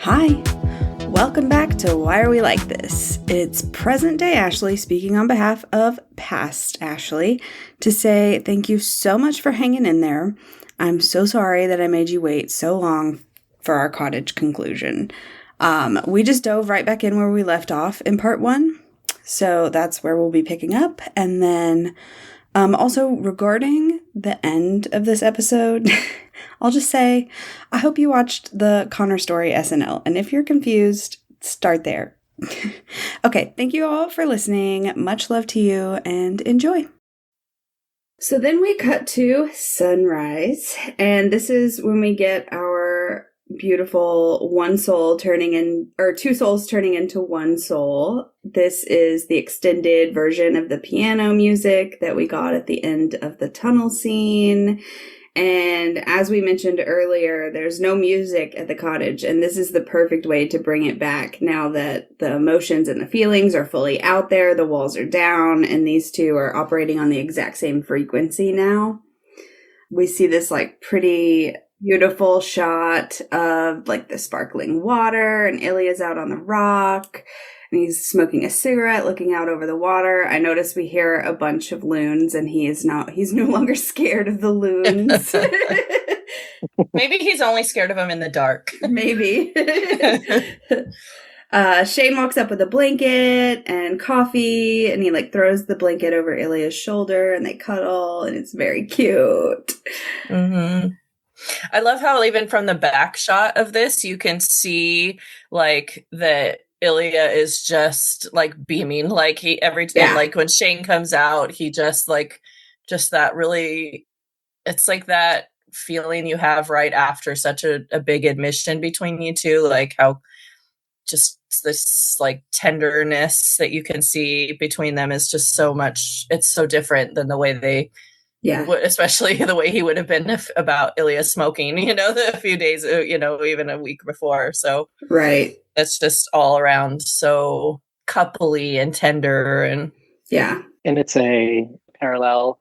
Hi, welcome back to Why Are We Like This? It's present day Ashley speaking on behalf of past Ashley to say thank you so much for hanging in there. I'm so sorry that I made you wait so long for our Cottage conclusion. We just dove right back in where we left off in part 1, so that's where we'll be picking up. And then also regarding the end of this episode, I'll just say, I hope you watched the Connor Story SNL, and if you're confused, start there. Okay, thank you all for listening. Much love to you, and enjoy. So then we cut to sunrise, and this is when we get our beautiful two souls turning into one soul. This is the extended version of the piano music that we got at the end of the tunnel scene. And as we mentioned earlier, there's no music at the cottage, and this is the perfect way to bring it back now that the emotions and the feelings are fully out there, the walls are down, and these two are operating on the exact same frequency now. We see this like pretty beautiful shot of like the sparkling water, and Ilya's out on the rock. And he's smoking a cigarette, looking out over the water. I notice we hear a bunch of loons, and he's no longer scared of the loons. Maybe he's only scared of them in the dark. Maybe. Shane walks up with a blanket and coffee, and he like throws the blanket over Ilya's shoulder, and they cuddle, and it's very cute. Mm-hmm. I love how even from the back shot of this, you can see like that Ilya is just like beaming, like he every time, like when Shane comes out, he just that really, it's like that feeling you have right after such a big admission between you two, like how just this like tenderness that you can see between them is just so much, it's so different than the way they especially the way he would have been about Ilya smoking, a few days, even a week before. So right. It's just all around so coupley and tender. And it's a parallel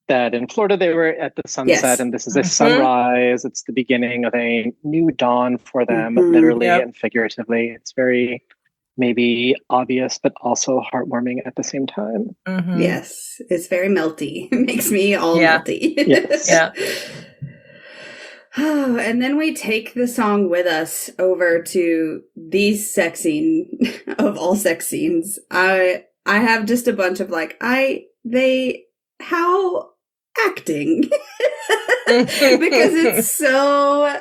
that in Florida they were at the sunset, and this is a sunrise. It's the beginning of a new dawn for them, literally and figuratively. It's very maybe obvious, but also heartwarming at the same time. Mm-hmm. Yes, it's very melty. It makes me all melty. Yes. Yeah. Oh, and then we take the song with us over to the sex scene of all sex scenes. I have just a bunch of like, how acting because it's so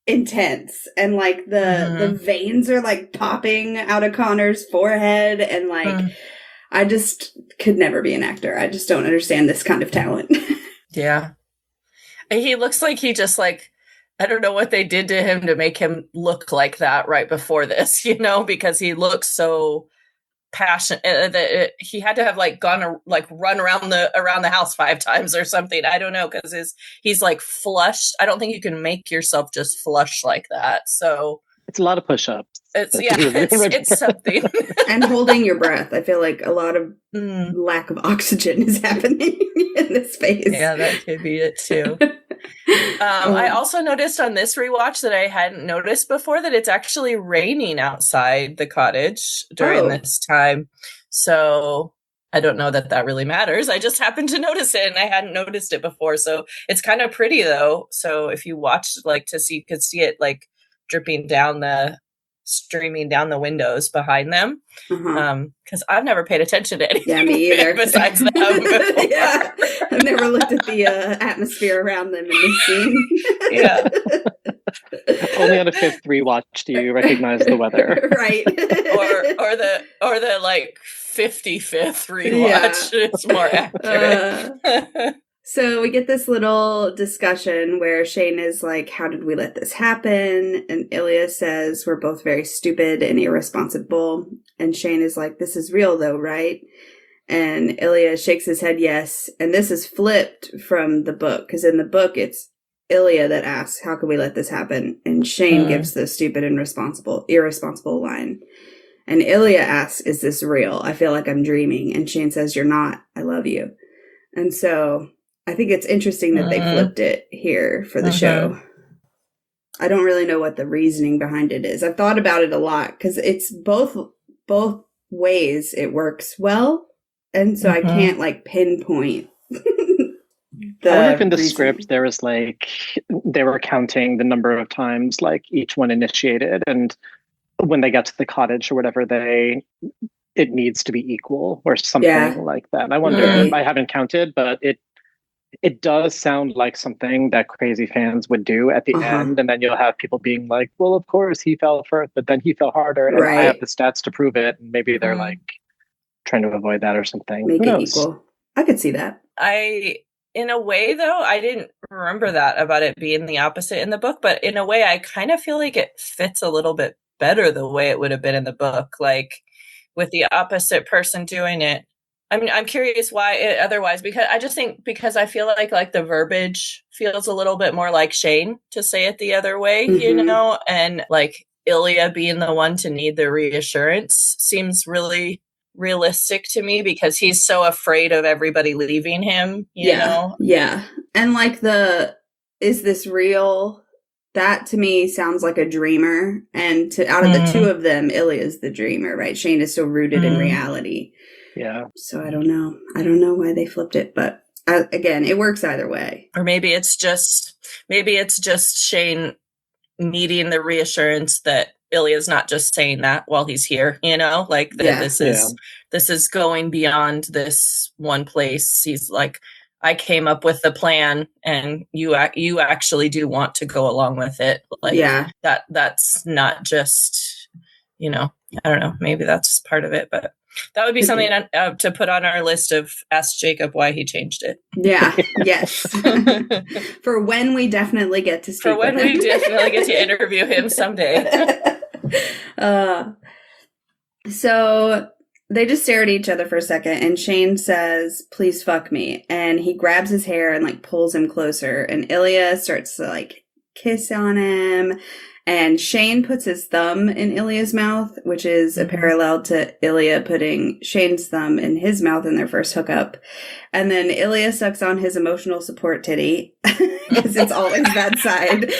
intense, and like the veins are like popping out of Connor's forehead, and like I just could never be an actor. I just don't understand this kind of talent. Yeah. He looks like he just like, I don't know what they did to him to make him look like that right before this, because he looks so passionate that he had to have like run around the house 5 times or something. I don't know, because he's like flushed. I don't think you can make yourself just flush like that. So it's a lot of push-ups. It's something. And holding your breath. I feel like a lot of lack of oxygen is happening in this space. Yeah, that could be it too. I also noticed on this rewatch that I hadn't noticed before that it's actually raining outside the cottage during this time. So I don't know that really matters. I just happened to notice it, and I hadn't noticed it before. So it's kind of pretty though. So if you watched you could see it like streaming down the windows behind them. Because I've never paid attention to anything. Yeah, me either. Besides that before. Yeah, I've never looked at the atmosphere around them in this scene. Yeah. Only on a 5th rewatch do you recognize the weather. Right. or the like 55th rewatch. It's more accurate. So we get this little discussion where Shane is like, how did we let this happen? And Ilya says, we're both very stupid and irresponsible. And Shane is like, this is real though, right? And Ilya shakes his head yes. And this is flipped from the book, because in the book it's Ilya that asks, how could we let this happen? And Shane gives the stupid and irresponsible line. And Ilya asks, is this real? I feel like I'm dreaming. And Shane says, you're not. I love you. And so I think it's interesting that they flipped it here for the show. I don't really know what the reasoning behind it is. I've thought about it a lot because it's both ways it works well, and so I can't like pinpoint. I wonder if in the script there was like they were counting the number of times like each one initiated, and when they get to the cottage or whatever, it needs to be equal or something like that. I wonder. I haven't counted, but it does sound like something that crazy fans would do at the end, and then you'll have people being like, "Well, of course he fell first, but then he fell harder," and I have the stats to prove it. And maybe they're like trying to avoid that or something. Make it equal. I could see that. In a way, though, I didn't remember that about it being the opposite in the book, but in a way, I kind of feel like it fits a little bit better the way it would have been in the book, like with the opposite person doing it. I mean, I'm curious why otherwise, because I feel like the verbiage feels a little bit more like Shane to say it the other way, you know, and like Ilya being the one to need the reassurance seems really realistic to me because he's so afraid of everybody leaving him, you know? Yeah. And like is this real? That to me sounds like a dreamer. And out of the two of them, Ilya's the dreamer, right? Shane is so rooted in reality. Yeah. So I don't know. I don't know why they flipped it, but again, it works either way. Or maybe it's just Shane needing the reassurance that Ilya's not just saying that while he's here, you know, like that this is going beyond this one place. He's like, I came up with the plan and you actually do want to go along with it. Like that's not just, you know, I don't know, maybe that's part of it, but that would be something to put on our list of ask Jacob why he changed it. Yeah. Yes. For when we definitely get to speak with him. We definitely get to interview him someday. So they just stare at each other for a second, and Shane says, "Please fuck me." And he grabs his hair and like pulls him closer, and Ilya starts to like kiss on him. And Shane puts his thumb in Ilya's mouth, which is a parallel to Ilya putting Shane's thumb in his mouth in their first hookup. And then Ilya sucks on his emotional support titty because it's all his bad side.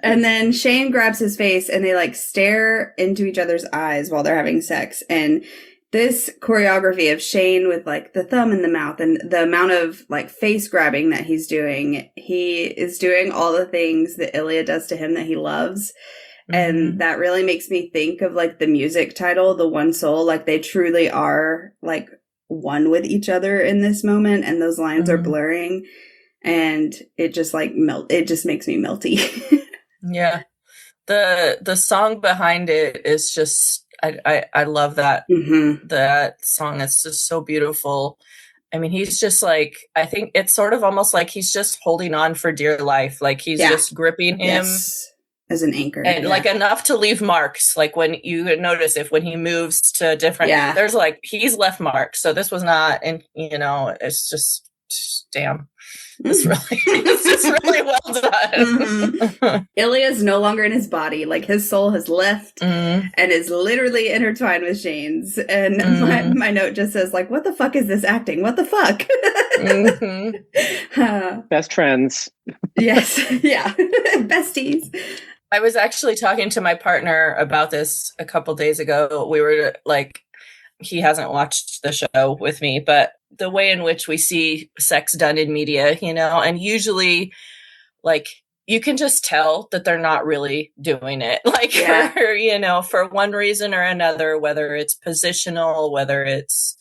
And then Shane grabs his face and they like stare into each other's eyes while they're having sex. And this choreography of Shane with like the thumb in the mouth and the amount of like face grabbing that he is doing all the things that Ilya does to him that he loves. And that really makes me think of like the music title, The One Soul. Like they truly are like one with each other in this moment. And those lines are blurring and it just like it just makes me melty. Yeah. The song behind it is just, I love that that song. It's just so beautiful. I mean, he's just like, I think it's sort of almost like he's just holding on for dear life. Like he's just gripping him as an anchor. And like enough to leave marks. Like when you notice when he moves to different, there's like, he's left marks. So this was not, and you know, it's just, damn. It's really well done. Ilya's no longer in his body. Like his soul has left and is literally intertwined with Shane's. And my note just says like, what the fuck is this acting? What the fuck? Best friends. Yes. Yeah. Besties. I was actually talking to my partner about this a couple days ago. We were like, he hasn't watched the show with me, but the way in which we see sex done in media, you know, and usually like you can just tell that they're not really doing it like for, you know, for one reason or another, whether it's positional, whether it's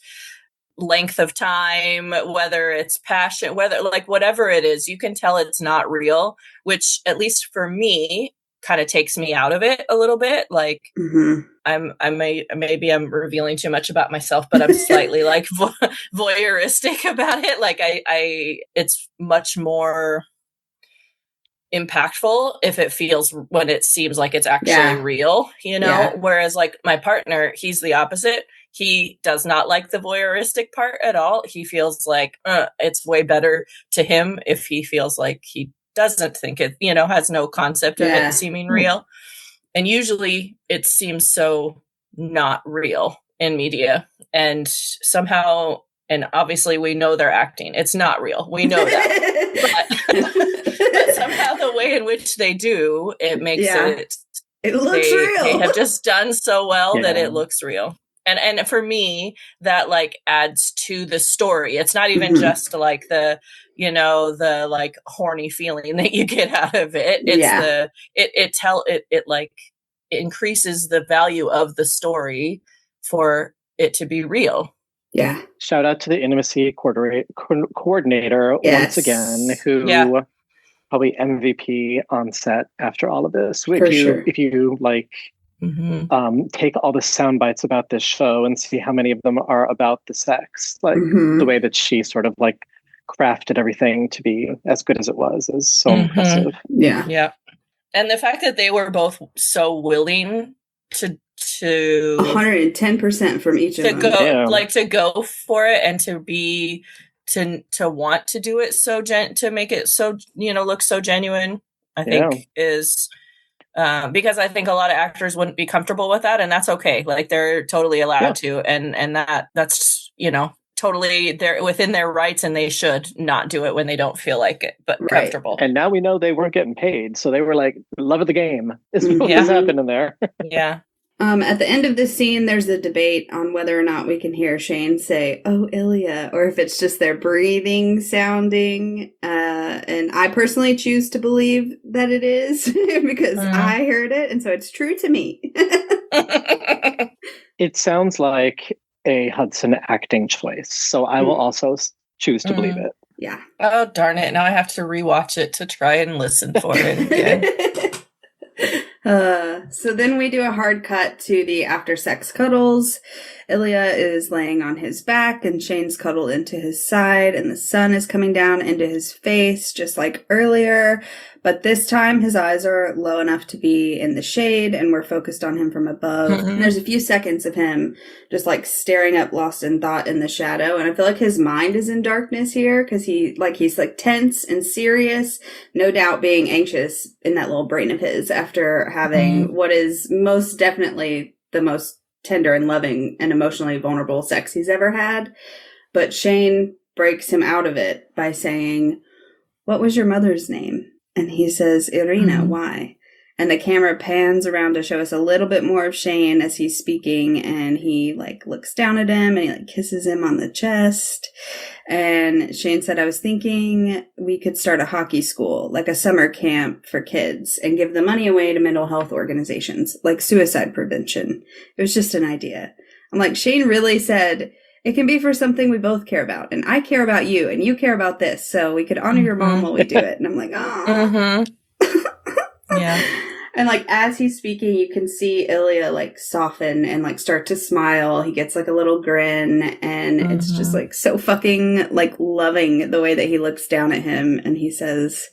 length of time, whether it's passion, whether like whatever it is, you can tell it's not real, which at least for me kind of takes me out of it a little bit. Like maybe I'm revealing too much about myself, but I'm slightly like voyeuristic about it. Like it's much more impactful if it feels when it seems like it's actually real, you know, whereas like my partner, he's the opposite. He does not like the voyeuristic part at all. He feels like it's way better to him if he feels like he doesn't think it, you know, has no concept of it seeming real. And usually it seems so not real in media. And somehow, and obviously we know they're acting. It's not real. We know that. but way in which they do, it makes it looks real. They have just done so well that it looks real. And for me, that like adds to the story. It's not even just like the like horny feeling that you get out of it. It's it like increases the value of the story for it to be real. Yeah. Shout out to the intimacy coordinator once again, who probably MVP on set after all of this. If you like take all the sound bites about this show and see how many of them are about the sex, like the way that she sort of like crafted everything to be as good as it was is so impressive. Yeah. And the fact that they were both so willing to 110% from each of them to go for it and to want to do it to make it so look so genuine, I think is because I think a lot of actors wouldn't be comfortable with that, and that's okay. Like they're totally allowed to, and that's totally they're within their rights, and they should not do it when they don't feel like it, but comfortable. And now we know they weren't getting paid, so they were like, love of the game is what was happening there. At the end of this scene, there's a debate on whether or not we can hear Shane say, "Oh, Ilya," or if it's just their breathing sounding. And I personally choose to believe that it is because I heard it, and so it's true to me. It sounds like a Hudson acting choice, so I will also choose to believe it. Yeah. Oh, darn it. Now I have to rewatch it to try and listen for it again. So then we do a hard cut to the after sex cuddles. Ilya is laying on his back and Shane's cuddled into his side and the sun is coming down into his face just like earlier. But this time his eyes are low enough to be in the shade and we're focused on him from above. And there's a few seconds of him just like staring up lost in thought in the shadow. And I feel like his mind is in darkness here because he's like tense and serious, no doubt being anxious in that little brain of his after having what is most definitely the most tender and loving and emotionally vulnerable sex he's ever had. But Shane breaks him out of it by saying, "What was your mother's name?" And he says, "Irina, why?" And the camera pans around to show us a little bit more of Shane as he's speaking, and he like looks down at him and he like kisses him on the chest. And Shane said, "I was thinking we could start a hockey school, like a summer camp for kids, and give the money away to mental health organizations, like suicide prevention. It was just an idea." I'm like, Shane really said, "It can be for something we both care about. And I care about you and you care about this. So we could honor your mom while we do it." And I'm like, oh. Yeah. And like, as he's speaking, you can see Ilya like soften and like start to smile. He gets like a little grin and it's just like so fucking like loving the way that he looks down at him. And he says,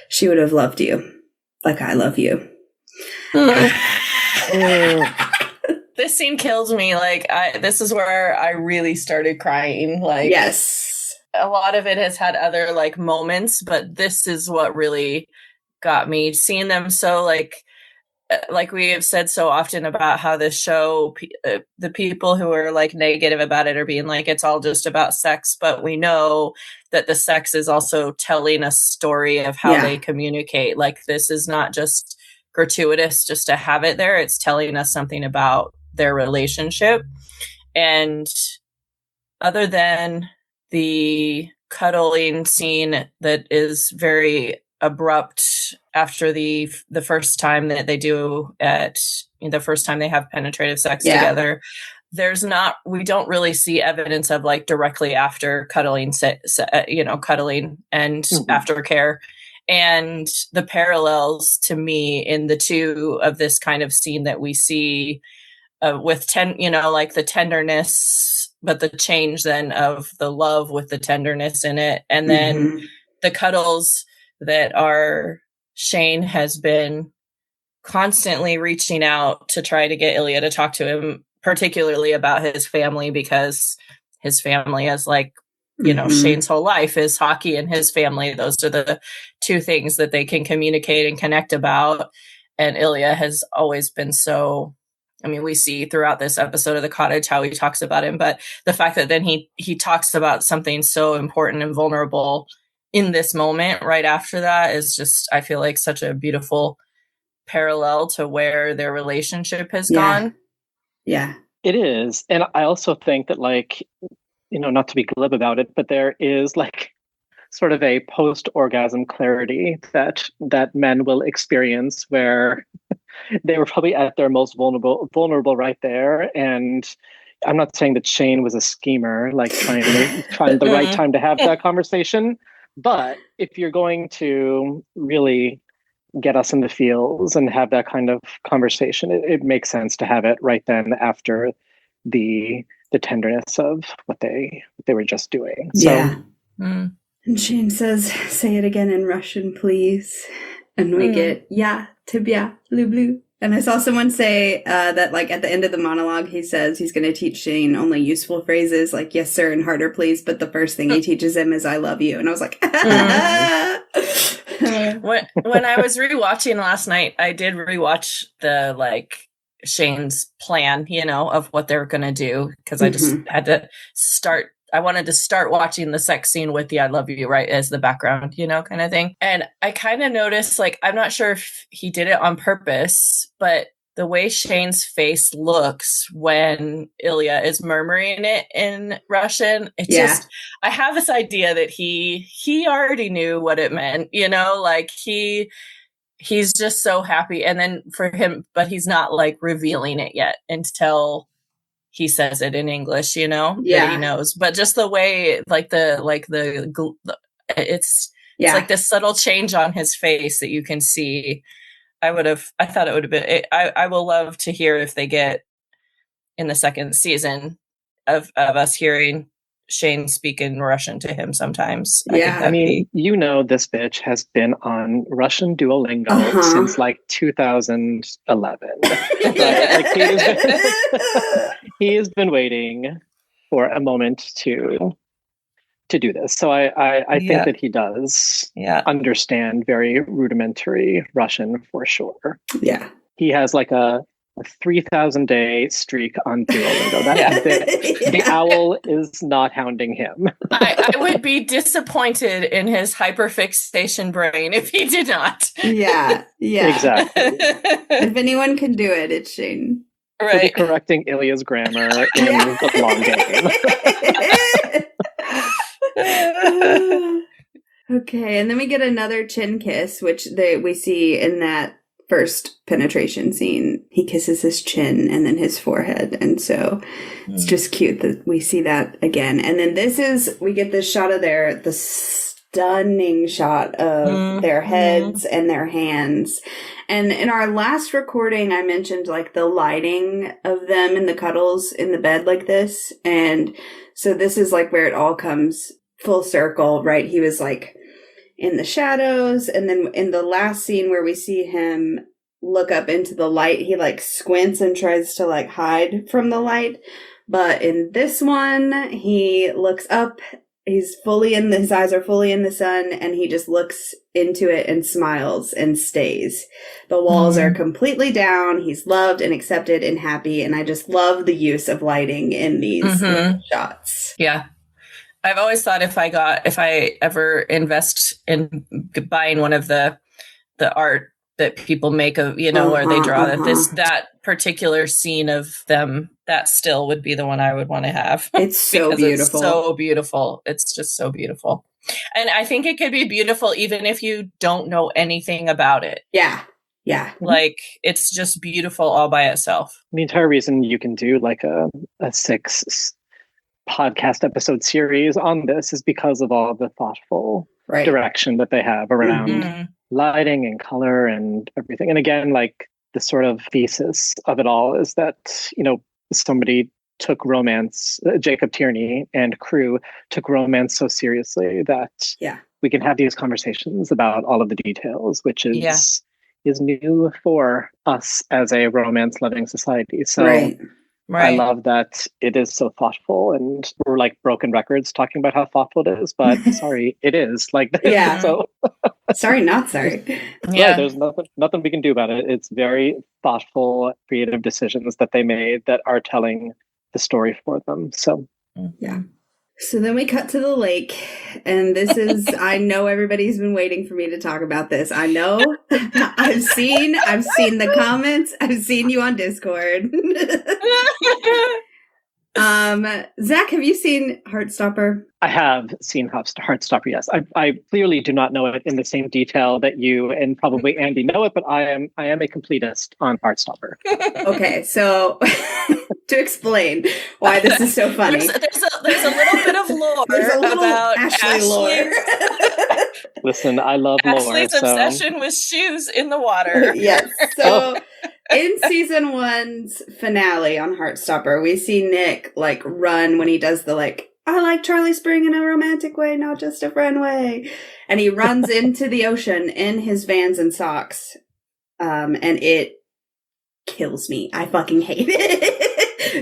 "She would have loved you like I love you." This scene kills me. Like, this is where I really started crying. Like, yes, a lot of it has had other like moments, but this is what really got me. Seeing them so like we have said so often about how this show, the people who are like negative about it are being like, it's all just about sex, but we know that the sex is also telling a story of how they communicate. Like, this is not just gratuitous just to have it there. It's telling us something about their relationship. And other than the cuddling scene that is very abrupt after the first time that they do the first time they have penetrative sex together, we don't really see evidence of like directly after cuddling, cuddling and aftercare. And the parallels to me in the two of this kind of scene that we see with like the tenderness, but the change then of the love with the tenderness in it. And then the cuddles that are Shane has been constantly reaching out to try to get Ilya to talk to him, particularly about his family, because his family is like, Shane's whole life is hockey and his family. Those are the two things that they can communicate and connect about. And Ilya has always been so, we see throughout this episode of The Cottage how he talks about him, but the fact that then he talks about something so important and vulnerable in this moment right after that is just, I feel like, such a beautiful parallel to where their relationship has gone. Yeah. It is. And I also think that, like, not to be glib about it, but there is like sort of a post-orgasm clarity that men will experience, where they were probably at their most vulnerable right there. And I'm not saying that Shane was a schemer, like trying the right time to have that conversation. But if you're going to really get us in the feels and have that kind of conversation, it makes sense to have it right then after the tenderness of what they were just doing. So, yeah. And Shane says, "Say it again in Russian, please." And we get "Ya, tebya, lublю." And I saw someone say that, like, at the end of the monologue, he says he's going to teach Shane only useful phrases like "yes, sir," and "harder, please." But the first thing he teaches him is "I love you." And I was like, when I was rewatching last night, I did rewatch the, like, Shane's plan, of what they're going to do. Because I just had to start. I wanted to start watching the sex scene with the "I love you" right as the background, kind of thing. And I kind of noticed, like, I'm not sure if he did it on purpose, but the way Shane's face looks when Ilya is murmuring it in Russian, just, I have this idea that he already knew what it meant, like he's just so happy. And then for him, but he's not, like, revealing it yet until he says it in English, that he knows. But just the way, it's like this subtle change on his face that you can see. I thought it would have been, I will love to hear if they get in the second season of us hearing Shane speak in Russian to him sometimes. I mean, this bitch has been on Russian Duolingo since like 2011. He has been waiting for a moment to do this. So I think that he does understand very rudimentary Russian for sure. Yeah. He has like a 3,000 day streak on Duolingo. The owl is not hounding him. I would be disappointed in his hyperfixation brain if he did not. Yeah. Exactly. If anyone can do it, it's Shane. Right. He'll be correcting Ilya's grammar in the long game. Okay, and then we get another chin kiss, which we see in that first penetration scene. He kisses his chin and then his forehead, and so it's just cute that we see that again. And then we get this shot of the stunning shot of their heads and their hands. And in our last recording, I mentioned, like, the lighting of them in the cuddles in the bed like this. And so this is, like, where it all comes full circle, right? He was, like, in the shadows. And then in the last scene where we see him look up into the light, he, like, squints and tries to, like, hide from the light. But in this one, he looks up. His eyes are fully in the sun, and he just looks into it and smiles and stays. The walls are completely down. He's loved and accepted and happy. And I just love the use of lighting in these shots. Yeah. I've always thought if I ever invest in buying one of the art that people make of, where they draw that particular scene of them, that still would be the one I would want to have. It's so beautiful. It's so beautiful. It's just so beautiful. And I think it could be beautiful even if you don't know anything about it. Yeah. Yeah. Like, it's just beautiful all by itself. The entire reason you can do like a 6 podcast episode series on this is because of all the thoughtful direction that they have around lighting and color and everything. And again, like, the sort of thesis of it all is that, somebody took romance, Jacob Tierney and crew took romance so seriously that we can have these conversations about all of the details, which is new for us as a romance loving society. So I love that it is so thoughtful, and we're like broken records talking about how thoughtful it is, but sorry, it is like, so sorry, not sorry. Yeah. There's nothing we can do about it. It's very thoughtful, creative decisions that they made that are telling the story for them. So yeah. So then we cut to the lake, and this is, I know everybody's been waiting for me to talk about this. I know. I've seen the comments. I've seen you on Discord. Zach, have you seen Heartstopper? I have seen Heartstopper, yes. I clearly do not know it in the same detail that you and probably Andi know it, but I am a completist on Heartstopper. Okay, so to explain why this is so funny. There's a little bit of lore about Ashley lore. Listen, I love Ashley's lore. obsession with shoes in the water. Yes. So in season 1's finale on Heartstopper, we see Nick like run when he does the like, I like Charlie Spring in a romantic way, not just a friend way. And he runs into the ocean in his Vans and socks. And it kills me. I fucking hate it.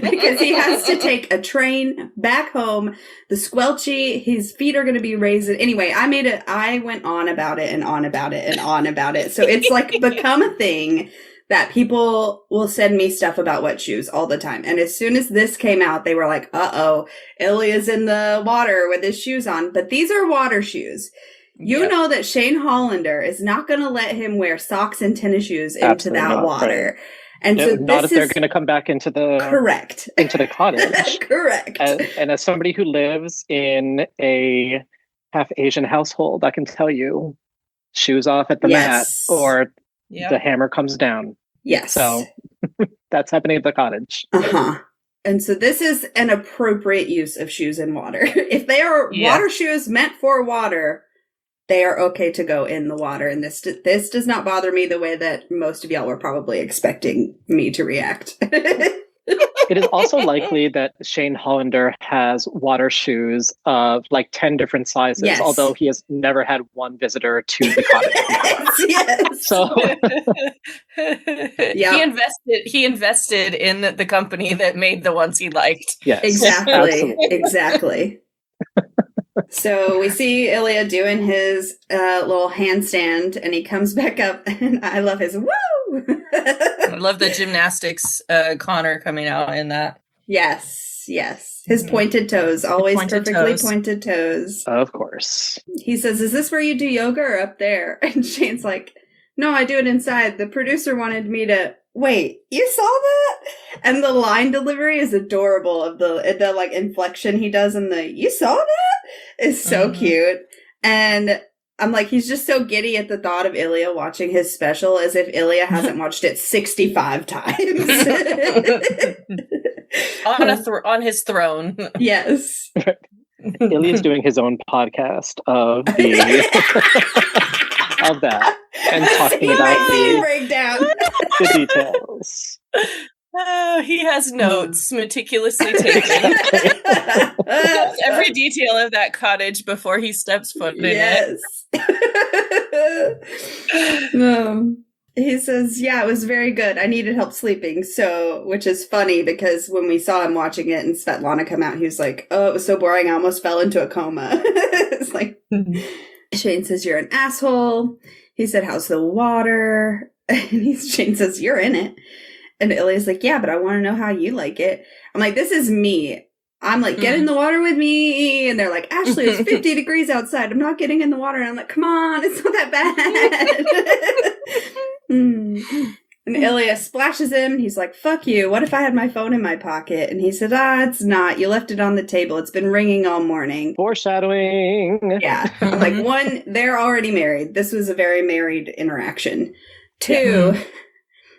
Because he has to take a train back home. The squelchy, his feet are going to be raised. Anyway, I went on about it and on about it and on about it. So it's like become a thing that people will send me stuff about wet shoes all the time. And as soon as this came out, they were like, uh-oh, Ilya's in the water with his shoes on. But these are water shoes. You know that Shane Hollander is not going to let him wear socks and tennis shoes into that water. Right. And so not if they're going to come back into the into the cottage. Correct. And as somebody who lives in a half Asian household, I can tell you, shoes off at the mat or the hammer comes down. Yes. So that's happening at the cottage. Uh-huh. And so this is an appropriate use of shoes in water. If they are water shoes meant for water, they are okay to go in the water. And this does not bother me the way that most of y'all were probably expecting me to react. It is also likely that Shane Hollander has water shoes of like 10 different sizes, although he has never had one visitor to the cottage. Yes. So he invested in the company that made the ones he liked. Yes. Exactly. So we see Ilya doing his little handstand, and he comes back up, and I love his woo! I love the gymnastics Connor coming out in that. Yes. His pointed toes, always perfectly pointed toes. Of course. He says, is this where you do yoga or up there? And Shane's like, no, I do it inside. The producer wanted me to... Wait, you saw that? And the line delivery is adorable of the like inflection he does in the, you saw that? Is so cute. And I'm like, he's just so giddy at the thought of Ilya watching his special as if Ilya hasn't watched it 65 times. on his throne. Yes. Ilya's doing his own podcast of of that and talking about the details. He has notes meticulously taken. Every detail of that cottage before he steps foot in it. He says, yeah, it was very good. I needed help sleeping. So, which is funny because when we saw him watching it and Svetlana come out, he was like, oh, it was so boring. I almost fell into a coma. It's like, Shane says, you're an asshole. He said, how's the water? And Shane says, you're in it. And Ilya's like, yeah, but I want to know how you like it. I'm like, this is me. I'm like, get in the water with me. And they're like, Ashley, it's 50 degrees outside. I'm not getting in the water. And I'm like, come on, it's not that bad. And Ilya splashes him. And he's like, fuck you. What if I had my phone in my pocket? And he said, it's not. You left it on the table. It's been ringing all morning. Foreshadowing. Yeah. I'm like, one, they're already married. This was a very married interaction. Two,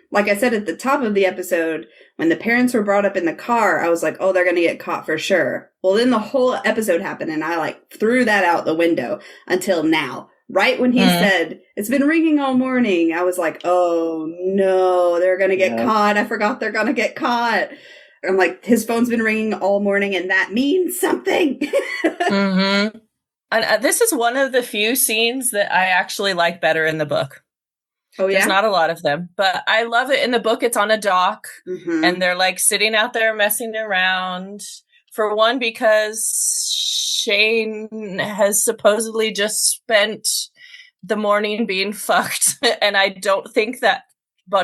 like I said at the top of the episode, when the parents were brought up in the car, I was like, oh, they're going to get caught for sure. Well, then the whole episode happened, and I like threw that out the window until now. Right when he said, it's been ringing all morning, I was like, oh, no, they're going to get caught. I forgot they're going to get caught. I'm like, his phone's been ringing all morning, and that means something. And this is one of the few scenes that I actually like better in the book. Oh, yeah? There's not a lot of them, but I love it. In the book, it's on a dock, and they're like sitting out there messing around. For one, because Shane has supposedly just spent the morning being fucked, and I don't think that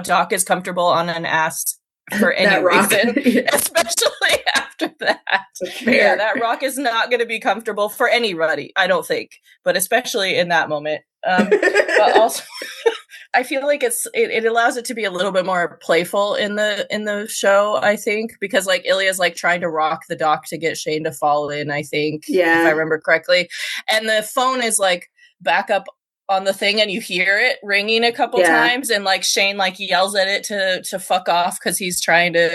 Doc is comfortable on an ass for any reason, especially after after that. Yeah, that rock is not going to be comfortable for anybody, I don't think, but especially in that moment. But also, I feel like it allows it to be a little bit more playful in the show, I think, because like Ilya's like trying to rock the dock to get Shane to fall in, I think, if I remember correctly. And the phone is like back up on the thing and you hear it ringing a couple times, and like Shane like yells at it to fuck off because he's trying to,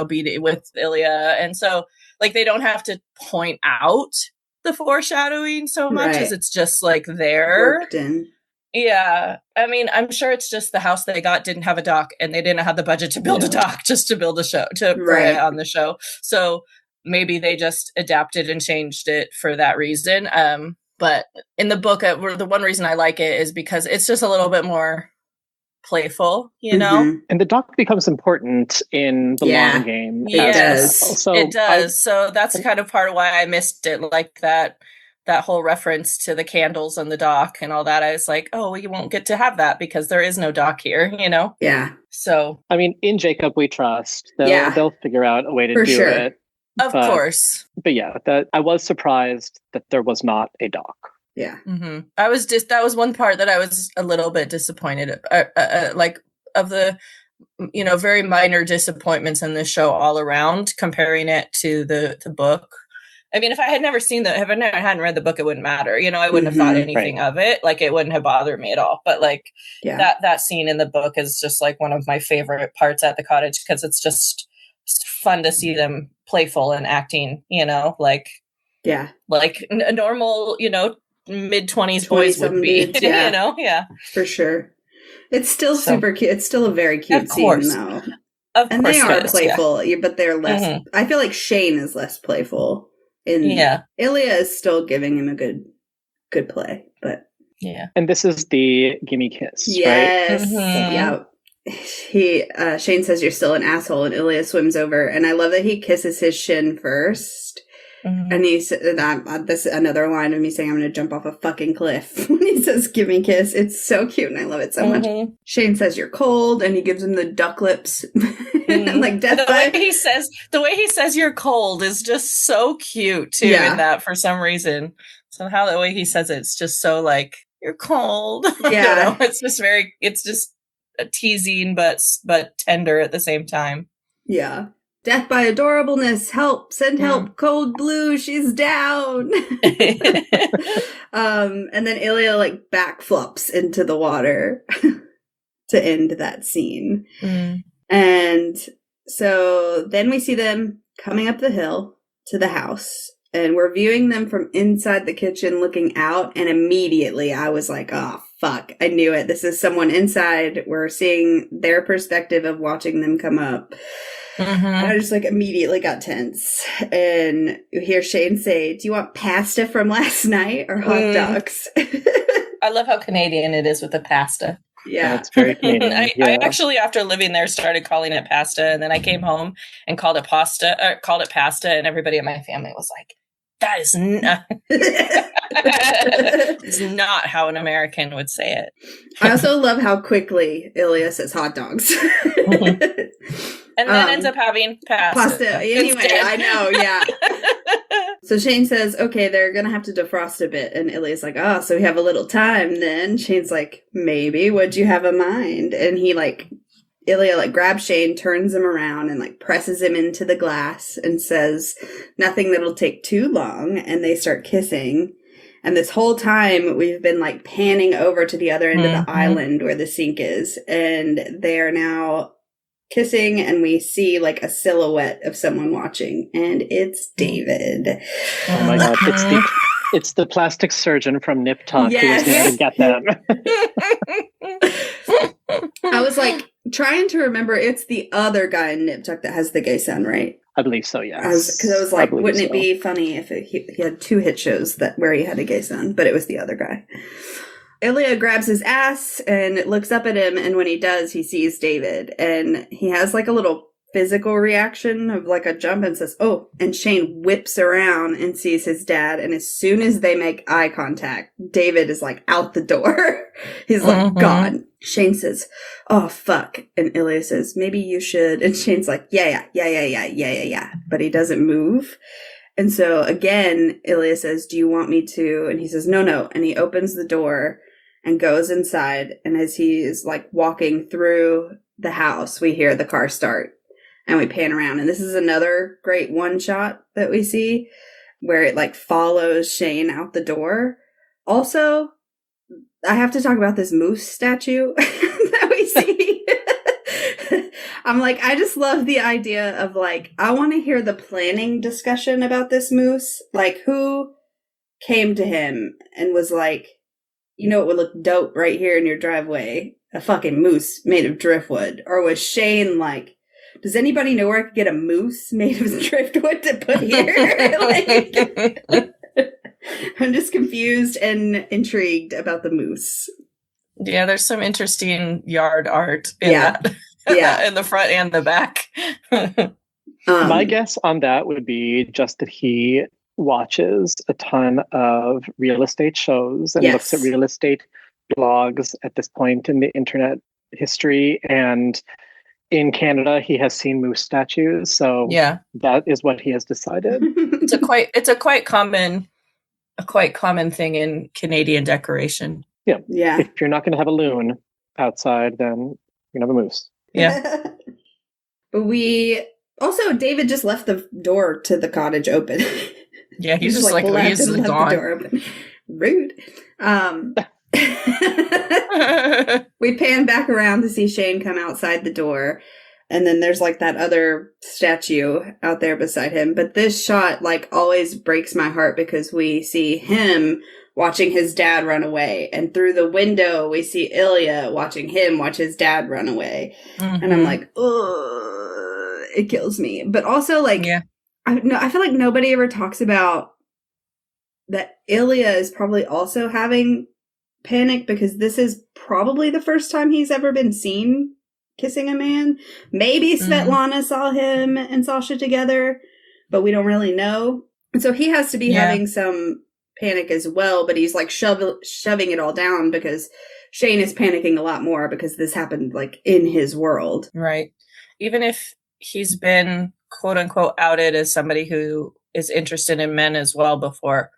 beat it with Ilya. And so like they don't have to point out the foreshadowing so much as it's just like there. Worked in. Yeah. I mean, I'm sure it's just the house they got didn't have a dock and they didn't have the budget to build a dock just to build a show, to put it on the show. So maybe they just adapted and changed it for that reason. But in the book, the one reason I like it is because it's just a little bit more playful, know? And the dock becomes important in the long game. It does. So it does. So that's kind of part of why I missed it, like that whole reference to the candles on the dock and all that. I was like, oh, we won't get to have that because there is no dock here, Yeah. So, I mean, in Jacob we trust. They'll figure out a way to do it. Of course. But yeah, I was surprised that there was not a dock. Yeah. Mm-hmm. That was one part that I was a little bit disappointed, like of the, very minor disappointments in this show all around, comparing it to the book. I mean, if I had never seen if I hadn't read the book, it wouldn't matter. I wouldn't have thought anything of it. Like, it wouldn't have bothered me at all. But like that scene in the book is just like one of my favorite parts at the cottage, because it's just fun to see them playful and acting, like a normal, mid-20s boys would be, dudes, for sure. It's still super cute. It's still a very cute scene, though. And they are playful, but they're less. I feel like Shane is less playful. Ilya is still giving him a good play, but And this is the gimme kiss, right? Mm-hmm. Yeah. Shane says you're still an asshole, and Ilya swims over, and I love that he kisses his shin first. Mm-hmm. And he said, this is another line of me saying I'm going to jump off a fucking cliff when he says give me kiss. It's so cute and I love it so much. Shane says you're cold, and he gives him the duck lips. Like death the way he says you're cold is just so cute too, in that for some reason. Somehow the way he says it's just so like, you're cold. Yeah. It's just a teasing but tender at the same time. Yeah. Death by adorableness. Help. Send help. Cold blue. She's down. And then Ilya like backflips into the water to end that scene. And so then we see them coming up the hill to the house, and we're viewing them from inside the kitchen looking out. And immediately I was like, oh, fuck. I knew it. This is someone inside. We're seeing their perspective of watching them come up. I just like immediately got tense. And you hear Shane say, do you want pasta from last night or hot dogs? I love how Canadian it is with the pasta. Yeah. It's very Canadian. I actually, after living there, started calling it pasta. And then I came home and called it pasta. And everybody in my family was like, that is not, it's not how an American would say it. I also love how quickly Ilya says hot dogs. And then ends up having pasta. Anyway, instead. I know, yeah. So Shane says, okay, they're going to have to defrost a bit. And Ilya's like, oh, so we have a little time then. Shane's like, maybe. What'd you have in mind? And Ilya grabs Shane, turns him around, and presses him into the glass and says, nothing that'll take too long. And they start kissing. And this whole time we've been panning over to the other end of the island where the sink is. And they are now kissing, and we see a silhouette of someone watching, and it's David. Oh my god, it's the plastic surgeon from Nip Tuck who was going to get them. I was trying to remember, it's the other guy in Nip Tuck that has the gay son, right? I believe so, yes. Because I was like, wouldn't it be funny if he had two hit shows where he had a gay son, but it was the other guy. Ilya grabs his ass and looks up at him, and when he does, he sees David, and he has a little physical reaction of like a jump and says, oh, and Shane whips around and sees his dad. And as soon as they make eye contact, David is like out the door. He's like, gone. Shane says, oh, fuck. And Ilya says, maybe you should. And Shane's like, yeah. But he doesn't move. And so again, Ilya says, do you want me to? And he says, no. And he opens the door and goes inside. And as he is like walking through the house, we hear the car start. And we pan around, and this is another great one shot that we see where it like follows Shane out the door. Also, I have to talk about this moose statue that we see. I'm like, I just love the idea of like, I want to hear the planning discussion about this moose. Like, who came to him and was like, you know, it would look dope right here in your driveway, a fucking moose made of driftwood? Or was Shane like, does anybody know where I could get a moose made of driftwood to put here? Like, I'm just confused and intrigued about the moose. Yeah, there's some interesting yard art in that. Yeah, in the front and the back. My guess on that would be just that he watches a ton of real estate shows and looks at real estate blogs at this point in the internet history, and in Canada, he has seen moose statues, so that is what he has decided. It's a quite common thing in Canadian decoration. Yeah. If you're not going to have a loon outside, then you're going to have a moose. Yeah. But David just left the door to the cottage open. Yeah, he's just like leaves the door open. Rude. We pan back around to see Shane come outside the door, and then there's like that other statue out there beside him. But this shot like always breaks my heart because we see him watching his dad run away, and through the window we see Ilya watching him watch his dad run away. And I'm like, oh, it kills me. But also like, I feel like nobody ever talks about that Ilya is probably also having panic because this is probably the first time he's ever been seen kissing a man. Maybe Svetlana saw him and Sascha together, but we don't really know. And so he has to be having some panic as well, but he's like shoving it all down because Shane is panicking a lot more because this happened like in his world. Right. Even if he's been quote unquote outed as somebody who is interested in men as well before,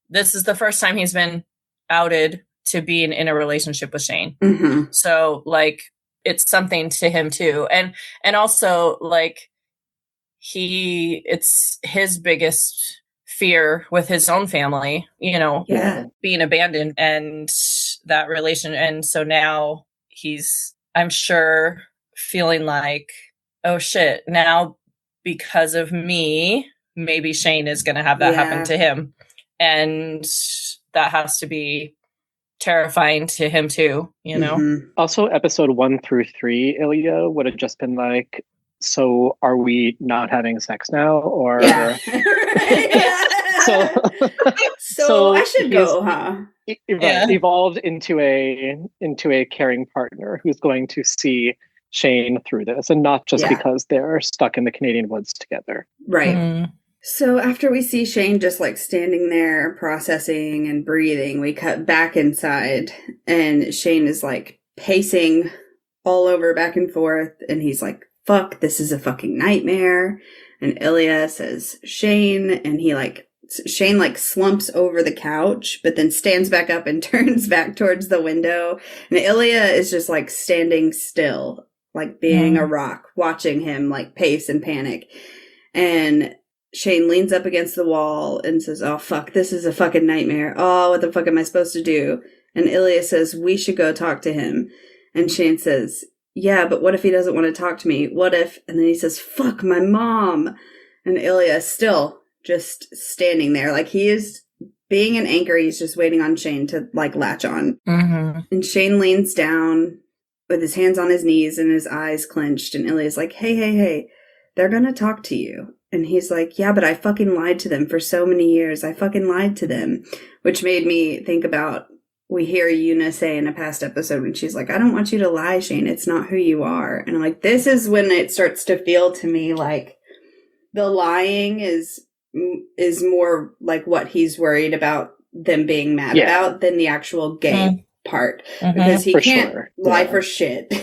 this is the first time he's been outed to being in a relationship with Shane. So like it's something to him too. And also like it's his biggest fear with his own family, you know, being abandoned and that relation. And so now he's, I'm sure, feeling like, oh shit, now because of me, maybe Shane is going to have that happen to him. And that has to be terrifying to him too, you know? Also, episode 1 through 3, Ilya would have just been like, so are we not having sex now? Or so I should go, huh? Evolved into a caring partner who's going to see Shane through this, and not just because they're stuck in the Canadian woods together. Right. So after we see Shane just like standing there processing and breathing, we cut back inside and Shane is like pacing all over back and forth. And he's like, fuck, this is a fucking nightmare. And Ilya says, Shane, and Shane like slumps over the couch, but then stands back up and turns back towards the window. And Ilya is just like standing still, like being a rock, watching him like pace and panic. And Shane leans up against the wall and says, oh, fuck, this is a fucking nightmare. Oh, what the fuck am I supposed to do? And Ilya says, we should go talk to him. And Shane says, yeah, but what if he doesn't want to talk to me? What if? And then he says, fuck, my mom. And Ilya is still just standing there. Like he is being an anchor. He's just waiting on Shane to like latch on. And Shane leans down with his hands on his knees and his eyes clenched. And Ilya's like, hey, they're going to talk to you. And he's like, yeah, but I fucking lied to them for so many years. I fucking lied to them, which made me think about we hear Una say in a past episode when she's like, I don't want you to lie, Shane. It's not who you are. And I'm like, this is when it starts to feel to me like the lying is more like what he's worried about them being mad about than the actual gay part. Because he can't lie for shit.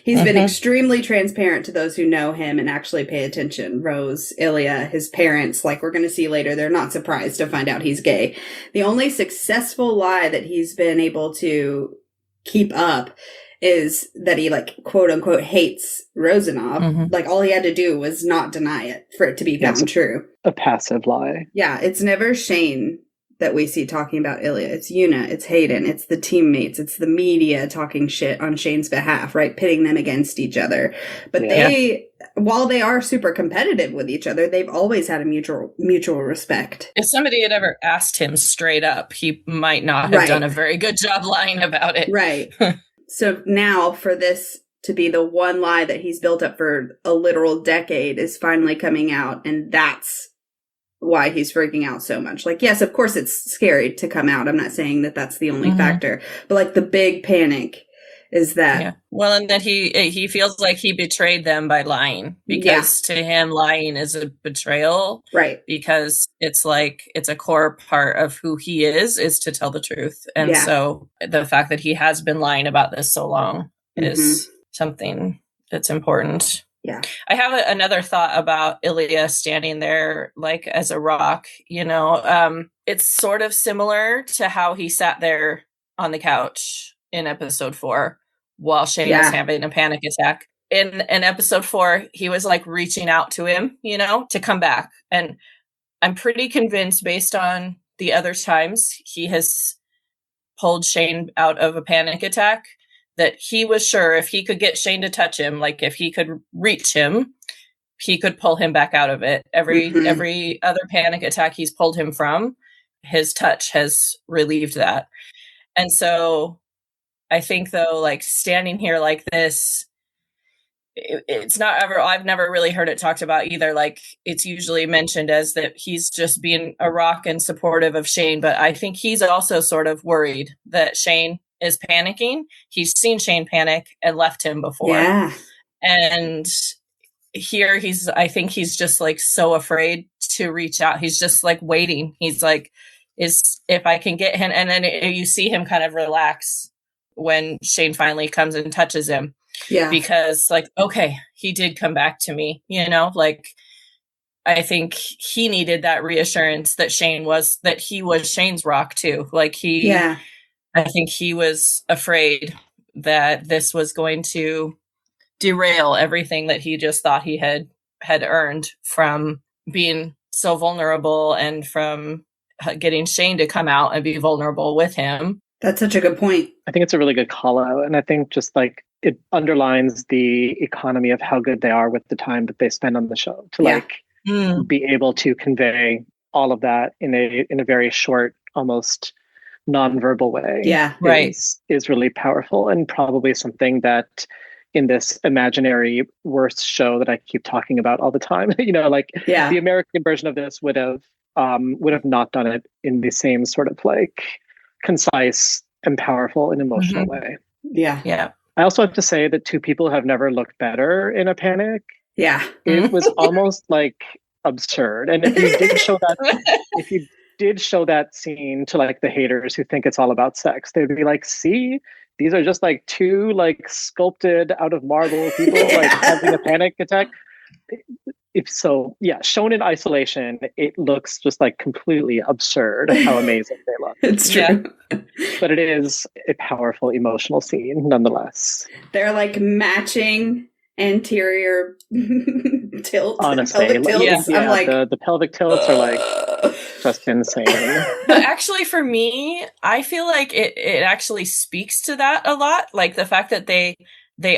He's been extremely transparent to those who know him and actually pay attention. Rose, Ilya, his parents, like we're going to see later, they're not surprised to find out he's gay. The only successful lie that he's been able to keep up is that he, like, quote unquote, hates Rosanov. Like, all he had to do was not deny it for it to be found true. A passive lie. Yeah, it's never Shane that we see talking about Ilya. It's Una, it's Hayden, it's the teammates, it's the media talking shit on Shane's behalf, right? Pitting them against each other. But they, while they are super competitive with each other, they've always had a mutual respect. If somebody had ever asked him straight up, he might not have done a very good job lying about it. Right. So now for this to be the one lie that he's built up for a literal decade is finally coming out, and that's why he's freaking out so much. Like, yes, of course it's scary to come out. I'm not saying that that's the only factor, but like the big panic is that. Yeah. Well, and that he feels like he betrayed them by lying, because to him lying is a betrayal. Right. Because it's like, it's a core part of who he is to tell the truth. And so the fact that he has been lying about this so long is something that's important. Yeah. I have another thought about Ilya standing there like as a rock, you know. It's sort of similar to how he sat there on the couch in episode 4 while Shane was having a panic attack. In episode 4, he was like reaching out to him, you know, to come back. And I'm pretty convinced, based on the other times he has pulled Shane out of a panic attack, that he was sure if he could get Shane to touch him, like if he could reach him, he could pull him back out of it. Every other panic attack he's pulled him from, his touch has relieved that. And so I think, though, like standing here like this, it's not ever, I've never really heard it talked about either. Like, it's usually mentioned as that he's just being a rock and supportive of Shane. But I think he's also sort of worried that Shane is panicking. He's seen Shane panic and left him before. Yeah. And here I think he's just like so afraid to reach out. He's just like waiting. He's like, if I can get him. And then you see him kind of relax when Shane finally comes and touches him. Yeah. Because like, okay, he did come back to me, you know, like I think he needed that reassurance that he was Shane's rock too. Like I think he was afraid that this was going to derail everything that he just thought he had earned from being so vulnerable and from getting Shane to come out and be vulnerable with him. That's such a good point. I think it's a really good call out. And I think just like it underlines the economy of how good they are with the time that they spend on the show to be able to convey all of that in a very short, almost nonverbal way. Yeah. Is really powerful, and probably something that in this imaginary worst show that I keep talking about all the time, you know, like the American version of this would have not done it in the same sort of like concise and powerful and emotional way. Yeah. Yeah. I also have to say that two people have never looked better in a panic. Yeah. It was almost like absurd. And if you did show that scene to like the haters who think it's all about sex, they'd be like, see, these are just like two like sculpted out of marble people like having a panic attack. If so, yeah, shown in isolation, it looks just like completely absurd how amazing they look. It's true. Yeah. But it is a powerful emotional scene nonetheless. They're like matching anterior tilt. Honestly, pelvic tilts. Yeah, I'm like, the pelvic tilts are like just insane. But actually, for me, I feel like it actually speaks to that a lot. Like the fact that they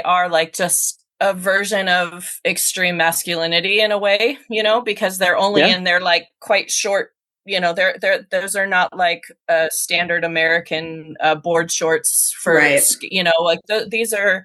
are like just a version of extreme masculinity in a way, you know, because they're only in their like quite short, you know, those are not like standard American board shorts for, you know, like these are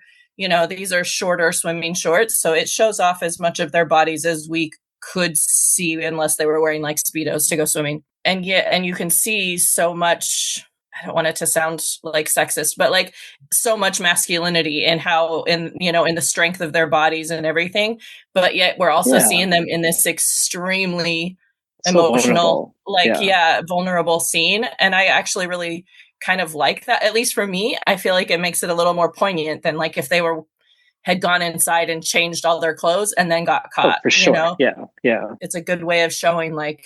shorter swimming shorts. So it shows off as much of their bodies as we could see unless they were wearing like Speedos to go swimming. And you can see so much I don't want it to sound like sexist, but like so much masculinity in how, in the strength of their bodies and everything. But yet we're also seeing them in this extremely emotional, vulnerable scene. And I actually really kind of like that. At least for me, I feel like it makes it a little more poignant than like if they had gone inside and changed all their clothes and then got caught. For sure. Yeah. It's a good way of showing like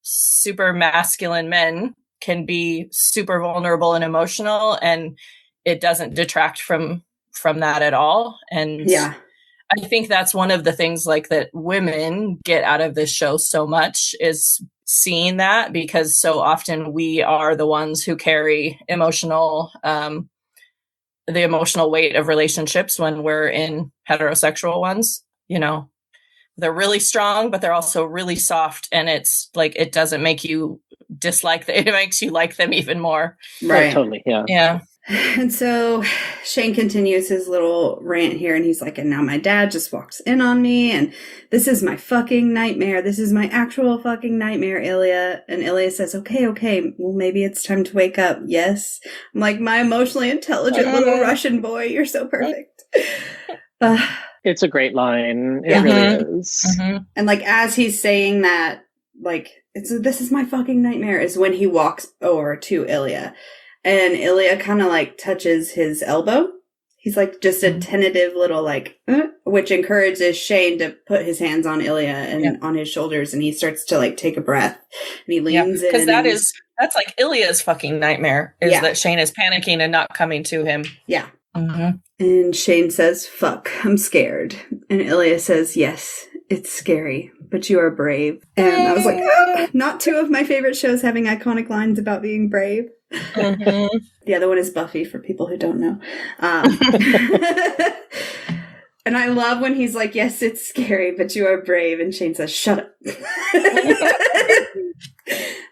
super masculine men can be super vulnerable and emotional, and it doesn't detract from that at all. And I think that's one of the things like that women get out of this show so much, is seeing that, because so often we are the ones who carry the emotional weight of relationships when we're in heterosexual ones. They're really strong, but they're also really soft, and it's like, it doesn't make you dislike them. It makes you like them even more. Right. Totally. Yeah. And so Shane continues his little rant here, and he's like, and now my dad just walks in on me, and this is my fucking nightmare. This is my actual fucking nightmare, Ilya. And Ilya says, okay, well, maybe it's time to wake up. Yes. I'm like, my emotionally intelligent little Russian boy, you're so perfect. It's a great line. It really is. And like, as he's saying that, like, this is my fucking nightmare, is when he walks over to Ilya. And Ilya kind of like touches his elbow. He's like just a tentative little like, which encourages Shane to put his hands on Ilya and on his shoulders. And he starts to like take a breath, and he leans in. Because that's like Ilya's fucking nightmare, is that Shane is panicking and not coming to him. Yeah. And Shane says, fuck, I'm scared. And Ilya says, yes, it's scary, but you are brave. And I was like, not two of my favorite shows having iconic lines about being brave. The other one is Buffy, for people who don't know. And I love when he's like, yes, it's scary, but you are brave. And Shane says, shut up.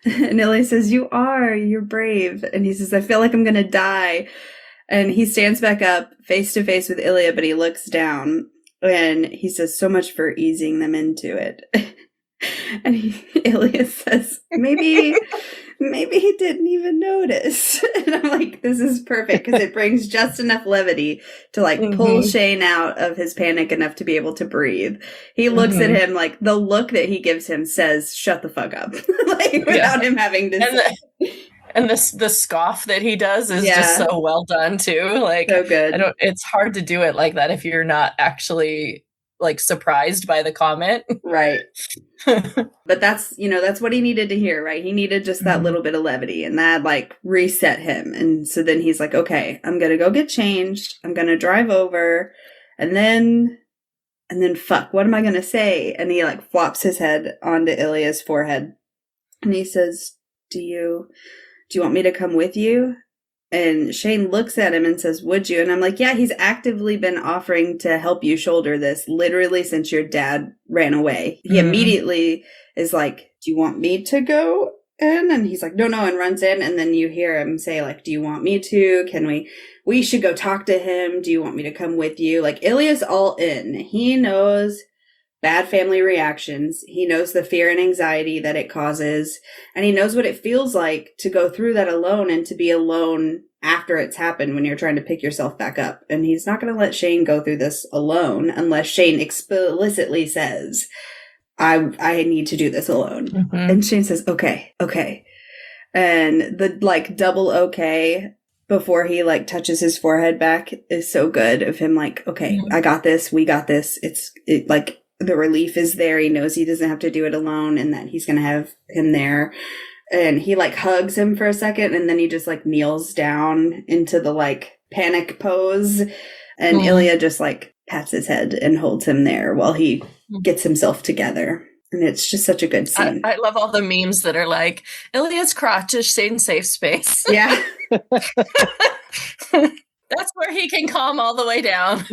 And Ilya says, you're brave. And he says, I feel like I'm going to die. And he stands back up face to face with Ilya, but he looks down, and he says, so much for easing them into it. And Ilya says, maybe he didn't even notice. And I'm like, this is perfect, because it brings just enough levity to like pull Shane out of his panic enough to be able to breathe. He looks at him, like the look that he gives him says, shut the fuck up. Like, without him having to And the scoff that he does is just so well done too. Like, so good. It's hard to do it like that if you're not actually like surprised by the comment. Right. But that's what he needed to hear, right? He needed just that little bit of levity, and that like reset him. And so then he's like, okay, I'm going to go get changed. I'm going to drive over, and then fuck, what am I going to say? And he like flops his head onto Ilya's forehead, and he says, do you want me to come with you? And Shane looks at him and says, would you? And I'm like, yeah, he's actively been offering to help you shoulder this literally since your dad ran away. He immediately is like, do you want me to go in? And he's like, no, and runs in. And then you hear him say like, do you want me to? We should go talk to him. Do you want me to come with you? Like, Ilya's all in. He knows bad family reactions. He knows the fear and anxiety that it causes. And he knows what it feels like to go through that alone, and to be alone after it's happened when you're trying to pick yourself back up. And he's not going to let Shane go through this alone unless Shane explicitly says, I need to do this alone. And Shane says, okay. And the like double okay before he like touches his forehead back is so good, of him like, okay, I got this. We got this. It like, the relief is there. He knows he doesn't have to do it alone, and that he's going to have him there. And he like hugs him for a second, and then he just like kneels down into the like panic pose. And Ilya just like pats his head and holds him there while he gets himself together. And it's just such a good scene. I love all the memes that are like, Ilya's crotch is Shane's safe space. Yeah. That's where he can calm all the way down.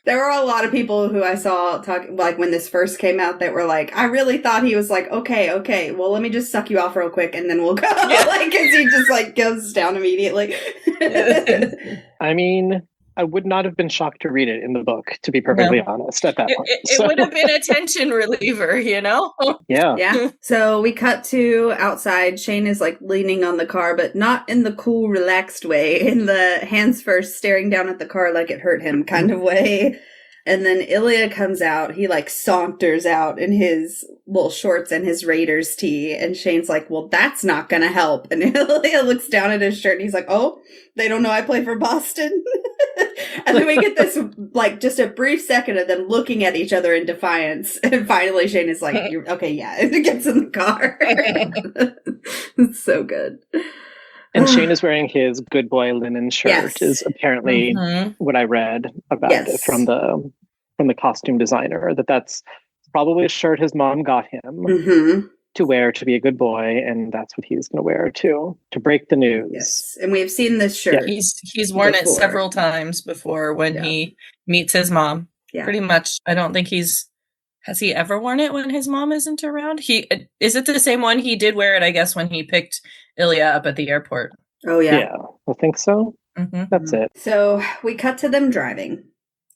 There were a lot of people who I saw talk, like when this first came out, that were like, I really thought he was like, okay, well, let me just suck you off real quick and then we'll go. Yeah. Like, cause he just like goes down immediately. I mean, I would not have been shocked to read it in the book, to be perfectly honest, at that point. It would have been a tension reliever, you know? Yeah. Yeah. So we cut to outside. Shane is like leaning on the car, but not in the cool, relaxed way, in the hands first, staring down at the car like it hurt him kind of way. And then Ilya comes out. He like saunters out in his little shorts and his Raiders tee. And Shane's like, well, that's not going to help. And Ilya looks down at his shirt and he's like, oh, they don't know I play for Boston. And then we get this like just a brief second of them looking at each other in defiance. And finally Shane is like, okay, yeah. And it gets in the car. It's so good. And Shane is wearing his good boy linen shirt, is apparently what I read about it from the costume designer, that's probably a shirt his mom got him to wear to be a good boy, and that's what he's going to wear to break the news. Yes, and we've seen this shirt. Yeah, he's worn it several times before when he meets his mom. Yeah. Pretty much, I don't think has he ever worn it when his mom isn't around? Is it the same one he did wear it, I guess, when he picked Ilya up at the airport? Oh, yeah. Yeah, I think so. That's it. So we cut to them driving,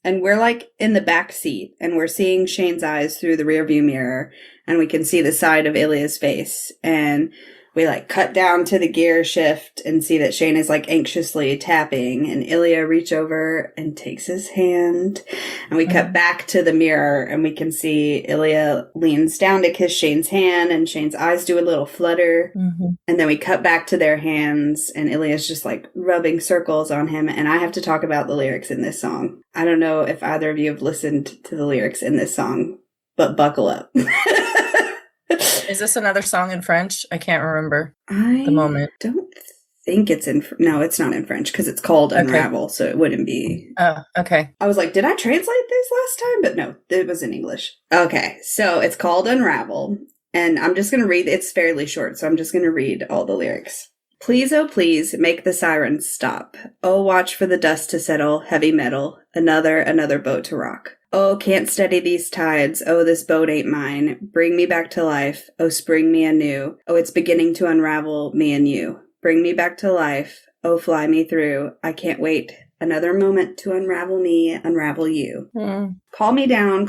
and we're like in the back seat, and we're seeing Shane's eyes through the rearview mirror, and we can see the side of Ilya's face, and we like cut down to the gear shift and see that Shane is like anxiously tapping, and Ilya reach over and takes his hand, and we cut back to the mirror and we can see Ilya leans down to kiss Shane's hand and Shane's eyes do a little flutter, and then we cut back to their hands and Ilya's just like rubbing circles on him. And I have to talk about the lyrics in this song. I don't know if either of you have listened to the lyrics in this song, but buckle up. Is this another song in French? I can't remember the moment. I don't think it's no, it's not in French because it's called Unravel, so it wouldn't be. Oh, okay. I was like, did I translate this last time? But no, it was in English. Okay, so it's called Unravel, and I'm just going to read, it's fairly short, so I'm just going to read all the lyrics. Please, oh please, make the sirens stop. Oh, watch for the dust to settle, heavy metal, another boat to rock. Oh, can't steady these tides. Oh, this boat ain't mine. Bring me back to life. Oh, spring me anew. Oh, it's beginning to unravel me and you. Bring me back to life. Oh, fly me through. I can't wait another moment to unravel me, unravel you. Call me down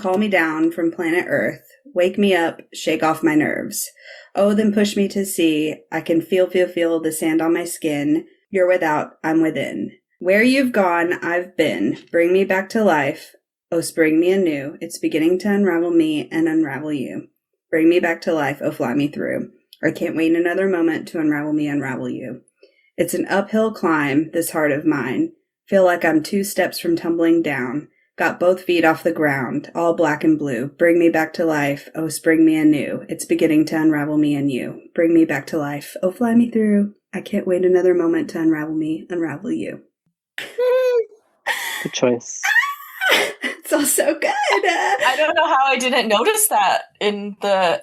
from planet Earth. Wake me up, shake off my nerves. Oh, then push me to sea. I can feel the sand on my skin. You're without, I'm within. Where you've gone, I've been. Bring me back to life. Oh, spring me anew. It's beginning to unravel me and unravel you. Bring me back to life. Oh, fly me through. I can't wait another moment to unravel me, unravel you. It's an uphill climb, this heart of mine. Feel like I'm 2 steps from tumbling down. Got both feet off the ground, all black and blue. Bring me back to life. Oh, spring me anew. It's beginning to unravel me and you. Bring me back to life. Oh, fly me through. I can't wait another moment to unravel me, unravel you. Good choice. It's all so good. I don't know how I didn't notice that in the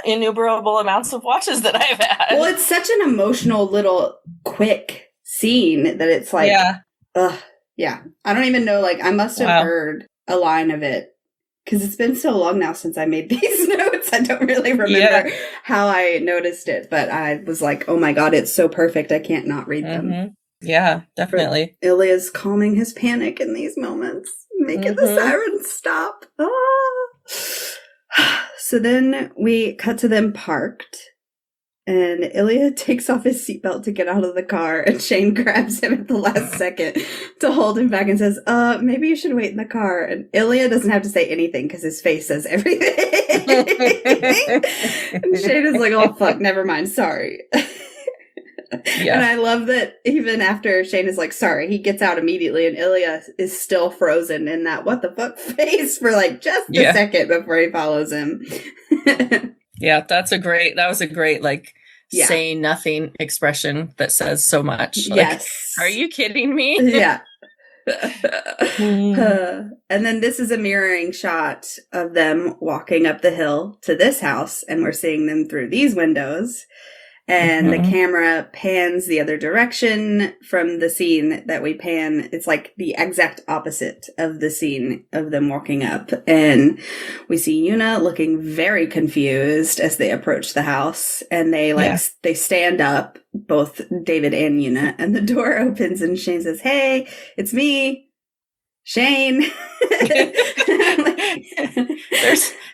innumerable amounts of watches that I've had. Well, it's such an emotional little quick scene that it's like, yeah. I don't even know, like, I must have heard a line of it because it's been so long now since I made these notes. I don't really remember how I noticed it, but I was like, oh my God, it's so perfect. I can't not read them. Yeah, definitely. But Ilya's calming his panic in these moments, making the sirens stop. So then we cut to them parked, and Ilya takes off his seatbelt to get out of the car, and Shane grabs him at the last second to hold him back and says, maybe you should wait in the car. And Ilya doesn't have to say anything because his face says everything. And Shane is like, oh, fuck, never mind, sorry. And I love that even after Shane is like, sorry, he gets out immediately and Ilya is still frozen in that what the fuck face for like just a second before he follows him. That was a great like say nothing expression that says so much. Like, are you kidding me? Yeah. And then this is a mirroring shot of them walking up the hill to this house, and we're seeing them through these windows. And the camera pans the other direction from the scene that we pan. It's like the exact opposite of the scene of them walking up. And we see Yuna looking very confused as they approach the house. And they they stand up, both David and Yuna. And the door opens and Shane says, hey, it's me. Shane.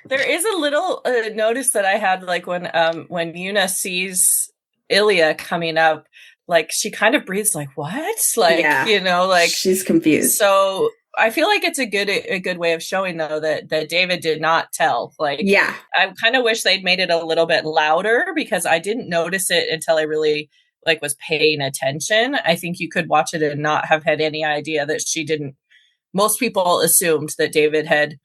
there is a little notice that I had, like when Una sees Ilya coming up, like she kind of breathes like, what? Like, like she's confused. So I feel like it's a good way of showing though that David did not tell. Like, I kind of wish they'd made it a little bit louder because I didn't notice it until I really was paying attention. I think you could watch it and not have had any idea that she didn't. Most people assumed that David had,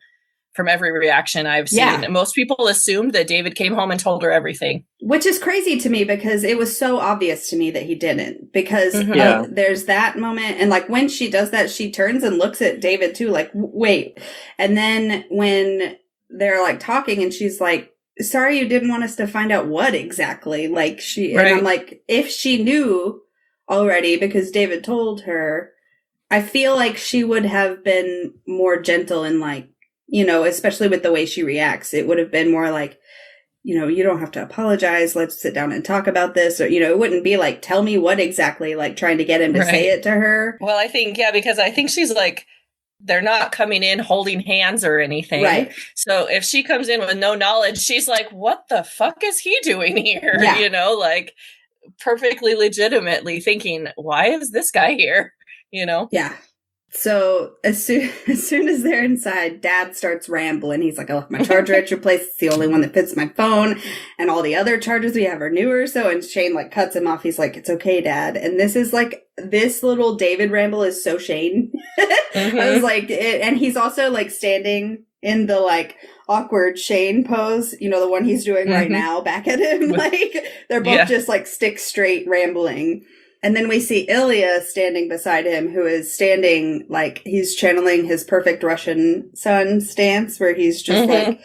from every reaction I've seen, most people assumed that David came home and told her everything. Which is crazy to me because it was so obvious to me that he didn't. Because there's that moment. And like when she does that, she turns and looks at David too, like, wait. And then when they're like talking and she's like, sorry, you didn't want us to find out what exactly. Like and I'm like, if she knew already because David told her, I feel like she would have been more gentle and like, especially with the way she reacts, it would have been more like, you don't have to apologize. Let's sit down and talk about this. Or, it wouldn't be like, tell me what exactly, like trying to get him to say it to her. Well, I think, because I think she's like, they're not coming in holding hands or anything. Right. So if she comes in with no knowledge, she's like, what the fuck is he doing here? Like perfectly legitimately thinking, why is this guy here? Yeah. So as soon as they're inside, Dad starts rambling. He's like, I left my charger at your place. It's the only one that fits my phone. And all the other chargers we have are newer. So, and Shane like cuts him off. He's like, it's okay, Dad. And this is like, this little David ramble is so Shane. I was like, and he's also like standing in the like awkward Shane pose, the one he's doing right now back at him. Like they're both just like stick straight rambling. And then we see Ilya standing beside him, who is standing like he's channeling his perfect Russian son stance, where he's just like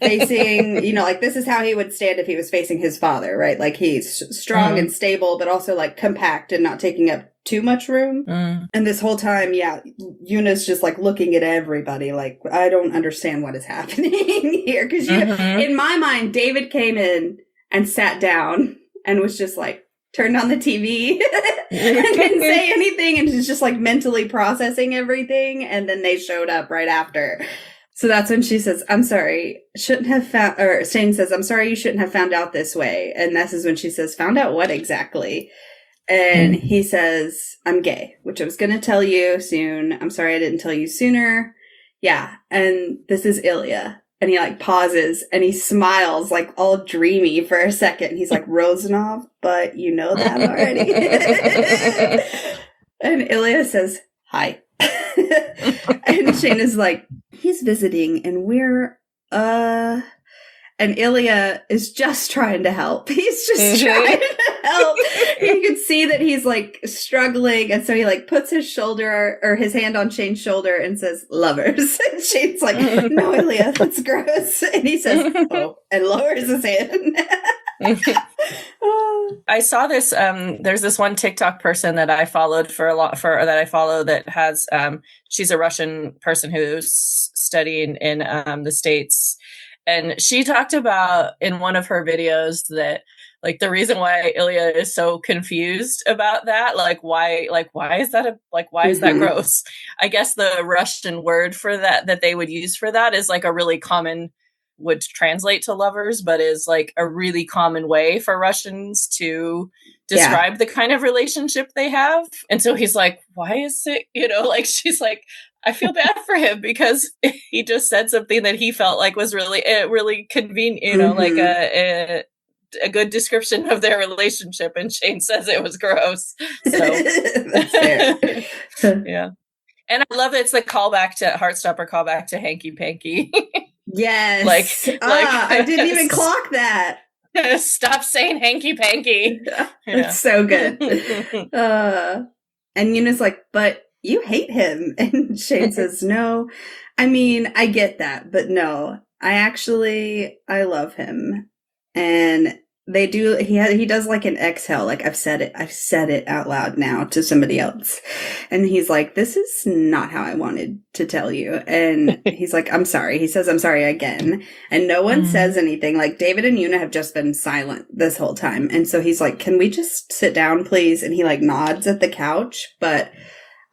facing, like this is how he would stand if he was facing his father, right? Like he's strong and stable, but also like compact and not taking up too much room. And this whole time, Una's just like looking at everybody like, I don't understand what is happening here. Because in my mind, David came in and sat down and was just like, turned on the TV and didn't say anything and was just like mentally processing everything. And then they showed up right after. So that's when she says, I'm sorry, shouldn't have found, or Shane says, I'm sorry, you shouldn't have found out this way. And this is when she says, found out what exactly? And he says, I'm gay, which I was going to tell you soon. I'm sorry I didn't tell you sooner. Yeah. And this is Ilya. And he like pauses and he smiles like all dreamy for a second. He's like, Rosanov, but you know that already. And Ilya says, hi. And Shane is like, he's visiting and we're, and Ilya is just trying to help. He's just trying to help. You can see that he's like struggling. And so he like puts his shoulder or his hand on Shane's shoulder and says, lovers. And Shane's like, no, Ilya, that's gross. And he says, oh, and lowers his hand. I saw this, there's this one TikTok person that I followed that has, she's a Russian person who's studying in the States. And she talked about in one of her videos that like the reason why Ilya is so confused about that, why is that gross? I guess the Russian word for that they would use for that is like a really common, would translate to lovers, but is like a really common way for Russians to describe the kind of relationship they have. And so he's like, why is it, she's like, I feel bad for him because he just said something that he felt like was really, really convenient, like a good description of their relationship. And Shane says it was gross. So that's fair. Yeah. And I love it's the Heartstopper callback to Hanky Panky. Yes. I didn't even clock that. Stop saying Hanky Panky. It's so good. And Una's like, but you hate him. And Shane says, no, I mean, I get that, but no, I love him. And he does like an exhale, like I've said it out loud now to somebody else. And he's like, this is not how I wanted to tell you. And he's like, I'm sorry. He says, I'm sorry again. And no one says anything. Like David and Una have just been silent this whole time. And so he's like, can we just sit down, please? And he like nods at the couch, but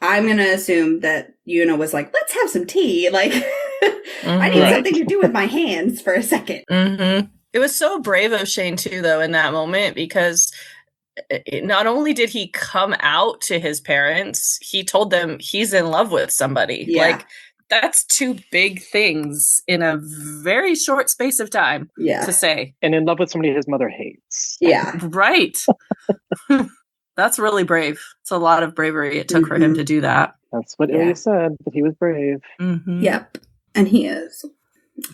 I'm going to assume that Una was like, let's have some tea. Like, I need something to do with my hands for a second. Mm-hmm. It was so brave of Shane, too, though, in that moment, because not only did he come out to his parents, he told them he's in love with somebody. Yeah. Like, that's two big things in a very short space of time to say. And in love with somebody his mother hates. Yeah. Right. That's really brave. It's a lot of bravery it took for him to do that. That's what Ilya said, that he was brave. Mm-hmm. Yep. And he is.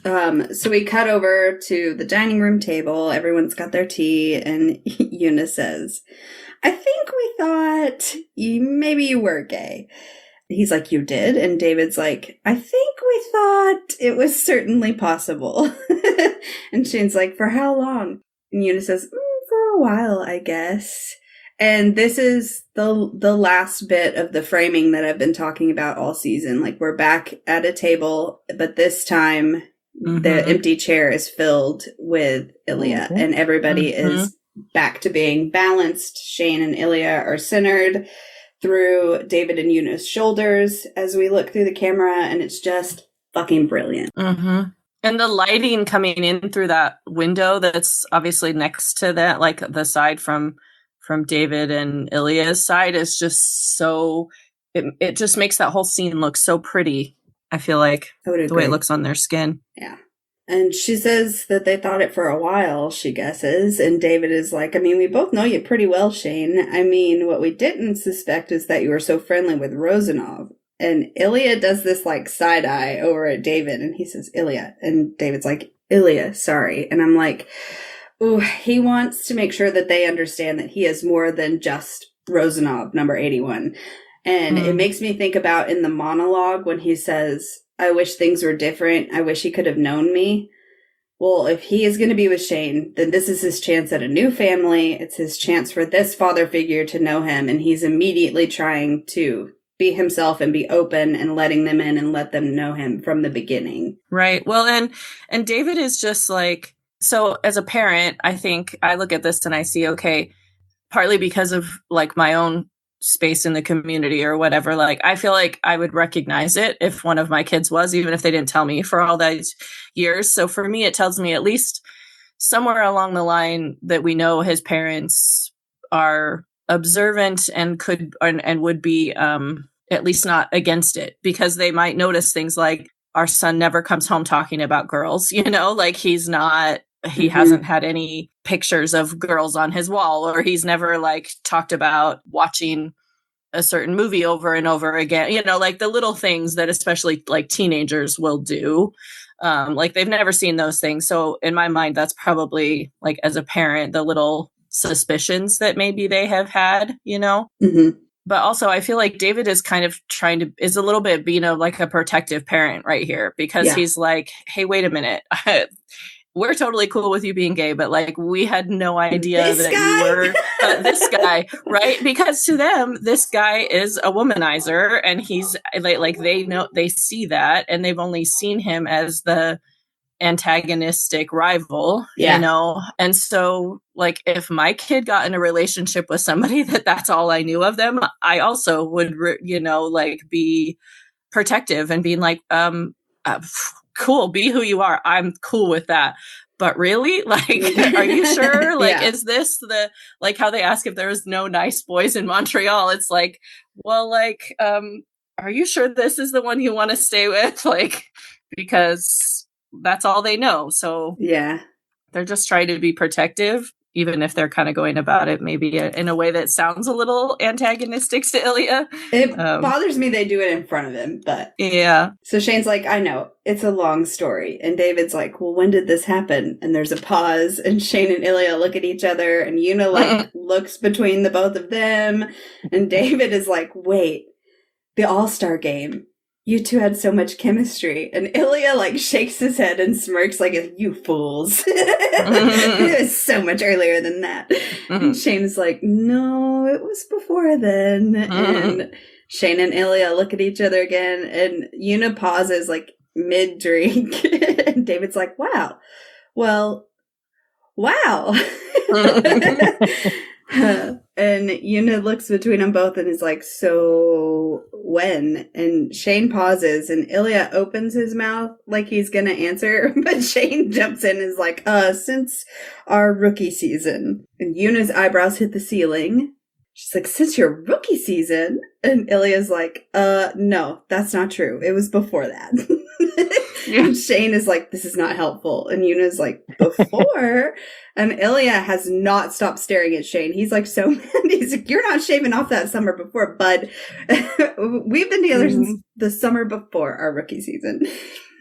So we cut over to the dining room table. Everyone's got their tea, and Una says, I think we thought maybe you were gay. He's like, you did? And David's like, I think we thought it was certainly possible. And Shane's like, for how long? And Una says, for a while, I guess. And this is the last bit of the framing that I've been talking about all season. Like, we're back at a table, but this time the empty chair is filled with Ilya, and everybody is back to being balanced. Shane and Ilya are centered through David and Una's shoulders as we look through the camera, and it's just fucking brilliant. And the lighting coming in through that window that's obviously next to that, like the side from David and Ilya's side, is just so, it just makes that whole scene look so pretty. I feel like the way it looks on their skin. Yeah. And she says that they thought it for a while, she guesses. And David is like, I mean, we both know you pretty well, Shane. I mean, what we didn't suspect is that you were so friendly with Rosanov. And Ilya does this like side eye over at David, and he says, Ilya. And David's like, Ilya, sorry. And I'm like, ooh, he wants to make sure that they understand that he is more than just Rosanov, number 81. And it makes me think about in the monologue when he says, I wish things were different. I wish he could have known me. Well, if he is going to be with Shane, then this is his chance at a new family. It's his chance for this father figure to know him. And he's immediately trying to be himself and be open and letting them in and let them know him from the beginning. Right. Well, and David is just like, so as a parent, I think I look at this and I see, okay, partly because of like my own space in the community or whatever, like I feel like I would recognize it if one of my kids was, even if they didn't tell me for all those years. So for me, it tells me at least somewhere along the line that we know his parents are observant and could and would be at least not against it, because they might notice things like our son never comes home talking about girls, you know, like he hasn't had any pictures of girls on his wall, or he's never like talked about watching a certain movie over and over again, you know, like the little things that especially like teenagers will do. Like they've never seen those things. So in my mind, that's probably like as a parent, the little suspicions that maybe they have had, you know? But also I feel like David is kind of is a little bit, you know, like a protective parent right here, because he's like, hey, wait a minute. We're totally cool with you being gay, but like we had no idea you were this guy, right? Because to them, this guy is a womanizer, and he's like they see that, and they've only seen him as the antagonistic rival, you know? And so like if my kid got in a relationship with somebody that's all I knew of them, I also would, you know, like be protective and being like, cool, be who you are. I'm cool with that. But really, like, are you sure? Like, is this like how they ask if there was no nice boys in Montreal? It's like, well, like, are you sure this is the one you want to stay with? Like, because that's all they know. So they're just trying to be protective, even if they're kind of going about it maybe in a way that sounds a little antagonistic to Ilya. It bothers me they do it in front of him, but... Yeah. So Shane's like, I know, it's a long story. And David's like, well, when did this happen? And there's a pause, and Shane and Ilya look at each other, and Una, like, looks between the both of them. And David is like, wait, the All-Star game. You two had so much chemistry. And Ilya, like, shakes his head and smirks like, you fools. It was so much earlier than that. And Shane's like, no, it was before then. And Shane and Ilya look at each other again, and Una pauses, like, mid-drink. And David's like, wow. Well, wow. And Yuna looks between them both and is like, so when? And Shane pauses and Ilya opens his mouth like he's going to answer. But Shane jumps in and is like, since our rookie season. And Yuna's eyebrows hit the ceiling. She's like, since your rookie season? And Ilya's like, no, that's not true. It was before that. And Shane is like, this is not helpful. And Yuna's like, before? And Ilya has not stopped staring at Shane. He's like, so mad. He's like, you're not shaving off that summer before, bud. We've been together since the summer before our rookie season.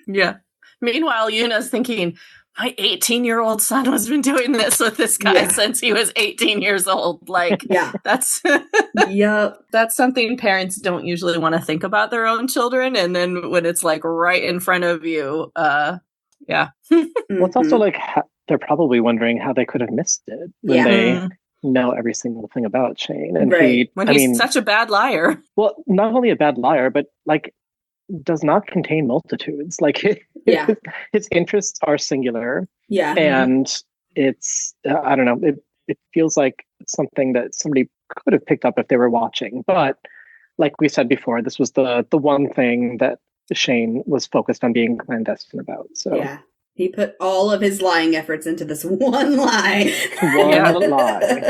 Yeah. Meanwhile, Yuna's thinking, my 18-year-old son has been doing this with this guy since he was 18 years old. Like, that's that's something parents don't usually want to think about their own children. And then when it's like right in front of you, Well, it's also like they're probably wondering how they could have missed it when they know every single thing about Shane. And he's such a bad liar. Well, not only a bad liar, but like does not contain multitudes. Like his interests are singular. Yeah. And it's, I don't know, it feels like something that somebody could have picked up if they were watching. But like we said before, this was the one thing that Shane was focused on being clandestine about. So yeah. He put all of his lying efforts into this one lie.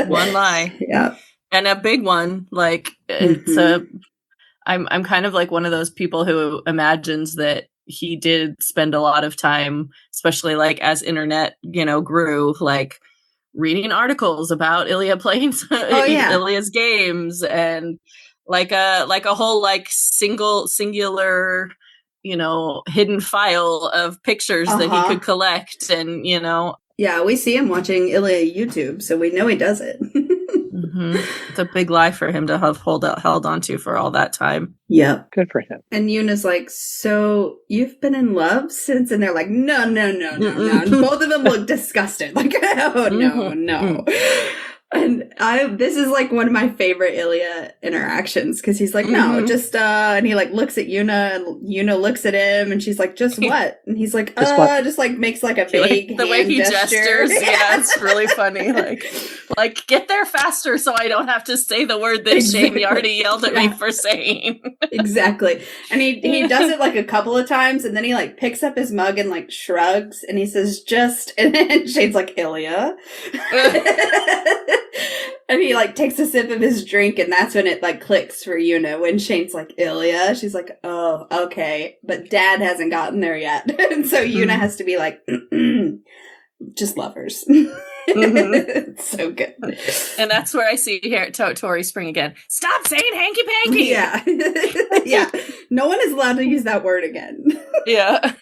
One lie. Yeah. And a big one. Like, it's I'm kind of like one of those people who imagines that he did spend a lot of time, especially like as internet, grew, like reading articles about Ilya playing Ilya's games and like a whole like singular, hidden file of pictures that he could collect and, Yeah, we see him watching Ilya YouTube, so we know he does it. It's a big lie for him to have held on to for all that time. Yeah. Good for him. And Yuna's like, so you've been in love since? And they're like, no. And both of them look disgusted. Like, oh, no. And this is like one of my favorite Ilya interactions because he's like, no, just, and he like looks at Yuna and Yuna looks at him and she's like, just what? And he's like, just like makes like a vague the way he gesture. gestures. Yeah, it's really funny. Like get there faster so I don't have to say the word that Shane already yelled at me for saying. Exactly. And he does it like a couple of times and then he like picks up his mug and like shrugs and he says, just, and then Shane's like, Ilya. And he like takes a sip of his drink and that's when it like clicks for Yuna when Shane's like, Ilya. She's like, oh, okay. But dad hasn't gotten there yet. And so Yuna has to be like, just lovers. It's so good. And that's where I see here Tori Spring again. Stop saying hanky panky. Yeah. Yeah. No one is allowed to use that word again. Yeah.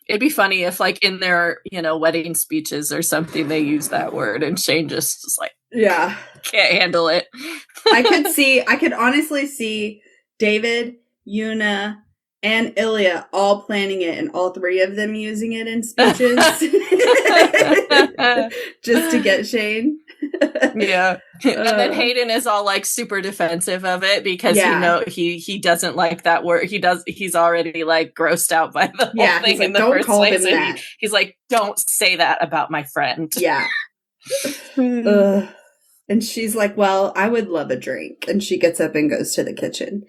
It'd be funny if, like, in their, wedding speeches or something, they use that word, and Shane just is like, can't handle it. I could honestly see David, Yuna, and Ilya all planning it, and all three of them using it in speeches, just to get Shane. Yeah. And then Hayden is all like super defensive of it because he doesn't like that word. He's already like grossed out by the whole thing in the first place. And he's like, don't say that about my friend. Yeah. And she's like, well, I would love a drink. And she gets up and goes to the kitchen.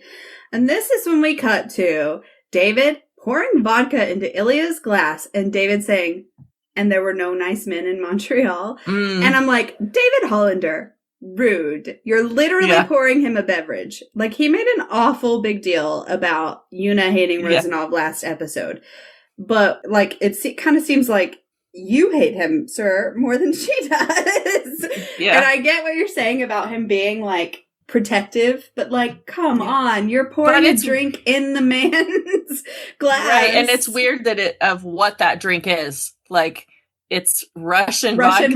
And this is when we cut to David pouring vodka into Ilya's glass and David saying, and there were no nice men in Montreal. And I'm like, David Hollander, rude. You're literally pouring him a beverage. Like, he made an awful big deal about Yuna hating Rozanov last episode. But, like, it kind of seems like you hate him, sir, more than she does. Yeah. And I get what you're saying about him being, like, protective, but like, come on, you're pouring a drink in the man's glass. Right, and it's weird that of what that drink is. Like, it's Russian vodka.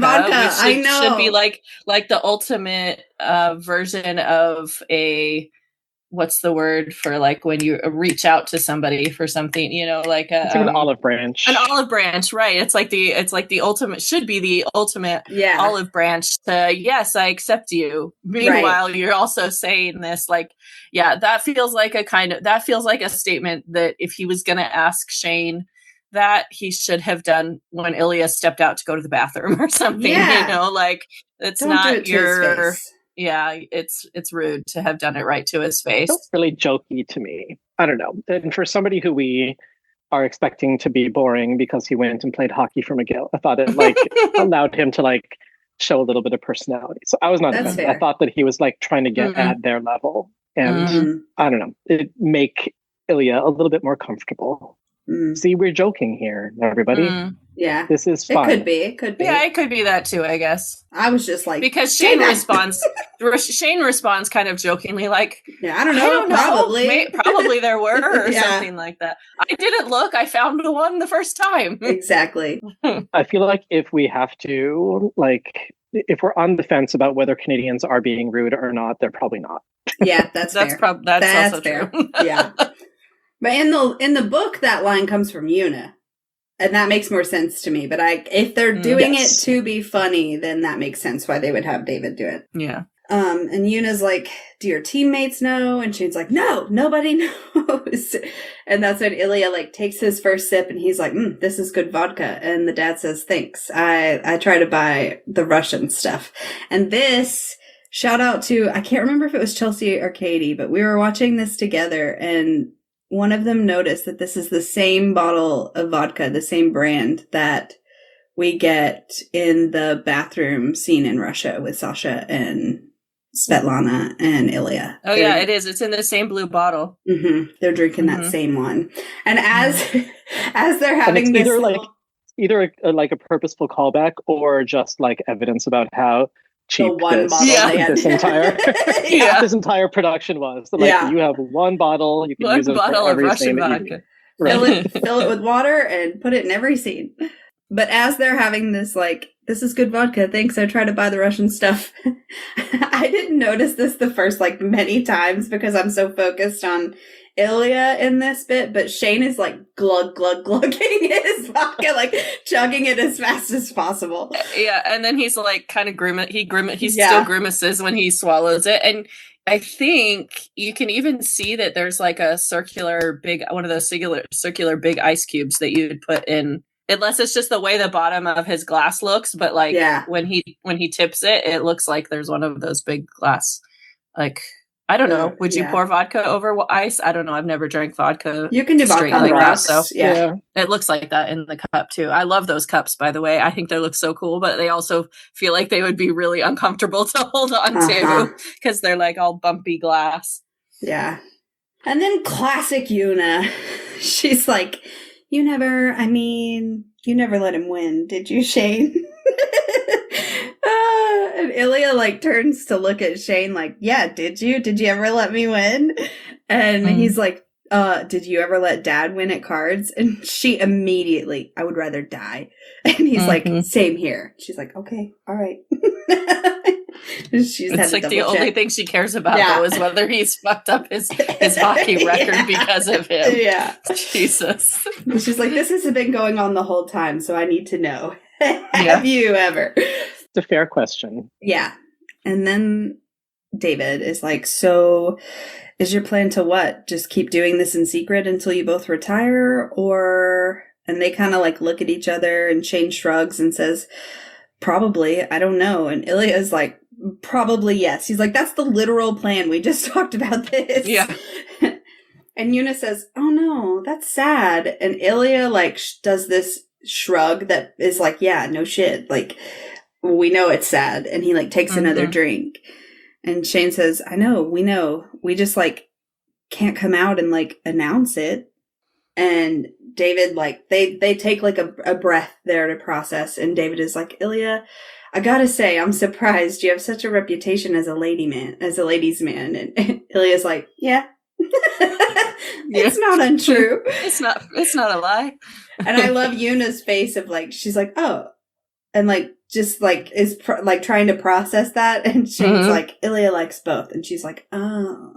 Which should be like the ultimate version of a, what's the word for like when you reach out to somebody for something, like it's like an olive branch. An olive branch, right? It's like the ultimate, should be the ultimate olive branch to, yes, I accept you. Meanwhile, you're also saying this, like, that feels like a statement that if he was going to ask Shane that he should have done when Ilya stepped out to go to the bathroom or something. You know, like it's Don't not do it to his face. Yeah, it's rude to have done it right to his face. It's really jokey to me. I don't know. And for somebody who we are expecting to be boring because he went and played hockey for McGill, I thought it like allowed him to like show a little bit of personality. So I was not offended. I thought that he was like trying to get at their level. And I don't know, it make Ilya a little bit more comfortable. See, we're joking here, everybody. Yeah. This is fun. It could be. Yeah, it could be that too, I guess. I was just like... Because Shane responds kind of jokingly like... Yeah, I don't know, probably. Probably there were or something like that. I didn't look. I found one the first time. Exactly. I feel like if we have to, like, if we're on the fence about whether Canadians are being rude or not, they're probably not. Yeah, that's fair. That's also fair. True. Yeah. But in the book, that line comes from Una. And that makes more sense to me. But if they're doing it to be funny, then that makes sense why they would have David do it. Yeah. And Una's like, do your teammates know? And Shane's like, no, nobody knows. And that's when Ilya like takes his first sip and he's like, this is good vodka. And the dad says, thanks. I try to buy the Russian stuff. And this, shout out to, I can't remember if it was Chelsea or Katie, but we were watching this together and one of them noticed that this is the same bottle of vodka, the same brand that we get in the bathroom scene in Russia with Sascha and Svetlana and Ilya. Oh, yeah, it is. It's in the same blue bottle. Mm-hmm. They're drinking that same one. And as they're having this... Either a purposeful callback or just like evidence about how cheap this entire production was. So, you have one bottle, you can use it for every Russian vodka. Right. Fill it with water and put it in every scene. But as they're having this, like, this is good vodka, thanks, I try to buy the Russian stuff. I didn't notice this the first, many times because I'm so focused on Ilya in this bit, but Shane is, glug, glug, glugging his vodka, chugging it as fast as possible. Yeah, and then he's, kind of still grimaces when he swallows it, and I think you can even see that there's, a one of those circular big ice cubes that you'd put in, unless it's just the way the bottom of his glass looks, but when he tips it, it looks like there's one of those big glass, I don't know. Would you pour vodka over ice? I don't know. I've never drank vodka. You can do vodka on rocks. That, so it looks like that in the cup too. I love those cups, by the way. I think they look so cool, but they also feel like they would be really uncomfortable to hold on to because they're all bumpy glass. Yeah. And then classic Una. She's like, you never let him win, did you, Shane? And Ilya turns to look at Shane yeah, did you ever let me win? And he's like, did you ever let Dad win at cards? And she immediately, I would rather die. And he's like, same here. She's like, okay, all right. It's the only thing she cares about though is whether he's fucked up his hockey record because of him. Yeah. Jesus. And she's like, this has been going on the whole time, so I need to know. Have you ever? It's a fair question. Yeah. And then David is like, so is your plan to what? Just keep doing this in secret until you both retire? Or, and they kind of look at each other and Shane shrugs and says, probably, I don't know. And Ilya is like, probably yes. He's like, that's the literal plan. We just talked about this. Yeah. And Una says, oh no, that's sad. And Ilya does this shrug that is yeah, no shit. We know it's sad. And he takes another drink. And Shane says, I know, we know. We just can't come out and announce it. And David, they take a breath there to process. And David is like, Ilya, I gotta say, I'm surprised you have such a reputation as a ladies' man. And Ilya's like, yeah. It's not untrue. It's not a lie. And I love Una's face of she's like, oh, and is trying to process that. And Shane's like, Ilya likes both. And she's like, oh.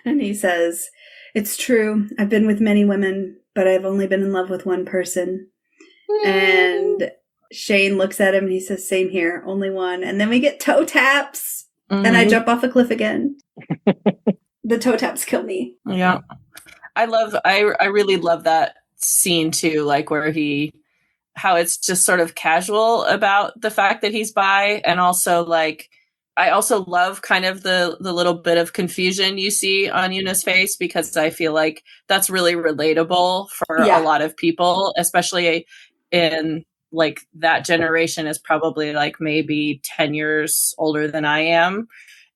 And he says, it's true. I've been with many women, but I've only been in love with one person. And Shane looks at him and he says, same here, only one. And then we get toe taps and I jump off a cliff again. The toe taps kill me. Yeah. I really love that scene too, like where how it's just sort of casual about the fact that he's bi. And also like, I also love kind of the little bit of confusion you see on Yuna's face, because I feel like that's really relatable for a lot of people, especially in like that generation is probably like maybe 10 years older than I am.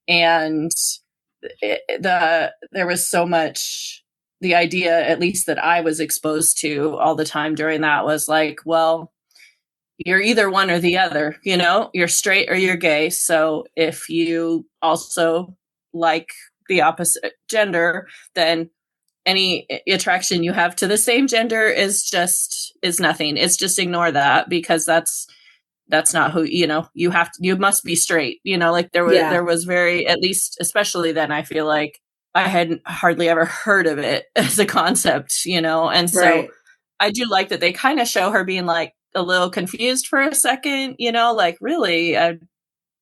And there was so much, the idea, at least that I was exposed to all the time during that, was like, well, you're either one or the other, you know, you're straight or you're gay. So if you also like the opposite gender, then any attraction you have to the same gender is nothing. It's just ignore that, because that's not who, you know, you must be straight, you know, like there was very, at least, especially then, I feel like I had hardly ever heard of it as a concept, you know? And so I do like that they kind of show her being like a little confused for a second, you know, like, really, I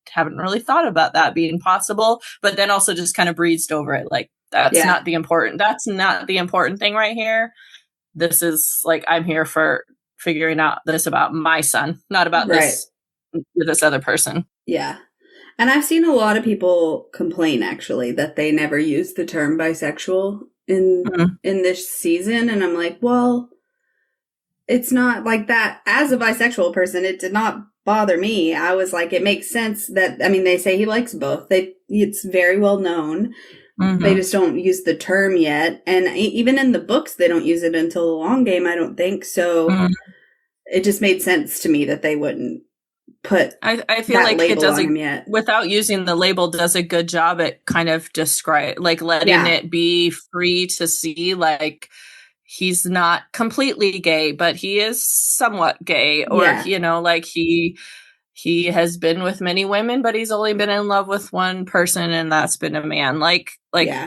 haven't really thought about that being possible, but then also just kind of breezed over it. Like, that's not the important thing right here. This is like, I'm here for figuring out this about my son, not about this other person. Yeah. And I've seen a lot of people complain, actually, that they never use the term bisexual in this season. And I'm like, well, it's not like that. As a bisexual person, it did not bother me. I was like, it makes sense that, I mean, they say he likes both. It's very well known. They just don't use the term yet. And even in the books, they don't use it until the long game, I don't think. So it just made sense to me that they wouldn't put I feel like it doesn't, without using the label, does a good job at kind of letting it be free to see, like, he's not completely gay, but he is somewhat gay, or you know, like he has been with many women, but he's only been in love with one person, and that's been a man.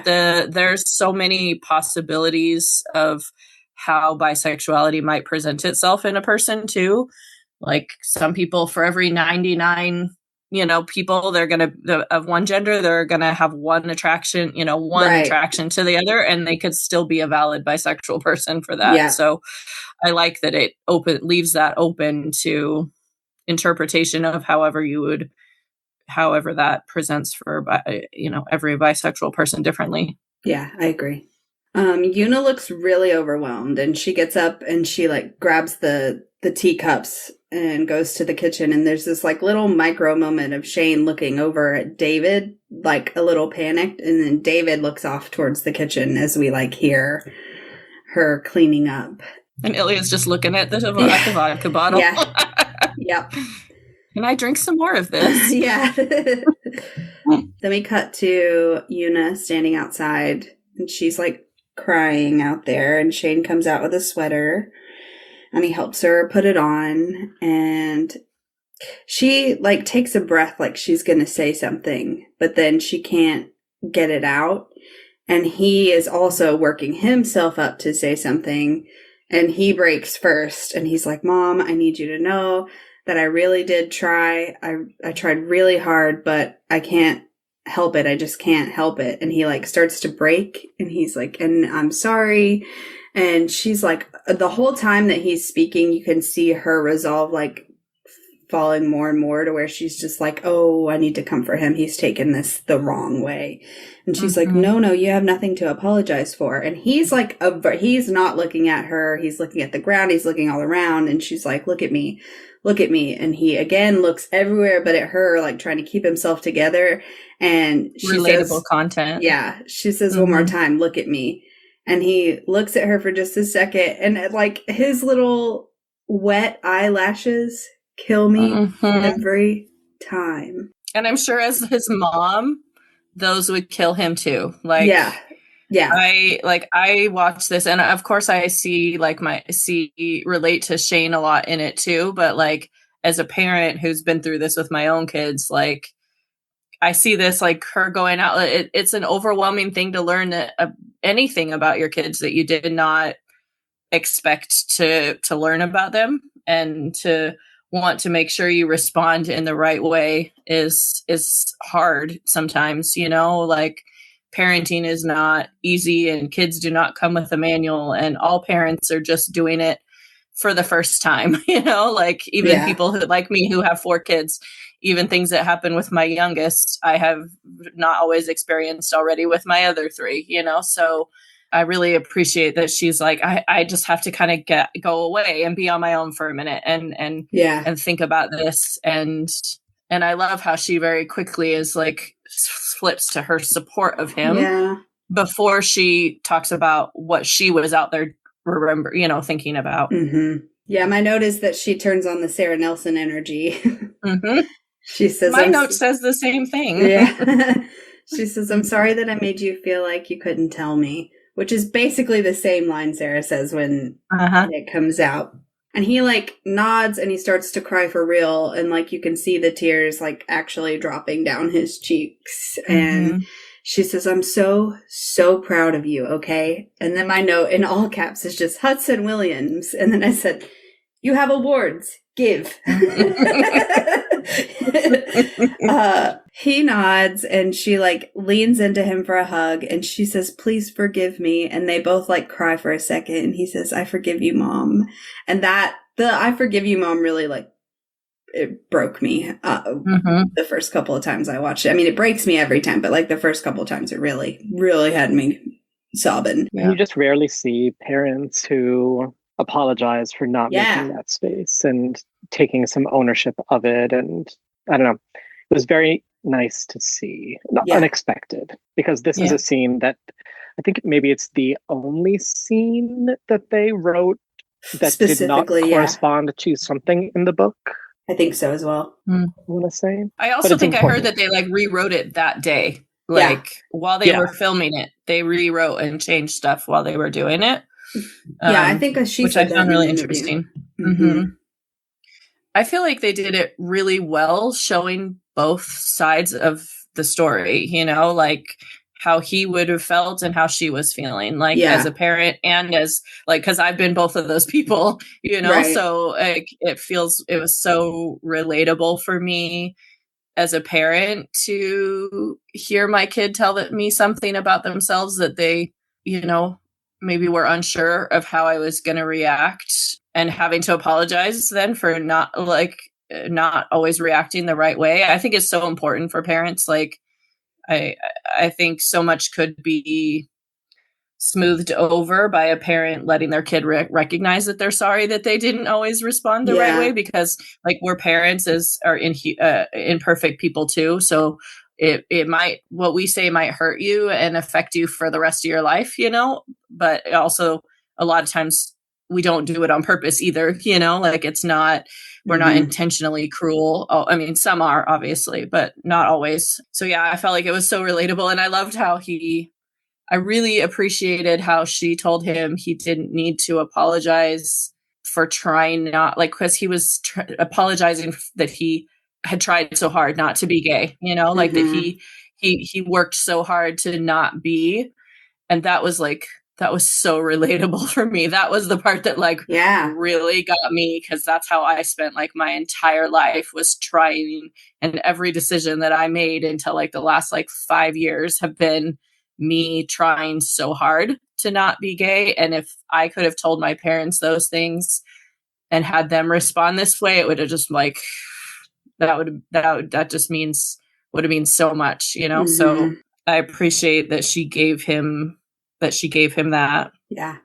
There's so many possibilities of how bisexuality might present itself in a person too. Like, some people, for every 99, you know, people, they're going to, of one gender, they're going to have one attraction, you know, attraction to the other, and they could still be a valid bisexual person for that. Yeah. So I like that it leaves that open to interpretation of however that presents for, you know, every bisexual person differently. Yeah, I agree. Yuna looks really overwhelmed, and she gets up and she like grabs the teacups and goes to the kitchen, and there's this like little micro moment of Shane looking over at David, like a little panicked, and then David looks off towards the kitchen as we like hear her cleaning up. And Ilya's just looking at the vodka bottle. Yep. Can I drink some more of this? Then we cut to Yuna standing outside, and she's like crying out there, and Shane comes out with a sweater and he helps her put it on, and she like takes a breath like she's going to say something, but then she can't get it out. And he is also working himself up to say something, and he breaks first, and he's like, Mom, I need you to know that I really did try. I tried really hard, but I can't help it. I just can't help it. And he like starts to break, and he's like, and I'm sorry. And she's like, the whole time that he's speaking, you can see her resolve like falling more and more to where she's just like, oh, I need to comfort him. He's taken this the wrong way. And she's like, no, you have nothing to apologize for. And he's like, he's not looking at her. He's looking at the ground. He's looking all around. And she's like, look at me. And he again looks everywhere but at her, like trying to keep himself together. And she relatable content. Yeah. She says one more time, look at me. And he looks at her for just a second, and like his little wet eyelashes kill me every time. And I'm sure as his mom, those would kill him too. Like, yeah. I watch this, and of course I relate to Shane a lot in it too. But like, as a parent who's been through this with my own kids, like, I see this, like her going out. It's an overwhelming thing to learn anything about your kids that you did not expect to learn about them, and to want to make sure you respond in the right way is hard sometimes, you know, like, parenting is not easy and kids do not come with a manual and all parents are just doing it for the first time, like even people who like me who have 4 kids, even things that happen with my youngest, I have not always experienced already with my other 3, so I really appreciate that she's like, I just have to kind of go away and be on my own for a minute and think about this. And I love how she very quickly is like flips to her support of him before she talks about what she was out there thinking about. Mm-hmm. Yeah, my note is that she turns on the Sarah Nelson energy. Mm-hmm. She says, my note says the same thing. Yeah. She says, I'm sorry that I made you feel like you couldn't tell me, which is basically the same line Sarah says when it comes out. And he like nods and he starts to cry for real. And like you can see the tears like actually dropping down his cheeks. Mm-hmm. And she says, I'm so, so proud of you, okay? And then my note in all caps is just Hudson Williams. And then I said, you have awards. Give. He nods and she like leans into him for a hug and she says, please forgive me. And they both like cry for a second. And he says, I forgive you, Mom. And the I forgive you, Mom really like, it broke me the first couple of times I watched it. I mean, it breaks me every time, but like the first couple of times it really, really had me sobbing. Yeah. You just rarely see parents who apologize for not making that space and taking some ownership of it. And I don't know, it was very nice to see, unexpected, because this is a scene that I think maybe it's the only scene that they wrote that did not correspond to something in the book. I think so as well. I want to say. I also think important. I heard that they like rewrote it that day. Like while they were filming it, they rewrote and changed stuff while they were doing it. I think which I found really interesting. Mm-hmm. I feel like they did it really well, showing both sides of the story, like how he would have felt and how she was feeling, like as a parent and as like, because I've been both of those people, so like, it was so relatable for me as a parent to hear my kid tell me something about themselves that they, maybe were unsure of how I was going to react, and having to apologize then for not always reacting the right way. I think it's so important for parents. Like, I think so much could be smoothed over by a parent letting their kid recognize that they're sorry that they didn't always respond the right way, because like we're parents are imperfect people too. So it might, what we say might hurt you and affect you for the rest of your life, but also a lot of times we don't do it on purpose either, like it's not, we're not intentionally cruel. Oh, I mean, some are obviously, but not always. So yeah, I felt like it was so relatable, and I loved how I really appreciated how she told him he didn't need to apologize for trying not, like, because he was apologizing that he had tried so hard not to be gay, like that he worked so hard to not be. And that was so relatable for me. That was the part that really got me, because that's how I spent like my entire life, was trying, and every decision that I made until like the last 5 years have been me trying so hard to not be gay. And if I could have told my parents those things and had them respond this way, it would have just that just would have mean so much, So I appreciate that she gave him that. Yeah.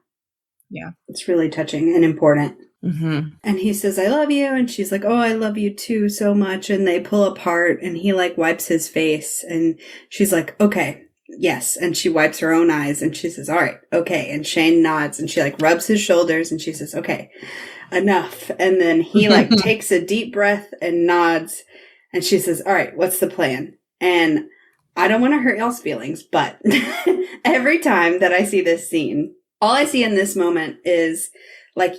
Yeah. It's really touching and important. Mm-hmm. And he says, I love you. And she's like, oh, I love you too so much. And they pull apart and he wipes his face and she's like, okay, yes. And she wipes her own eyes and she says, all right, okay. And Shane nods and she rubs his shoulders and she says, okay, enough. And then he takes a deep breath and nods and she says, all right, what's the plan? And I don't want to hurt y'all's feelings, but every time that I see this scene, all I see in this moment is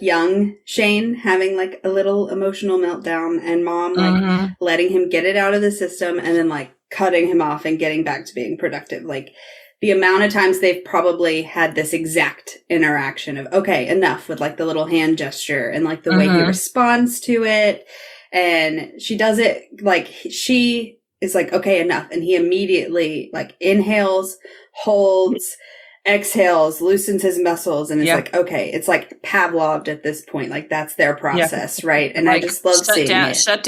young Shane having a little emotional meltdown and mom letting him get it out of the system and then cutting him off and getting back to being productive. The amount of times they've probably had this exact interaction of, okay, enough, with the little hand gesture and the way he responds to it. And she does it she is like, okay, enough. And he immediately like inhales, holds, exhales, loosens his muscles, and it's like, okay, it's like Pavloved at this point. Like that's their process, right? And like, I just love seeing it. Shut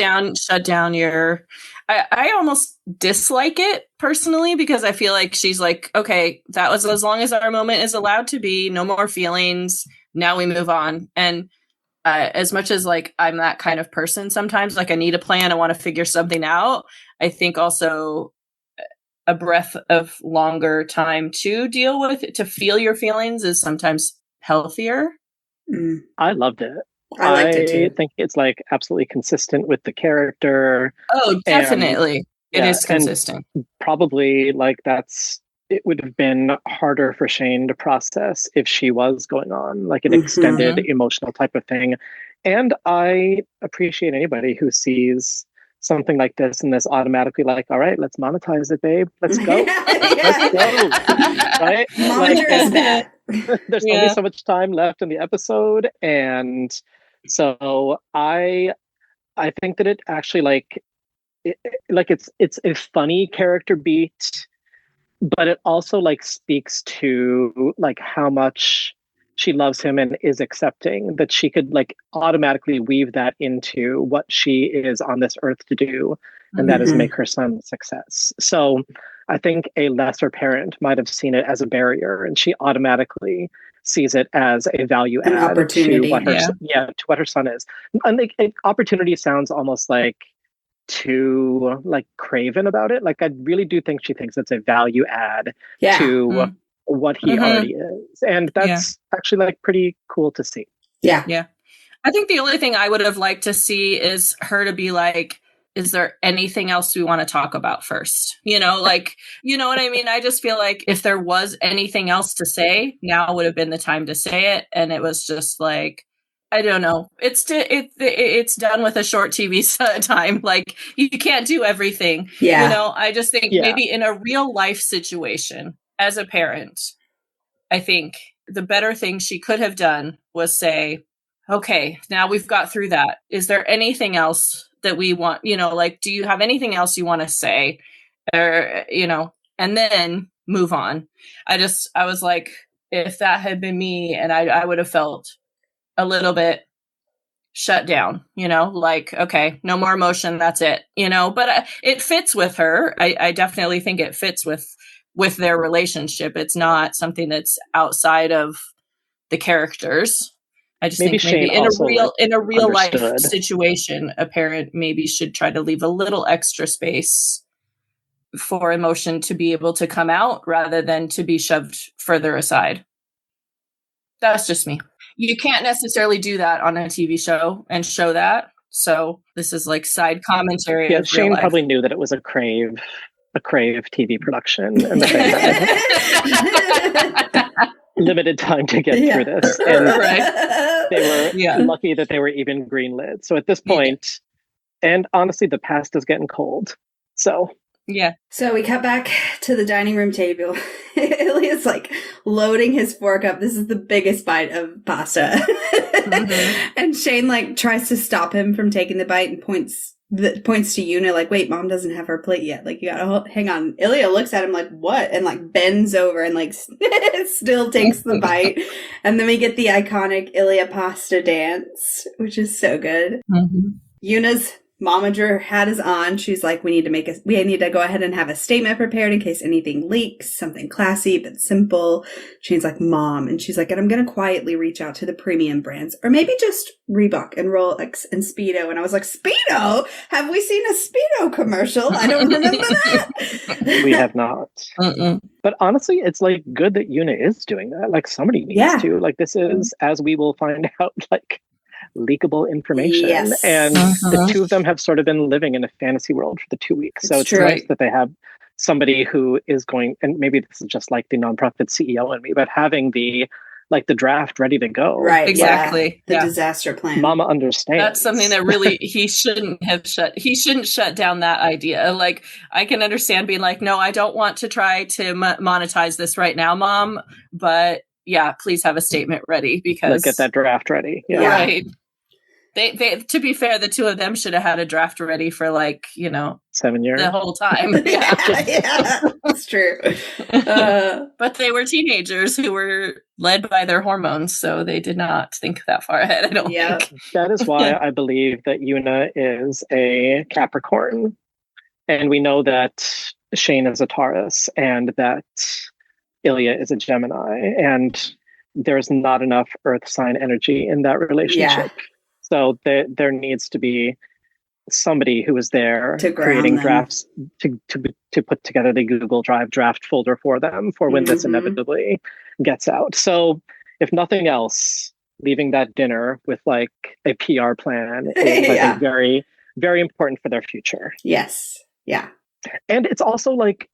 down your. I almost dislike it personally because I feel like she's like, okay, that was as long as our moment is allowed to be, no more feelings. Now we move on. And as much as like I'm that kind of person, sometimes like I need a plan, I want to figure something out. I think also a breath of longer time to deal with it, to feel your feelings is sometimes healthier. I loved it. I liked it too. I think it's like absolutely consistent with the character. Oh, definitely. It is consistent. Probably like it would have been harder for Shane to process if she was going on like an extended emotional type of thing. And I appreciate anybody who sees something like this and is automatically like, all right, let's monetize it, babe. Let's go. Let's go. Right? There's only so much time left in the episode. And so I think that it actually it's a funny character beat, but it also like speaks to like how much she loves him and is accepting that she could like automatically weave that into what she is on this earth to do, and that is make her son a success. So I think a lesser parent might have seen it as a barrier, and she automatically sees it as a value add to what her to what her son is. And like, opportunity sounds almost like too like craven about it. Like I really do think she thinks it's a value add to what he already is, and that's actually like pretty cool to see. Yeah. I think the only thing I would have liked to see is her to be like, is there anything else we want to talk about first? You know, like, you know what I mean? I just feel like if there was anything else to say, now would have been the time to say it. And it was just like, I don't know. It's done with a short TV time. Like you can't do everything. Yeah. You know, I just think maybe in a real life situation as a parent, I think the better thing she could have done was say, okay, now we've got through that. Is there anything else that we want, you know, like, do you have anything else you want to say? Or, you know, and then move on. I was like, if that had been me, and I would have felt a little bit shut down, you know, like, okay, no more emotion. That's it, you know, but it fits with her. I definitely think it fits with their relationship. It's not something that's outside of the characters. I just think maybe in a real life situation, a parent maybe should try to leave a little extra space for emotion to be able to come out rather than to be shoved further aside. That's just me. You can't necessarily do that on a TV show and show that. So this is like side commentary. Yeah, Shane probably knew that it was a Crave TV production, and that they had limited time to get through this. And they were lucky that they were even greenlit. So at this point, and honestly, the pasta is getting cold. So So we cut back to the dining room table. Ilia's like loading his fork up. This is the biggest bite of pasta. And Shane like tries to stop him from taking the bite and points to Una like, wait, mom doesn't have her plate yet. Like, you gotta hang on. Ilia looks at him like, what? And like bends over and like still takes the bite. And then we get the iconic Ilia pasta dance, which is so good. Una's momager hat is on. She's like, we need to go ahead and have a statement prepared in case anything leaks, something classy but simple. Shane's like, mom. And she's like, and I'm going to quietly reach out to the premium brands, or maybe just Reebok and Rolex and Speedo. And I was like, Speedo? Have we seen a Speedo commercial? I don't remember that. We have not. But honestly, it's like good that Una is doing that. Like somebody needs to. Like this is, as we will find out, like leakable information. And the two of them have sort of been living in a fantasy world for the 2 weeks. So it's nice that they have somebody who is going, and maybe this is just like the nonprofit CEO in me, but having the draft ready to go. Right. Exactly. The disaster plan. Mama understands. That's something that really he shouldn't shut down that idea. Like I can understand being like, no, I don't want to try to monetize this right now, mom. But yeah, please have a statement ready because get that draft ready. Right. They to be fair, the two of them should have had a draft ready for 7 years the whole time. Yeah, that's true. But they were teenagers who were led by their hormones, so they did not think that far ahead, I don't think. That is why I believe that Una is a Capricorn. And we know that Shane is a Taurus and that Ilya is a Gemini. And there's not enough earth sign energy in that relationship. So there needs to be somebody who is there creating drafts to put together the Google Drive draft folder for them for when this inevitably gets out. So if nothing else, leaving that dinner with like a PR plan is I think very, very important for their future. Yes. Yeah. And it's also like,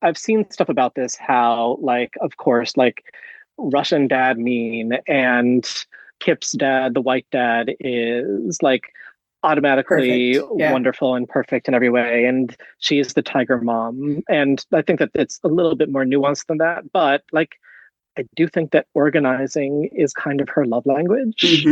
I've seen stuff about this, how like, of course, like Russian dad mean and Kip's dad, the white dad, is like automatically wonderful and perfect in every way. And she's the tiger mom. And I think that it's a little bit more nuanced than that. But like, I do think that organizing is kind of her love language.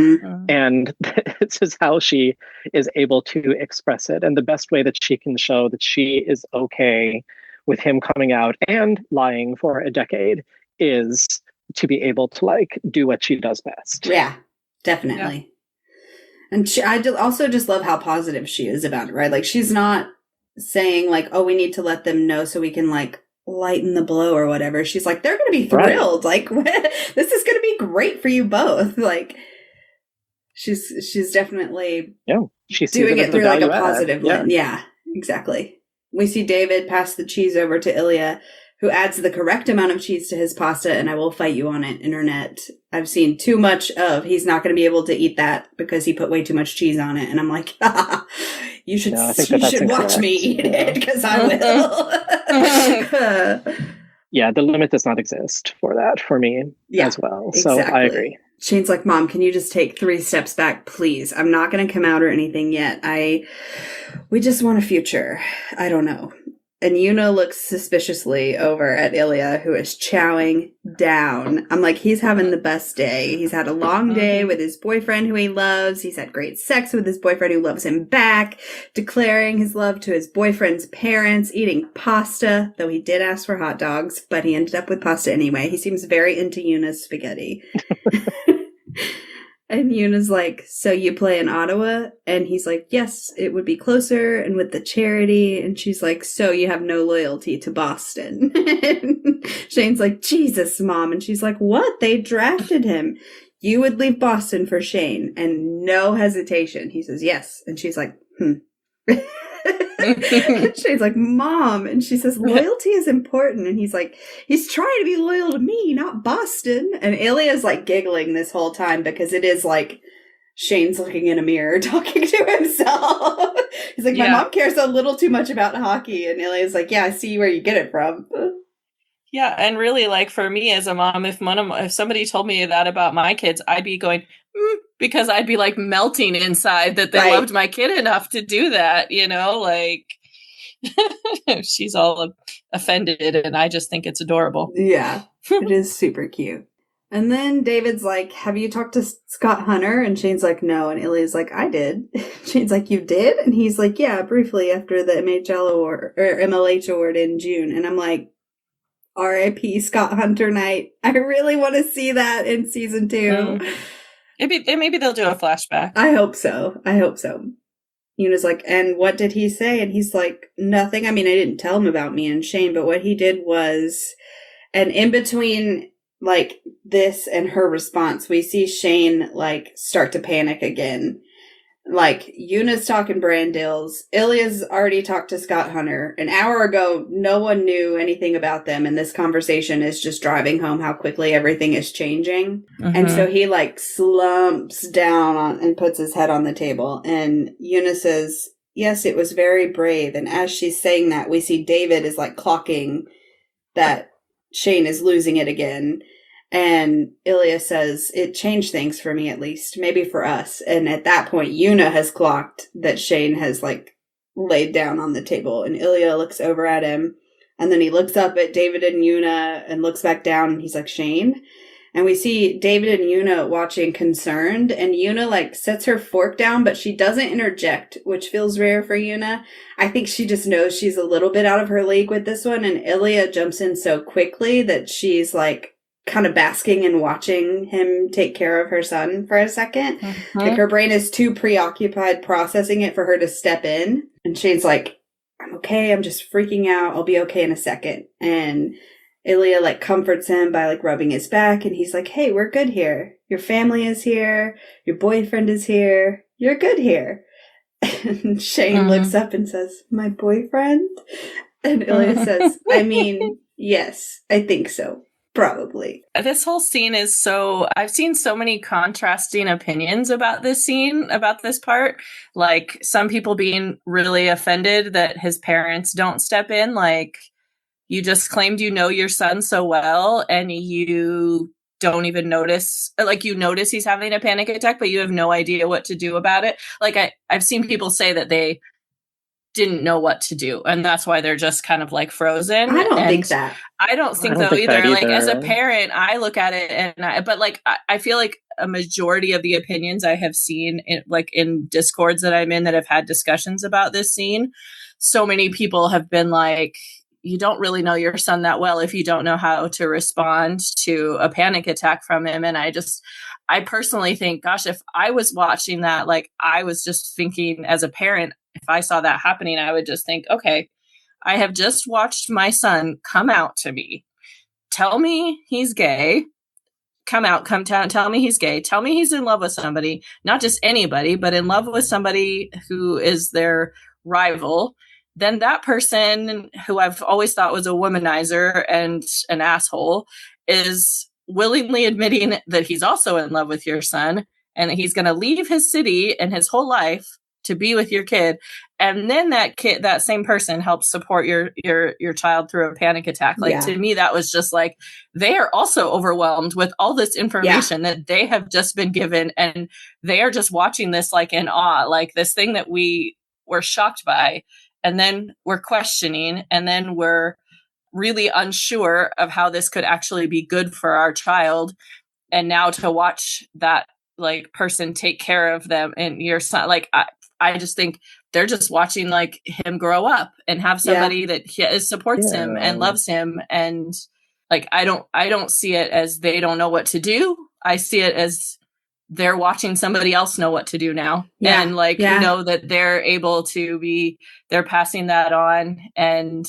And this is how she is able to express it. And the best way that she can show that she is okay with him coming out and lying for a decade is to be able to like do what she does best. Yeah, definitely. Yeah. And I also just love how positive she is about it, right? Like she's not saying like, oh, we need to let them know so we can like lighten the blow or whatever. She's like, they're going to be thrilled. Like this is going to be great for you both. Like she's definitely she's doing it through like a positive lens. Yeah, exactly. We see David pass the cheese over to Ilya, who adds the correct amount of cheese to his pasta, and I will fight you on it, internet. I've seen too much of, he's not going to be able to eat that because he put way too much cheese on it. And I'm like, you should watch me eat it because I will. Yeah, the limit does not exist for that for me as well. So I agree. Shane's like, Mom, can you just take 3 steps back, please? I'm not going to come out or anything yet. We just want a future. I don't know. And Una looks suspiciously over at Ilya, who is chowing down. I'm like, he's having the best day. He's had a long day with his boyfriend who he loves. He's had great sex with his boyfriend who loves him back, declaring his love to his boyfriend's parents, eating pasta, though he did ask for hot dogs, but he ended up with pasta anyway. He seems very into Una's spaghetti. And Una's like, so you play in Ottawa? And he's like, yes, it would be closer and with the charity. And she's like, so you have no loyalty to Boston. And Shane's like, Jesus, Mom. And she's like, what? They drafted him. You would leave Boston for Shane. And no hesitation. He says, yes. And she's like, Shane's like, Mom. And she says, loyalty is important. And he's like, he's trying to be loyal to me, not Boston. And Ilya's like giggling this whole time because it is like Shane's looking in a mirror talking to himself. He's like, my mom cares a little too much about hockey. And Ilya's like, yeah, I see where you get it from. Yeah, and really, like, for me as a mom, if somebody told me that about my kids, I'd be going, because I'd be like melting inside that they loved my kid enough to do that, like she's all offended and I just think it's adorable. Yeah, it is super cute. And then David's like, have you talked to Scott Hunter? And Shane's like, no. And Ilya's like, I did. Shane's like, you did? And he's like, yeah, briefly after the MHL award or MLH award in June. And I'm like, R.I.P. Scott Hunter night. I really want to see that in season 2. Maybe they'll do a flashback. I hope so. Una's like, and what did he say? And he's like, nothing. I mean, I didn't tell him about me and Shane, but what he did was, and in between like this and her response, we see Shane like start to panic again. Like, Una's talking brand deals. Ilya's already talked to Scott Hunter. An hour ago, no one knew anything about them, and this conversation is just driving home how quickly everything is changing. And so he, like, slumps down and puts his head on the table. And Una says, yes, it was very brave. And as she's saying that, we see David is, like, clocking that Shane is losing it again. And Ilya says, it changed things for me, at least, maybe for us. And at that point, Una has clocked that Shane has like laid down on the table. And Ilya looks over at him. And then he looks up at David and Una and looks back down. And he's like, Shane? And we see David and Una watching concerned, and Una like sets her fork down, but she doesn't interject, which feels rare for Una. I think she just knows she's a little bit out of her league with this one, and Ilya jumps in so quickly that she's like kind of basking and watching him take care of her son for a second. Mm-hmm. Like her brain is too preoccupied processing it for her to step in. And Shane's like, I'm okay, I'm just freaking out, I'll be okay in a second. And Ilya like comforts him by like rubbing his back, and he's like, hey, we're good here. Your family is here. Your boyfriend is here. You're good here. And Shane looks up and says, my boyfriend? And Ilya says, I mean, yes, I think so. Probably. This whole scene is I've seen so many contrasting opinions about this scene, about this part. Like some people being really offended that his parents don't step in, like, you just claimed you know your son so well and you don't even notice, like you notice he's having a panic attack, but you have no idea what to do about it. Like I've seen people say that they didn't know what to do and that's why they're just kind of like frozen. I don't think that. I don't think so either. Like as a parent, I look at it and but like I feel like a majority of the opinions I have seen in Discords that I'm in that have had discussions about this scene, so many people have been like, you don't really know your son that well if you don't know how to respond to a panic attack from him. And I personally think, gosh, if I was watching that, like I was just thinking as a parent, if I saw that happening, I would just think, okay, I have just watched my son come out to me. Tell me he's gay. Tell me he's gay. Tell me he's in love with somebody, not just anybody, but in love with somebody who is their rival. Then that person, who I've always thought was a womanizer and an asshole, is willingly admitting that he's also in love with your son and that he's going to leave his city and his whole life to be with your kid. And then that same person helps support your child through a panic attack. Like to me, that was just like, they are also overwhelmed with all this information that they have just been given. And they are just watching this like in awe, like this thing that we were shocked by. And then we're questioning, and then we're really unsure of how this could actually be good for our child. And now to watch that like person take care of them and your son, like I just think they're just watching like him grow up and have somebody that supports him and loves him. And like, I don't see it as they don't know what to do. I see it as they're watching somebody else know what to do now. And like, you know, that they're able to they're passing that on. And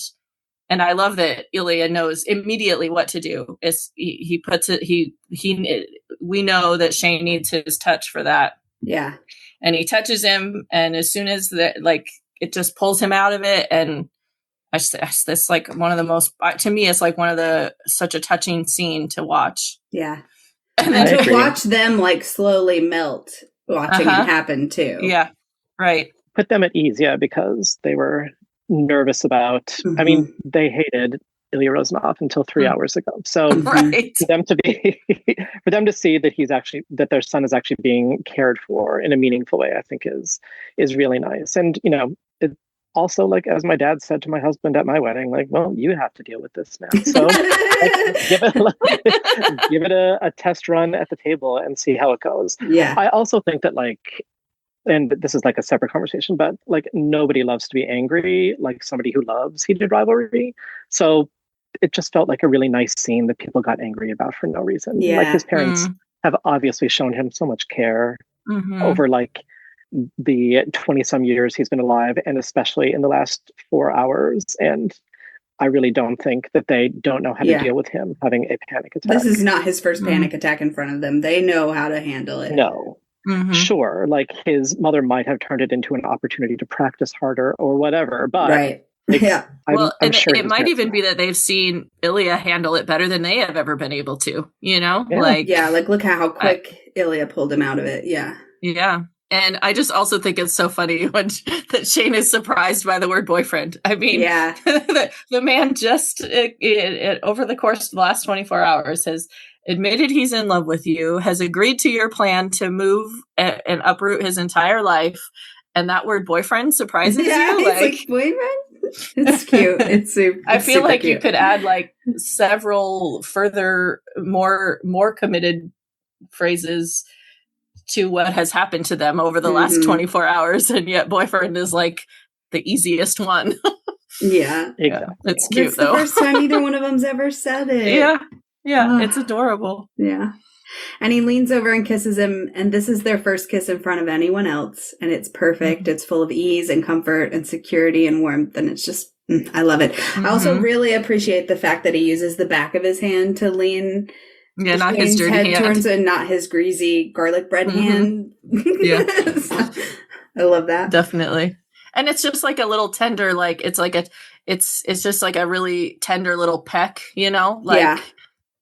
I love that Ilya knows immediately what to do. He puts it, we know that Shane needs his touch for that. Yeah. And he touches him. And as soon as it just pulls him out of it. And that's like one of the most, to me, it's like such a touching scene to watch. Yeah. And then to watch them like slowly melt, watching it happen too. Yeah, right. Put them at ease, because they were nervous about, I mean, they hated Ilya Rozanov until 3 hours ago. So for them to see that their son is actually being cared for in a meaningful way, I think is really nice. And, you know, also, like, as my dad said to my husband at my wedding, like, well, you have to deal with this now. So give it a test run at the table and see how it goes. Yeah. I also think that, like, and this is like a separate conversation, but like nobody loves to be angry like somebody who loves heated rivalry. So it just felt like a really nice scene that people got angry about for no reason. Yeah. Like his parents have obviously shown him so much care over like the 20 some years he's been alive, and especially in the last 4 hours. And I really don't think that they don't know how to deal with him having a panic attack. This is not his first panic attack in front of them. They know how to handle it. No. Sure, like his mother might have turned it into an opportunity to practice harder or whatever, but I'm sure it might even be that they've seen Ilya handle it better than they have ever been able to, you know? Like look at how quick Ilya pulled him out of it. Yeah. And I just also think it's so funny that Shane is surprised by the word boyfriend. I mean, the man just over the course of the last 24 hours has admitted he's in love with you, has agreed to your plan to move and uproot his entire life. And that word boyfriend surprises you? Like boyfriend? It's cute. It's super. I feel like cute. you could add like several further more committed phrases to what has happened to them over the last 24 hours, and yet boyfriend is like the easiest one. Yeah, exactly. It's cute. It's the first time either one of them's ever said it. Yeah, it's adorable. Yeah. And he leans over and kisses him, and this is their first kiss in front of anyone else, and it's perfect. Mm-hmm. It's full of ease and comfort and security and warmth, and it's just, I love it. Mm-hmm. I also really appreciate the fact that he uses the back of his hand to lean. Yeah, not his dirty head hand. Towards and not his greasy garlic bread hand. Yeah. I love that. Definitely. And it's just like a little tender, like it's just like a really tender little peck, you know? Like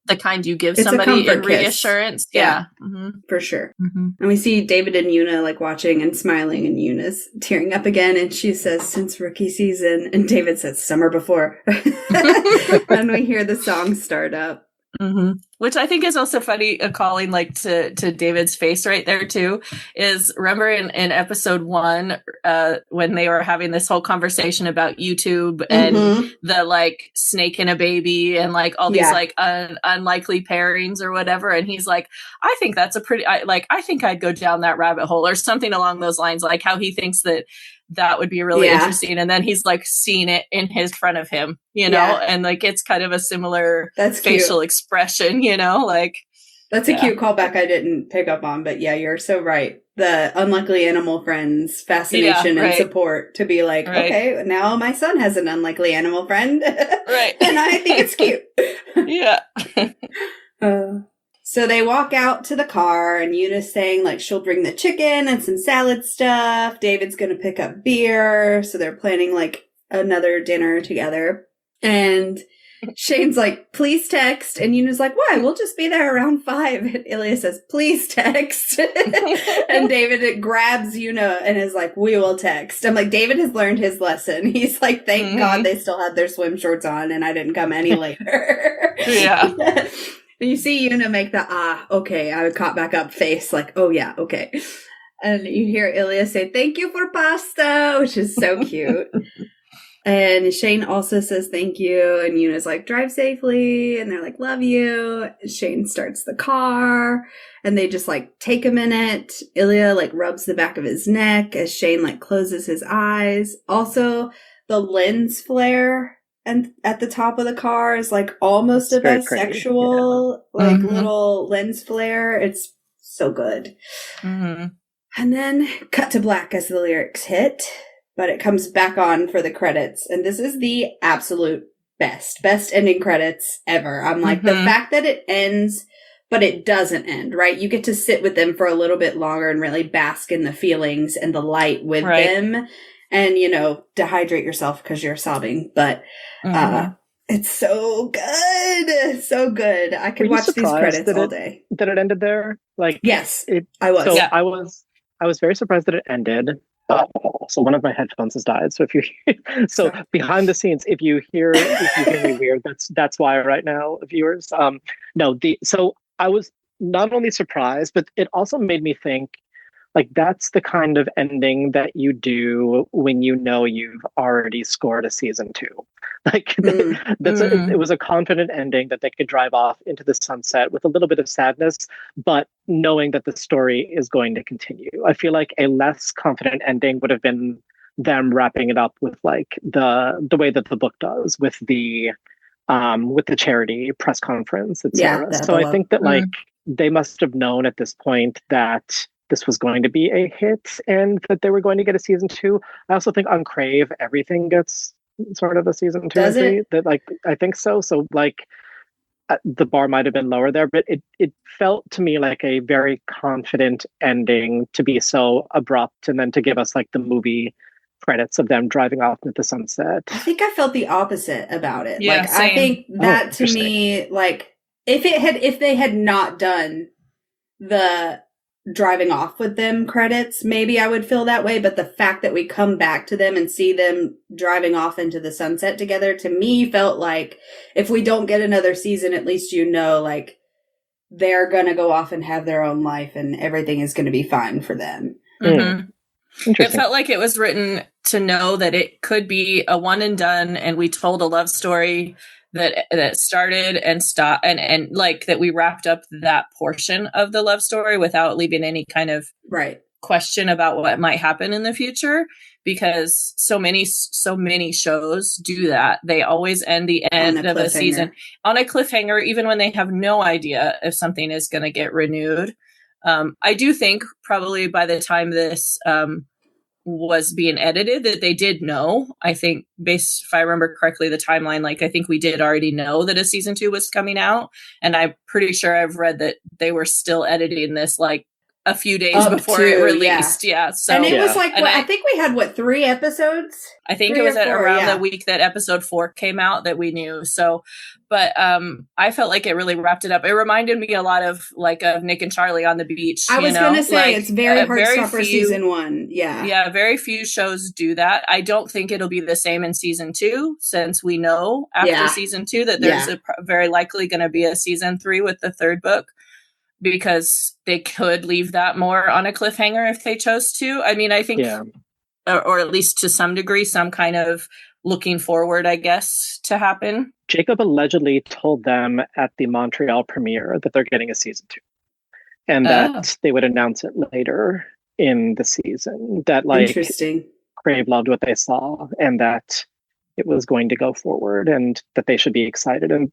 the kind you give somebody in reassurance. Yeah. Mm-hmm. For sure. Mm-hmm. And we see David and Una like watching and smiling, and Una's tearing up again, and she says, "Since rookie season," and David says, "Summer before." And we hear the song start up. Mm-hmm. Which I think is also funny, calling like to David's face right there too, is remember in episode 1, when they were having this whole conversation about YouTube and the like snake and a baby and like all these like unlikely pairings or whatever. And he's like, I think that's I think I'd go down that rabbit hole or something along those lines, like how he thinks that would be really interesting. And then he's like seeing it in his front of him, you know, and like it's kind of a similar facial expression, you know, like that's a cute callback I didn't pick up on, but you're so right. The unlikely animal friends fascination and support to be like, okay, now my son has an unlikely animal friend. Right. And I think it's cute. Yeah. So they walk out to the car, and Una's saying, like, she'll bring the chicken and some salad stuff. David's going to pick up beer. So they're planning, like, another dinner together. And Shane's like, please text. And Una's like, why? We'll just be there around 5. And Ilya says, please text. And David grabs Una and is like, we will text. I'm like, David has learned his lesson. He's like, thank God they still had their swim shorts on and I didn't come any later. Yeah. And you see Una make the, okay, I would caught back up face, like, oh yeah, okay. And you hear Ilya say, thank you for pasta, which is so cute. And Shane also says thank you, and Una's like, drive safely, and they're like, love you. Shane starts the car, and they just like take a minute. Ilya like rubs the back of his neck as Shane like closes his eyes. Also, the lens flare and at the top of the car is like almost a bisexual, like little lens flare. It's so good. Mm-hmm. And then cut to black as the lyrics hit, but it comes back on for the credits. And this is the absolute best ending credits ever. I'm like, the fact that it ends, but it doesn't end, right? You get to sit with them for a little bit longer and really bask in the feelings and the light with them. And, you know, dehydrate yourself because you're sobbing. But it's so good. So good. I could watch these credits all day. That it ended there? Like, yes, I was. So I was very surprised that it ended. So one of my headphones has died. So if you behind the scenes, if you hear me weird, that's why right now, viewers. So I was not only surprised, but it also made me think, like, that's the kind of ending that you do when you know you've already scored a season 2. Like, it was a confident ending that they could drive off into the sunset with a little bit of sadness, but knowing that the story is going to continue. I feel like a less confident ending would have been them wrapping it up with like the way that the book does with the charity press conference, etc. So I think that like they must have known at this point that this was going to be a hit and that they were going to get a season 2. I also think on Crave, everything gets sort of a season 2 Does it? That, like, I think so. So like the bar might have been lower there, but it felt to me like a very confident ending to be so abrupt and then to give us like the movie credits of them driving off into the sunset. I think I felt the opposite about it. Yeah, like same. I think that to me, like if they had not done the driving off with them credits, maybe I would feel that way. But the fact that we come back to them and see them driving off into the sunset together, to me felt like if we don't get another season, at least you know, like they're going to go off and have their own life and everything is going to be fine for them. Mm-hmm. It felt like it was written to know that it could be a one and done, and we told a love story that started and stopped, and like that we wrapped up that portion of the love story without leaving any kind of question about what might happen in the future, because so many shows do that. They always end the end of a season on a cliffhanger, even when they have no idea if something is going to get renewed. I do think probably by the time this was being edited that they did know. I think, if I remember correctly, the timeline, like I think we did already know that a season 2 was coming out, and I'm pretty sure I've read that they were still editing this like a few days before it released. Yeah. So, and it was like, I think we had 3 episodes? I think it was around the week that episode 4 came out that we knew. So, but I felt like it really wrapped it up. It reminded me a lot of like of Nick and Charlie on the beach. I was going to say, like, it's very Heartstopper season 1. Yeah. Yeah. Very few shows do that. I don't think it'll be the same in season 2, since we know after season 2 that there's very likely going to be a season 3 with the 3rd book, because they could leave that more on a cliffhanger if they chose to. I mean, I think, or at least to some degree, some kind of looking forward, I guess, to happen. Jacob allegedly told them at the Montreal premiere that they're getting a season 2, and that they would announce it later in the season. That, like, interesting. Crave loved what they saw, and that it was going to go forward, and that they should be excited. And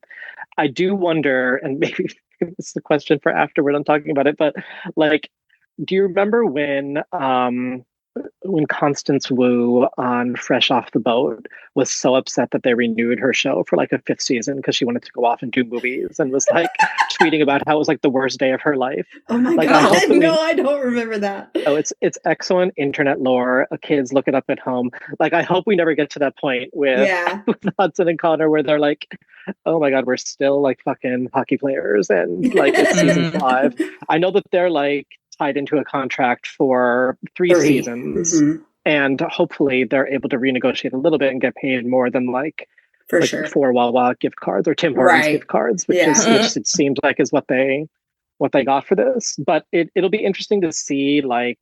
I do wonder, and maybe this is a question for afterward, I'm talking about it, but like, do you remember when Constance Wu on Fresh Off the Boat was so upset that they renewed her show for like a 5th season because she wanted to go off and do movies, and was like tweeting about how it was like the worst day of her life? Oh my God. No, I don't remember that. Oh, it's excellent internet lore. Kids, look it up at home. Like, I hope we never get to that point with Hudson and Connor where they're like, oh my God, we're still like fucking hockey players, and like it's season 5. I know that they're like tied into a contract for 3 seasons, and hopefully they're able to renegotiate a little bit and get paid more than like 4 Wawa gift cards or Tim Hortons gift cards, which it seems like is what they got for this. But it'll be interesting to see like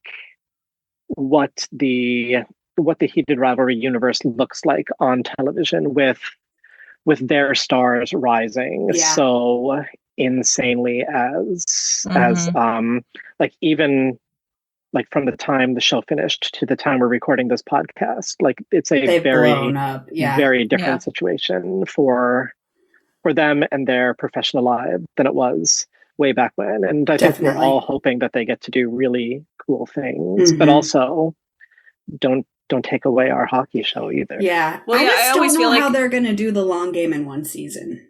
what the Heated Rivalry universe looks like on television with their stars rising so insanely as like, even like from the time the show finished to the time we're recording this podcast, like it's a very different situation for them and their professional lives than it was way back when. And I think we're all hoping that they get to do really cool things, but also don't take away our hockey show either. Yeah. Well, I always don't know how they're going to do the long game in one season.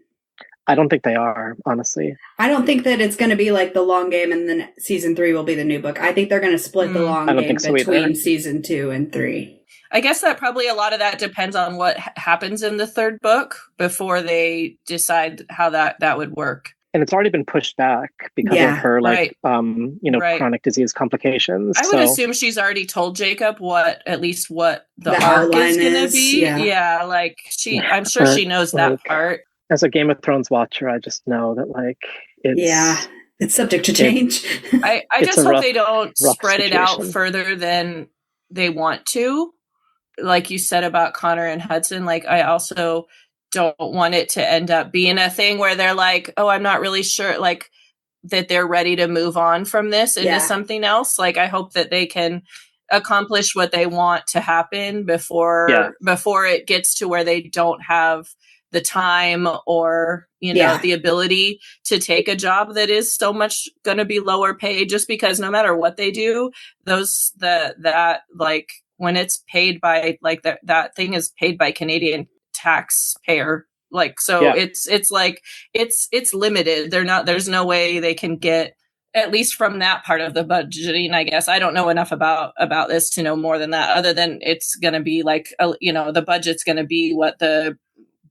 I don't think they are, honestly. I don't think that it's going to be like the long game and then season 3 will be the new book. I think they're going to split the long game between season 2 and 3. I guess that probably a lot of that depends on what happens in the 3rd book before they decide how that would work. And it's already been pushed back because of her chronic disease complications. I would assume she's already told Jacob what the arc is going to be. Yeah, like I'm sure she knows that part. As a Game of Thrones watcher, I just know that like it's subject to change. I just hope they don't spread it out further than they want to. Like you said about Connor and Hudson, like I also don't want it to end up being a thing where they're like, oh, I'm not really sure, like that they're ready to move on from this into something else. Like I hope that they can accomplish what they want to happen before it gets to where they don't have the time or the ability to take a job that is so much going to be lower paid, just because no matter what they do, that like when it's paid by like that thing is paid by Canadian taxpayer, like it's like it's limited. There's no way they can get, at least from that part of the budgeting, I guess. I don't know enough about this to know more than that, other than it's going to be like the budget's going to be what the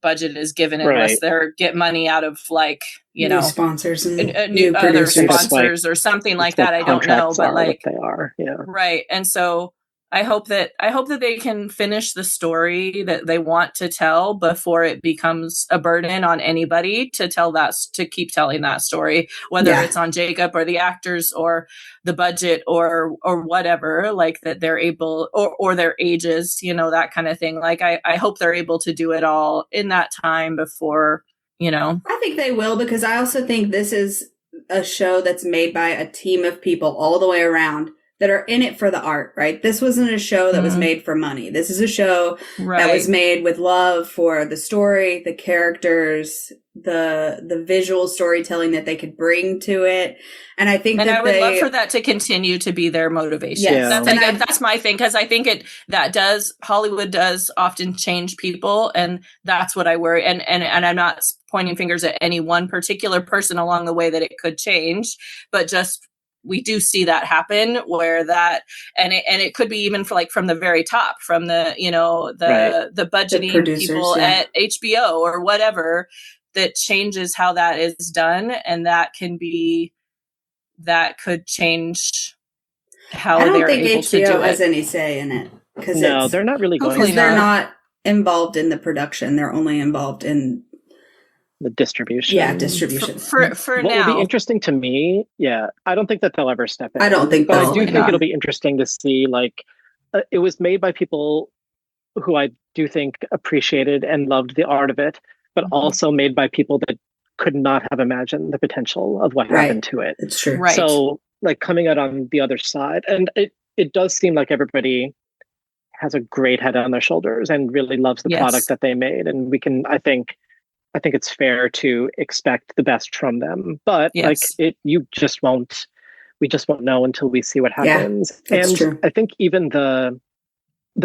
budget is given, unless they're get money out of like new sponsors and new other sponsors or something like that. I don't know, but like they are, right. And so I hope that they can finish the story that they want to tell before it becomes a burden on anybody to keep telling that story, whether it's on Jacob or the actors or the budget or whatever, like that they're able, or their ages, that kind of thing. Like I hope they're able to do it all in that time before, I think they will, because I also think this is a show that's made by a team of people all the way around that are in it for the art, right? This wasn't a show that was made for money. This is a show that was made with love for the story, the characters, the visual storytelling that they could bring to it. And I think I would love for that to continue to be their motivation. Yes. That's my thing, because I think Hollywood does often change people, and that's what I worry. And I'm not pointing fingers at any one particular person along the way that it could change, but just we do see that happen where that, and it could be even from the very top, from the, the budgeting the people at HBO or whatever, that changes how that is done. And that could change how they're able to do it. I don't think HBO has any say in it. No, they're not really going to. They're not involved in the production. They're only involved in the distribution. Yeah, distribution. For what now. What will be interesting to me, I don't think that they'll ever step in. I don't think but I do think it'll be interesting to see, it was made by people who I do think appreciated and loved the art of it, but also made by people that could not have imagined the potential of what happened to it. It's true. Right. So, coming out on the other side, and it does seem like everybody has a great head on their shoulders and really loves the product that they made. And we can, I think it's fair to expect the best from them, but we just won't know until we see what happens. Yeah, that's true. I think even the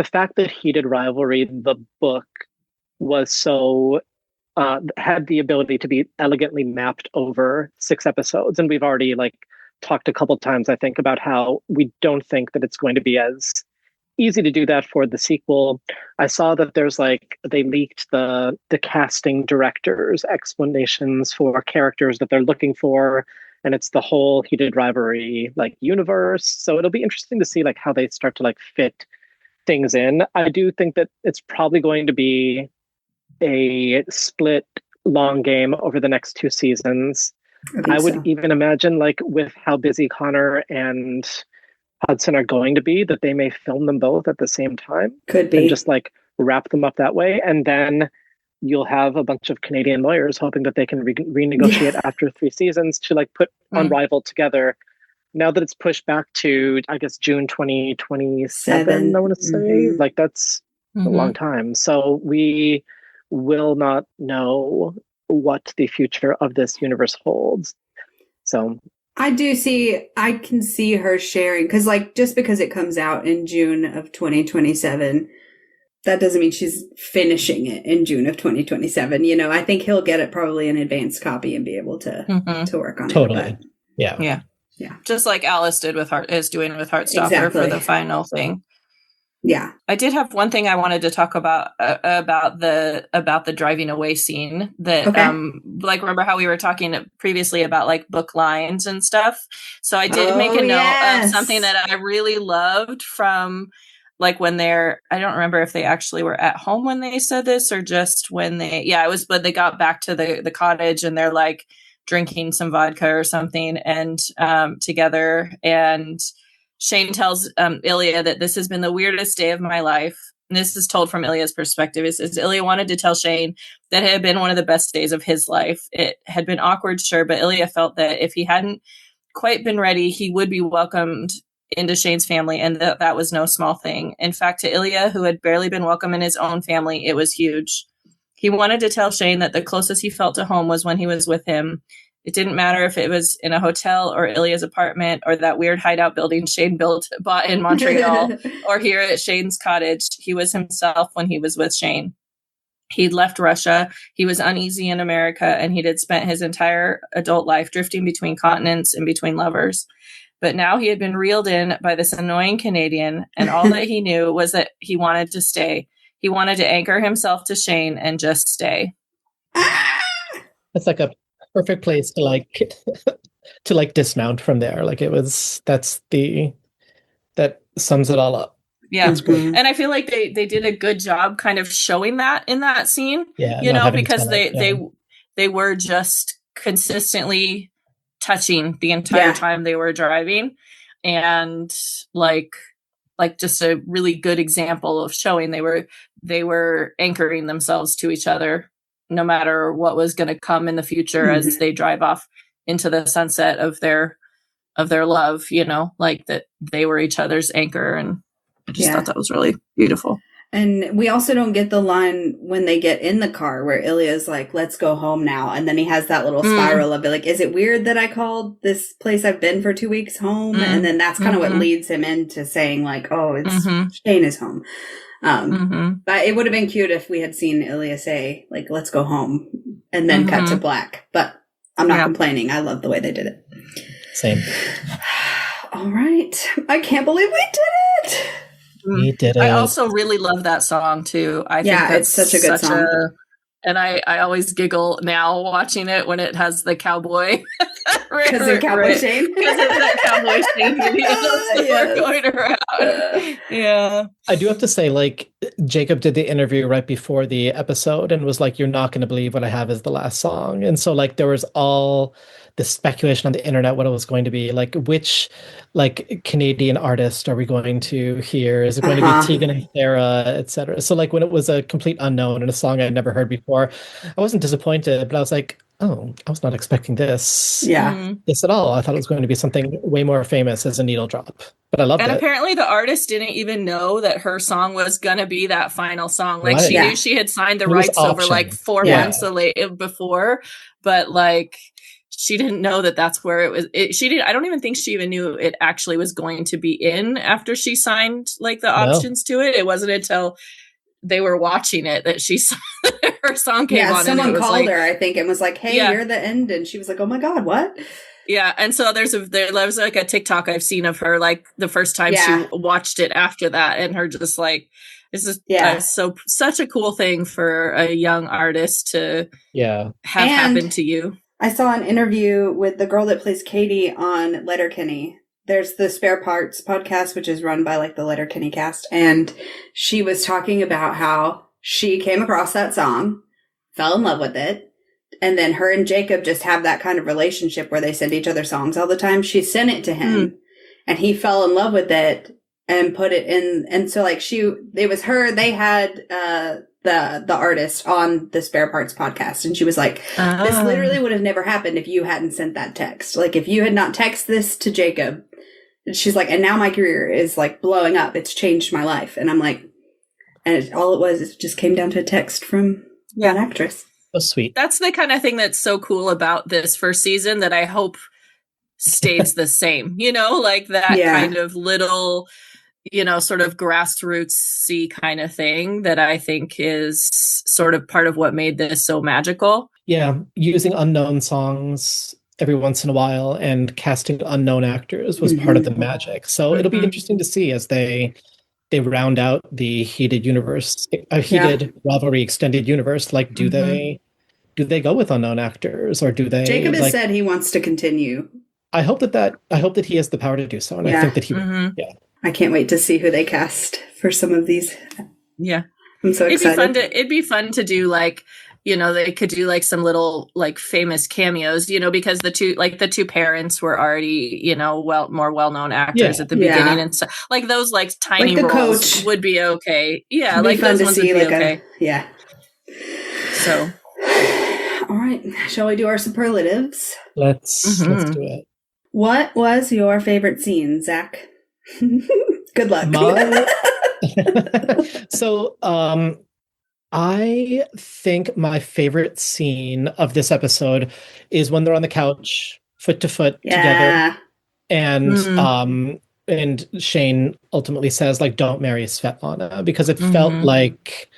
fact that Heated Rivalry, the book, was so had the ability to be elegantly mapped over 6 episodes, and we've already talked a couple times, I think, about how we don't think that it's going to be as easy to do that for the sequel. I saw that there's they leaked the casting directors' explanations for characters that they're looking for, and it's the whole Heated Rivalry universe. So it'll be interesting to see how they start to fit things in. I do think that it's probably going to be a split long game over the next 2 seasons. I would even imagine with how busy Connor and Hudson are going to be, that they may film them both at the same time. Could be. And just wrap them up that way. And then you'll have a bunch of Canadian lawyers hoping that they can renegotiate after 3 seasons to put Unrivaled together. Now that it's pushed back to, I guess, June 2027, I want to say, that's a long time. So we will not know what the future of this universe holds. So I can see her sharing, because just because it comes out in June of 2027, that doesn't mean she's finishing it in June of 2027. I think he'll get it probably an advanced copy and be able to work on it. Totally. Yeah. Just like Alice is doing with Heartstopper for the final thing. Yeah. I did have one thing I wanted to talk about the driving away scene that, remember how we were talking previously about book lines and stuff. So I did make a note of something that I really loved from when I don't remember if they actually were at home when they said this or just when it was when they got back to the cottage and they're drinking some vodka or something and together, and Shane tells Ilya that this has been the weirdest day of my life. And this is told from Ilya's perspective. It says Ilya wanted to tell Shane that it had been one of the best days of his life. It had been awkward, sure, but Ilya felt that if he hadn't quite been ready, he would be welcomed into Shane's family, and that was no small thing. In fact, to Ilya, who had barely been welcome in his own family, it was huge. He wanted to tell Shane that the closest he felt to home was when he was with him. It didn't matter if it was in a hotel or Ilya's apartment or that weird hideout building Shane bought in Montreal or here at Shane's cottage. He was himself when he was with Shane. He'd left Russia. He was uneasy in America, and he'd spent his entire adult life drifting between continents and between lovers. But now he had been reeled in by this annoying Canadian, and all that he knew was that he wanted to stay. He wanted to anchor himself to Shane and just stay. It's a perfect place to to dismount from there. That sums it all up. Yeah. And I feel like they did a good job kind of showing that in that scene, because they were just consistently touching the entire time they were driving. And like just a really good example of showing they were anchoring themselves to each other no matter what was going to come in the future as they drive off into the sunset of their love, like that they were each other's anchor. And I just thought that was really beautiful. And we also don't get the line when they get in the car where Ilya's like, let's go home now. And then he has that little spiral of it, like, is it weird that I called this place I've been for 2 weeks home? And then that's kind of what leads him into saying like, oh, it's Shane is home. But it would have been cute if we had seen Ilya say like, let's go home and then cut to black. But I'm not complaining. I love the way they did it. Same. All right. I can't believe we did it. We did it. I also really love that song too. I think it's such a good song. And I always giggle now watching it when it has the cowboy. Because of Cowboy Shane? Because of that Cowboy Shane videos going around. Yeah. I do have to say, like, Jacob did the interview right before the episode and was like, you're not going to believe what I have as the last song. And so, like, there was all the speculation on the internet what it was going to be. Like, which, like, Canadian artist are we going to hear? Is it going to be Tegan and Sarah, etc.? So, like, when it was a complete unknown and a song I'd never heard before, I wasn't disappointed, but I was like, oh, I was not expecting this. This at all. I thought it was going to be something way more famous as a needle drop. But I loved it. And apparently the artist didn't even know that her song was going to be that final song. Like, she knew she had signed the rights over like 4 months before, but like she didn't know that that's where it was. I don't even think she even knew it actually was going to be in after she signed like the options to it. It wasn't until they were watching it that she saw her song came on. Someone called her, I think, and was like, hey, you're the end. And she was like, oh my God, what? Yeah. And so there was like a TikTok I've seen of her, like the first time she watched it after that, and her just like, this is such a cool thing for a young artist to have happen to you. I saw an interview with the girl that plays Katie on Letterkenny. There's the Spare Parts podcast, which is run by like the Letterkenny cast. And she was talking about how she came across that song, fell in love with it. And then her and Jacob just have that kind of relationship where they send each other songs all the time. She sent it to him and he fell in love with it and put it in. And so like it was her, they had, the artist on the Spare Parts podcast. And she was like, this literally would have never happened if you hadn't sent that text. Like if you had not texted this to Jacob, she's like, and now my career is like blowing up. It's changed my life. And I'm like, and all it was, it just came down to a text from that actress. So sweet. That's the kind of thing that's so cool about this first season that I hope stays the same, like that kind of little, sort of grassrootsy kind of thing that I think is sort of part of what made this so magical. Yeah. Using unknown songs every once in a while and casting unknown actors was part of the magic. So it'll be interesting to see as they round out the heated Rivalry extended universe. Like, do they go with unknown actors, or do they? Jacob has said he wants to continue. I hope that he has the power to do so, and I think that he. I can't wait to see who they cast for some of these. Yeah, I'm so excited. It'd be fun to do like. They could do like some little like famous cameos, because the two parents were already, more well-known actors at the beginning and stuff. Like those like tiny like roles coach would be okay. Yeah, like those ones would be okay. So, all right, shall we do our superlatives? Let's do it. What was your favorite scene, Zach? Good luck. So, I think my favorite scene of this episode is when they're on the couch, foot to foot together, and Shane ultimately says, like, "Don't marry Svetlana," because it felt like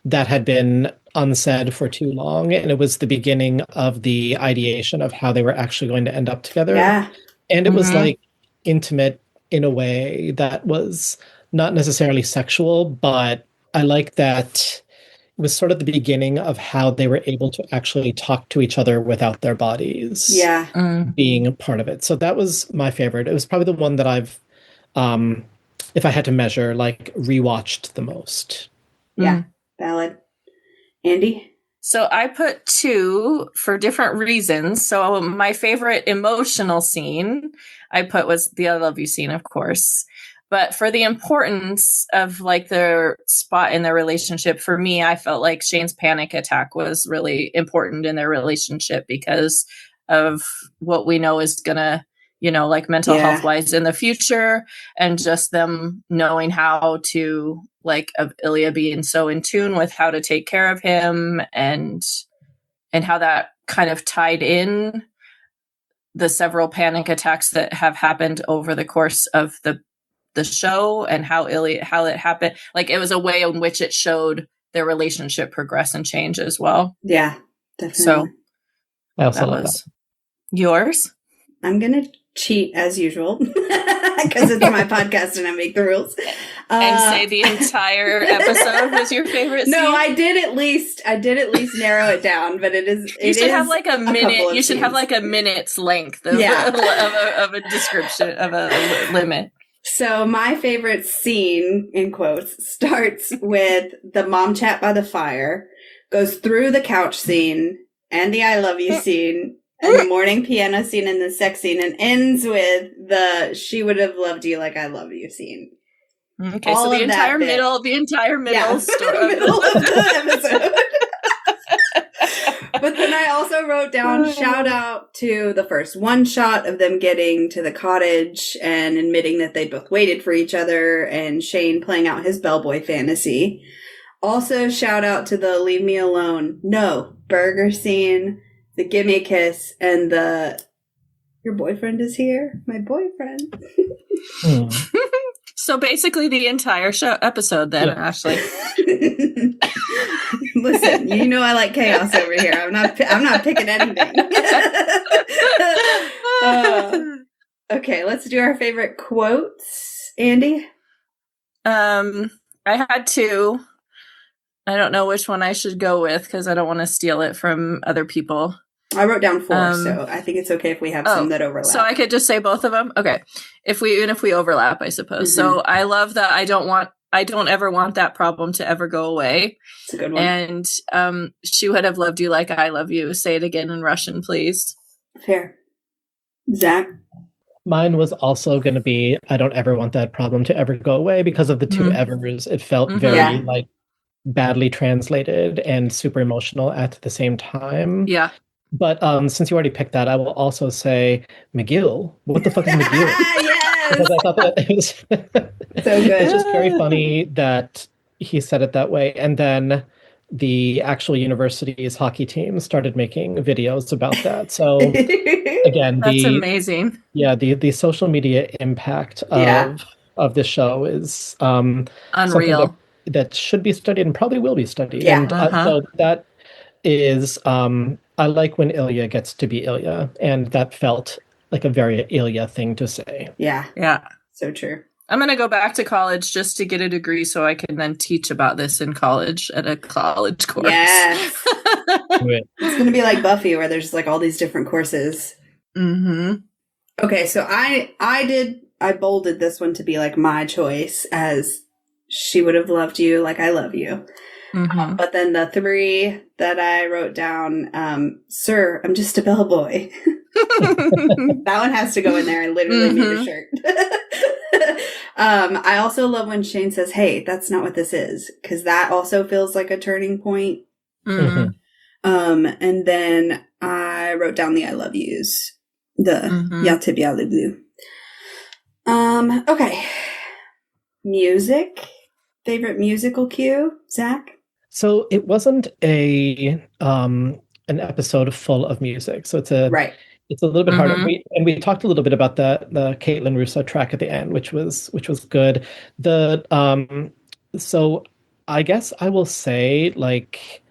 that had been unsaid for too long, and it was the beginning of the ideation of how they were actually going to end up together. Yeah, and it was like intimate in a way that was not necessarily sexual, but I like that. It was sort of the beginning of how they were able to actually talk to each other without their bodies being a part of it. So that was my favorite. It was probably the one that I've if I had to measure, like rewatched the most. Yeah, valid. Andi? So I put 2 for different reasons. So my favorite emotional scene I put was the I love you scene, of course. But for the importance of like their spot in their relationship, for me, I felt like Shane's panic attack was really important in their relationship because of what we know is gonna, like mental health wise in the future, and just them knowing how to, like, of Ilya being so in tune with how to take care of him, and how that kind of tied in the several panic attacks that have happened over the course of the show, and how it happened. Like, it was a way in which it showed their relationship progress and change as well. Yeah, definitely. So I also love that. Yours? I'm gonna cheat as usual because it's my podcast and I make the rules. And say the entire episode was your favorite scene? No, I did at least narrow it down, but you should have like a minute. You should have like a minute's length of a description of a limit. So my favorite scene, in quotes, starts with the mom chat by the fire, goes through the couch scene and the I love you scene, and the morning piano scene and the sex scene, and ends with the she would have loved you like I love you scene. Okay, all so the entire middle story. Middle of the episode. But then I also wrote down shout out to the first one shot of them getting to the cottage and admitting that they both waited for each other, and Shane playing out his bellboy fantasy. Also shout out to the leave me alone, no, burger scene, the give me a kiss, and the your boyfriend is here, my boyfriend. So basically the entire episode then, Ashley. Listen, I like chaos over here. I'm not picking anything. Okay, let's do our favorite quotes. Andi? I had 2. I don't know which one I should go with because I don't want to steal it from other people. I wrote down 4, so I think it's okay if we have some that overlap. So I could just say both of them? Okay. If we overlap, I suppose. Mm-hmm. So I love that I don't ever want that problem to ever go away. It's a good one. And she would have loved you like I love you. Say it again in Russian, please. Fair. Zach? Mine was also going to be, I don't ever want that problem to ever go away, because of the 2 evers. It felt very like badly translated and super emotional at the same time. Yeah. But since you already picked that, I will also say McGill. What the fuck is McGill? Yes! Because I thought that it was so good. It's just very funny that he said it that way. And then the actual university's hockey team started making videos about that. So again, that's amazing. Yeah, the social media impact of this show is unreal. That should be studied and probably will be studied. Yeah. And so that is I like when Ilya gets to be Ilya, and that felt like a very Ilya thing to say. Yeah. Yeah. So true. I'm going to go back to college just to get a degree so I can then teach about this in college at a college course. Yes. It's going to be like Buffy, where there's like all these different courses. Mm-hmm. Okay, so I bolded this one to be like my choice as she would have loved you like I love you. Mm-hmm. But then the 3 that I wrote down, sir, I'm just a bellboy. That one has to go in there. I literally made a shirt. I also love when Shane says, hey, that's not what this is, because that also feels like a turning point. Mm-hmm. And then I wrote down the I love yous, the ya tibia blue. Okay. Music. Favorite musical cue, Zach? So it wasn't an episode full of music. So it's a little bit harder. We talked a little bit about the Caitlin Russo track at the end, which was good. So I guess I will say, like,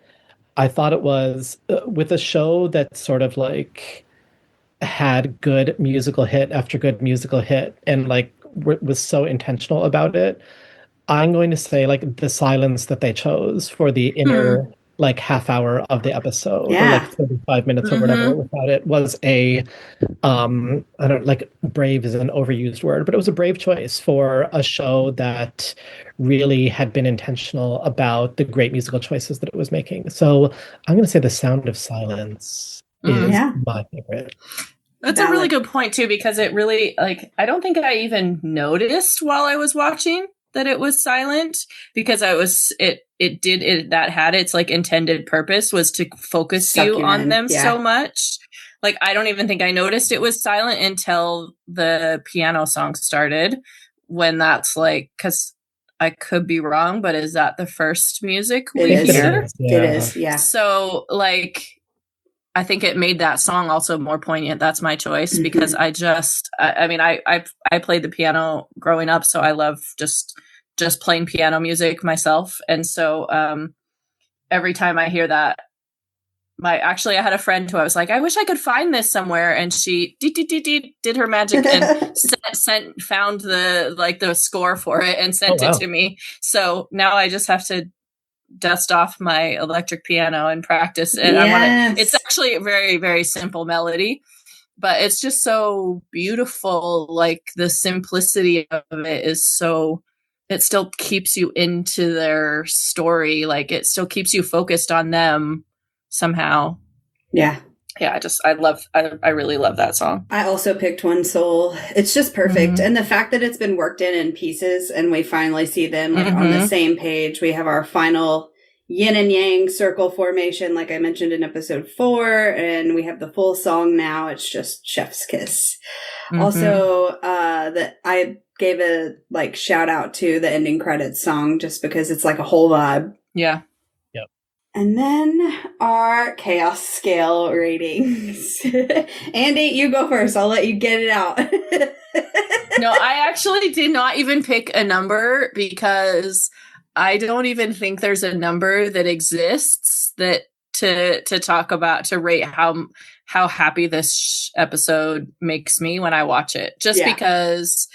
I thought it was with a show that sort of like had good musical hit after good musical hit, and like was so intentional about it. I'm going to say like the silence that they chose for the inner like half hour of the episode or like 35 minutes or whatever without it was a I don't like brave is an overused word, but it was a brave choice for a show that really had been intentional about the great musical choices that it was making. So I'm going to say The Sound of Silence is my favorite. That's a really good point too, because it really, like, I don't think I even noticed while I was watching that it was silent, because that had its like intended purpose was to focus you on them so much. Like, I don't even think I noticed it was silent until the piano song started, when that's like, because I could be wrong, but is that the first music we hear? It is, yeah. So like, I think it made that song also more poignant. That's my choice, because I played the piano growing up, so I love just playing piano music myself. And so every time I hear that, I had a friend who I was like, I wish I could find this somewhere, and she did her magic and found the score for it and sent it to me. So now I just have to dust off my electric piano and practice. And it's actually a very, very simple melody, but it's just so beautiful. Like, the simplicity of it is so, it still keeps you into their story. Like, it still keeps you focused on them somehow. Yeah. Yeah. I really love that song. I also picked One Soul. It's just perfect. And the fact that it's been worked in pieces and we finally see them like on the same page. We have our final yin and yang circle formation, like I mentioned in episode 4, and we have the full song now. It's just chef's kiss. Also, that I gave a like shout out to the ending credits song just because it's like a whole vibe. Yeah. And then our chaos scale ratings. Andi, you go first. I'll let you get it out. No, I actually did not even pick a number, because I don't even think there's a number that exists that to talk about, to rate how happy this episode makes me when I watch it. Just because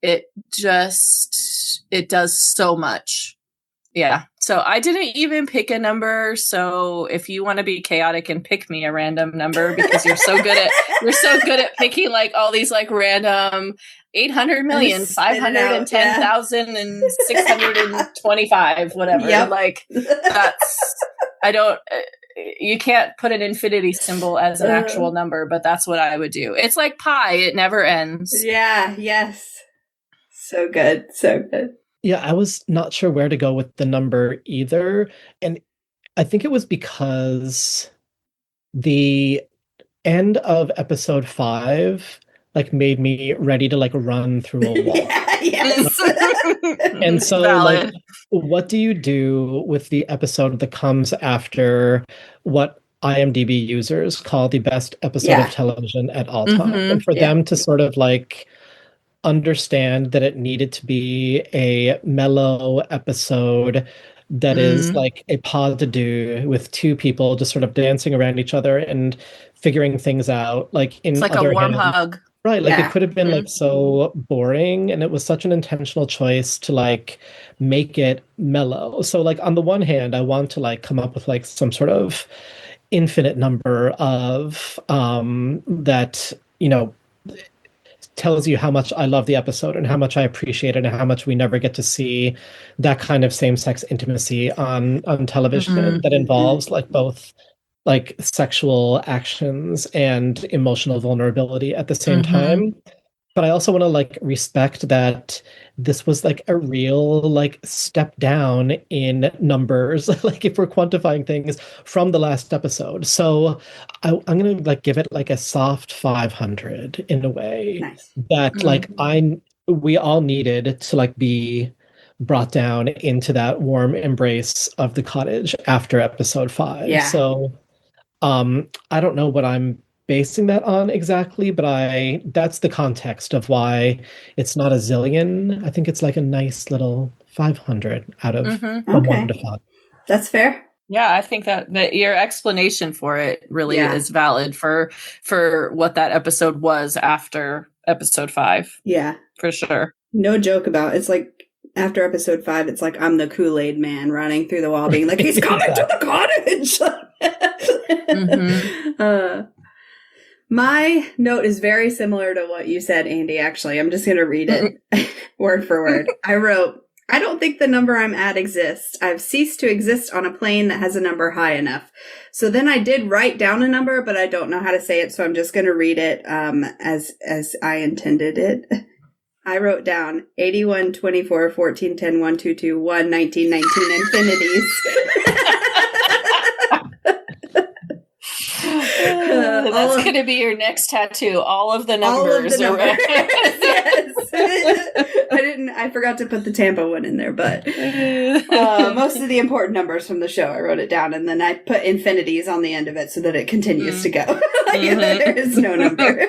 it does so much. Yeah. So I didn't even pick a number. So if you want to be chaotic and pick me a random number, because you're so good at picking like all these like random 800,510,000 and 625, whatever. Yep. Like, you can't put an infinity symbol as an actual number, but that's what I would do. It's like pi. It never ends. Yeah. Yes. So good. So good. Yeah, I was not sure where to go with the number either. And I think it was because the end of episode 5 like made me ready to like run through a wall. Yes. And so like, what do you do with the episode that comes after what IMDb users call the best episode of television at all time? And for them to sort of like understand that it needed to be a mellow episode that is like a pod to do with two people just sort of dancing around each other and figuring things out, like in it's like a warm hug, right? Like it could have been like so boring, and it was such an intentional choice to like make it mellow. So like on the one hand, I want to like come up with like some sort of infinite number of that, you know, tells you how much I love the episode and how much I appreciate it and how much we never get to see that kind of same-sex intimacy on television that involves like both like sexual actions and emotional vulnerability at the same time. But I also want to like respect that this was like a real like step down in numbers, like if we're quantifying things from the last episode. So I'm going to like give it like a soft 500 in a way that like we all needed to like be brought down into that warm embrace of the cottage after episode 5. Yeah. So I don't know what I'm basing that on exactly, but that's the context of why it's not a zillion. I think it's like a nice little 500 out of 1 to 5. That's fair. Yeah, I think that your explanation for it really is valid for what that episode was after episode 5. Yeah. For sure. No joke about it. It's like after episode 5, it's like I'm the Kool-Aid man running through the wall being like, he's coming to the cottage! My note is very similar to what you said, Andi, actually. I'm just going to read it word for word. I wrote, I don't think the number I'm at exists. I've ceased to exist on a plane that has a number high enough. So then I did write down a number, but I don't know how to say it, so I'm just going to read it as I intended it. I wrote down 81, 24, 14, 10, 1, 2, 2, 1, 19, 19, infinities. That's going to be your next tattoo. All of the numbers. All of the numbers. Yes. I forgot to put the Tampa one in there, but most of the important numbers from the show, I wrote it down, and then I put infinities on the end of it so that it continues to go. There is no number.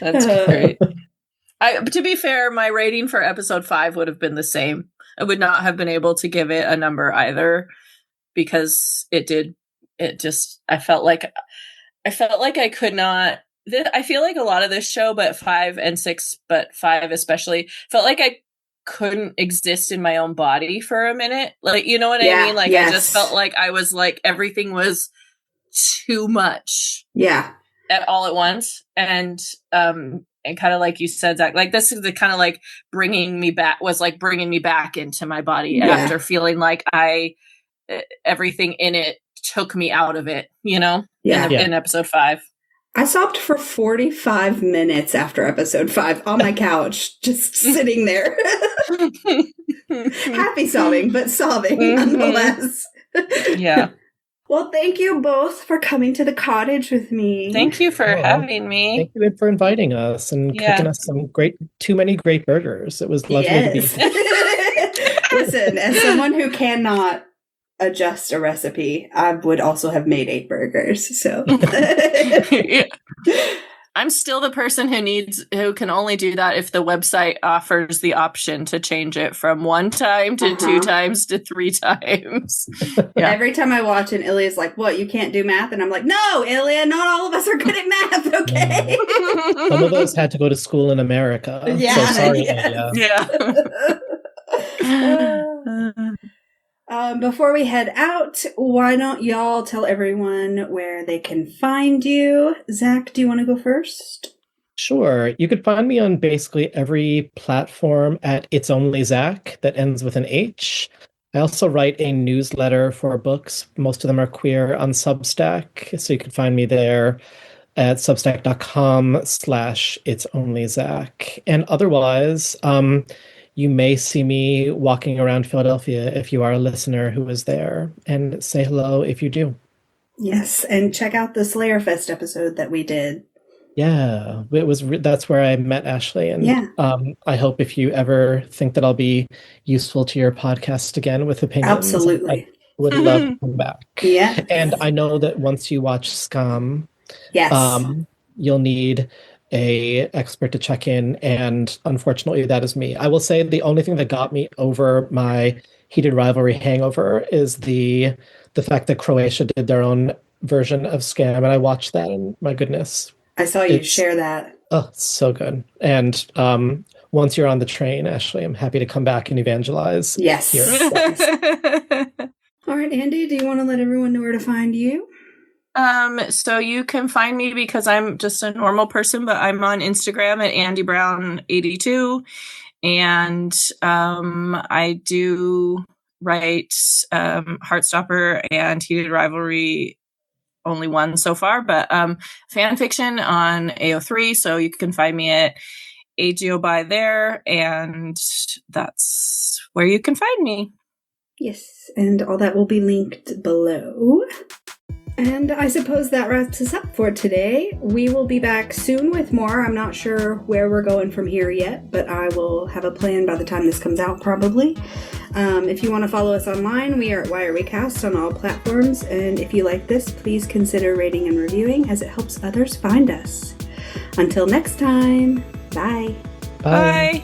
That's great. To be fair, my rating for episode 5 would have been the same. I would not have been able to give it a number either, because I felt like I could not. I feel like a lot of this show, but 5 and 6, but 5 especially, felt like I couldn't exist in my own body for a minute. Like, you know what I mean? Like, yes. I just felt like I was like, everything was too much. Yeah. All at once. And kind of like you said, Zach, like this is the kind of like bringing me back into my body after feeling like everything in it took me out of it, in episode 5. I sobbed for 45 minutes after episode 5 on my couch, just sitting there. Happy sobbing, but sobbing nonetheless. Yeah. Well, thank you both for coming to the cottage with me. Thank you for having me. Thank you for inviting us and cooking us too many great burgers. It was lovely to be here. Listen, as someone who cannot adjust a recipe, I would also have made 8 burgers. So I'm still the person who can only do that if the website offers the option to change it from 1 time to 2 times to 3 times. Yeah. Every time I watch and Ilya's like, what, you can't do math? And I'm like, no, Ilya, not all of us are good at math, okay? Some of us had to go to school in America. Yeah. So sorry, Ilya. Yeah. Before we head out, why don't y'all tell everyone where they can find you? Zach, do you want to go first? Sure. You could find me on basically every platform at It's Only Zach that ends with an H. I also write a newsletter for books. Most of them are queer on Substack. So you can find me there at substack.com/It's Only Zach. And otherwise, you may see me walking around Philadelphia if you are a listener who is there, and say hello if you do. Yes, and check out the Slayer Fest episode that we did. Yeah, that's where I met Ashley, and I hope if you ever think that I'll be useful to your podcast again with opinions, absolutely, I would love to come back. Yeah, and I know that once you watch Scum, you'll need a expert to check in, and unfortunately that is me. I will say the only thing that got me over my heated rivalry hangover is the fact that Croatia did their own version of Scam, and I watched that, and my goodness, I saw you share that. Oh, so good. And once you're on the train, Ashley, I'm happy to come back and evangelize. Yes. All right, Andi, do you want to let everyone know where to find you? So you can find me because I'm just a normal person, but I'm on Instagram at AndyBrown82. And I do write Heartstopper and Heated Rivalry, only one so far, but fan fiction on AO3. So you can find me at AGOBY there, and that's where you can find me. Yes, and all that will be linked below. And I suppose that wraps us up for today. We will be back soon with more. I'm not sure where we're going from here yet, but I will have a plan by the time this comes out, probably. If you want to follow us online, we are at Why Are We Cast on all platforms. And if you like this, please consider rating and reviewing, as it helps others find us. Until next time, bye. Bye. Bye.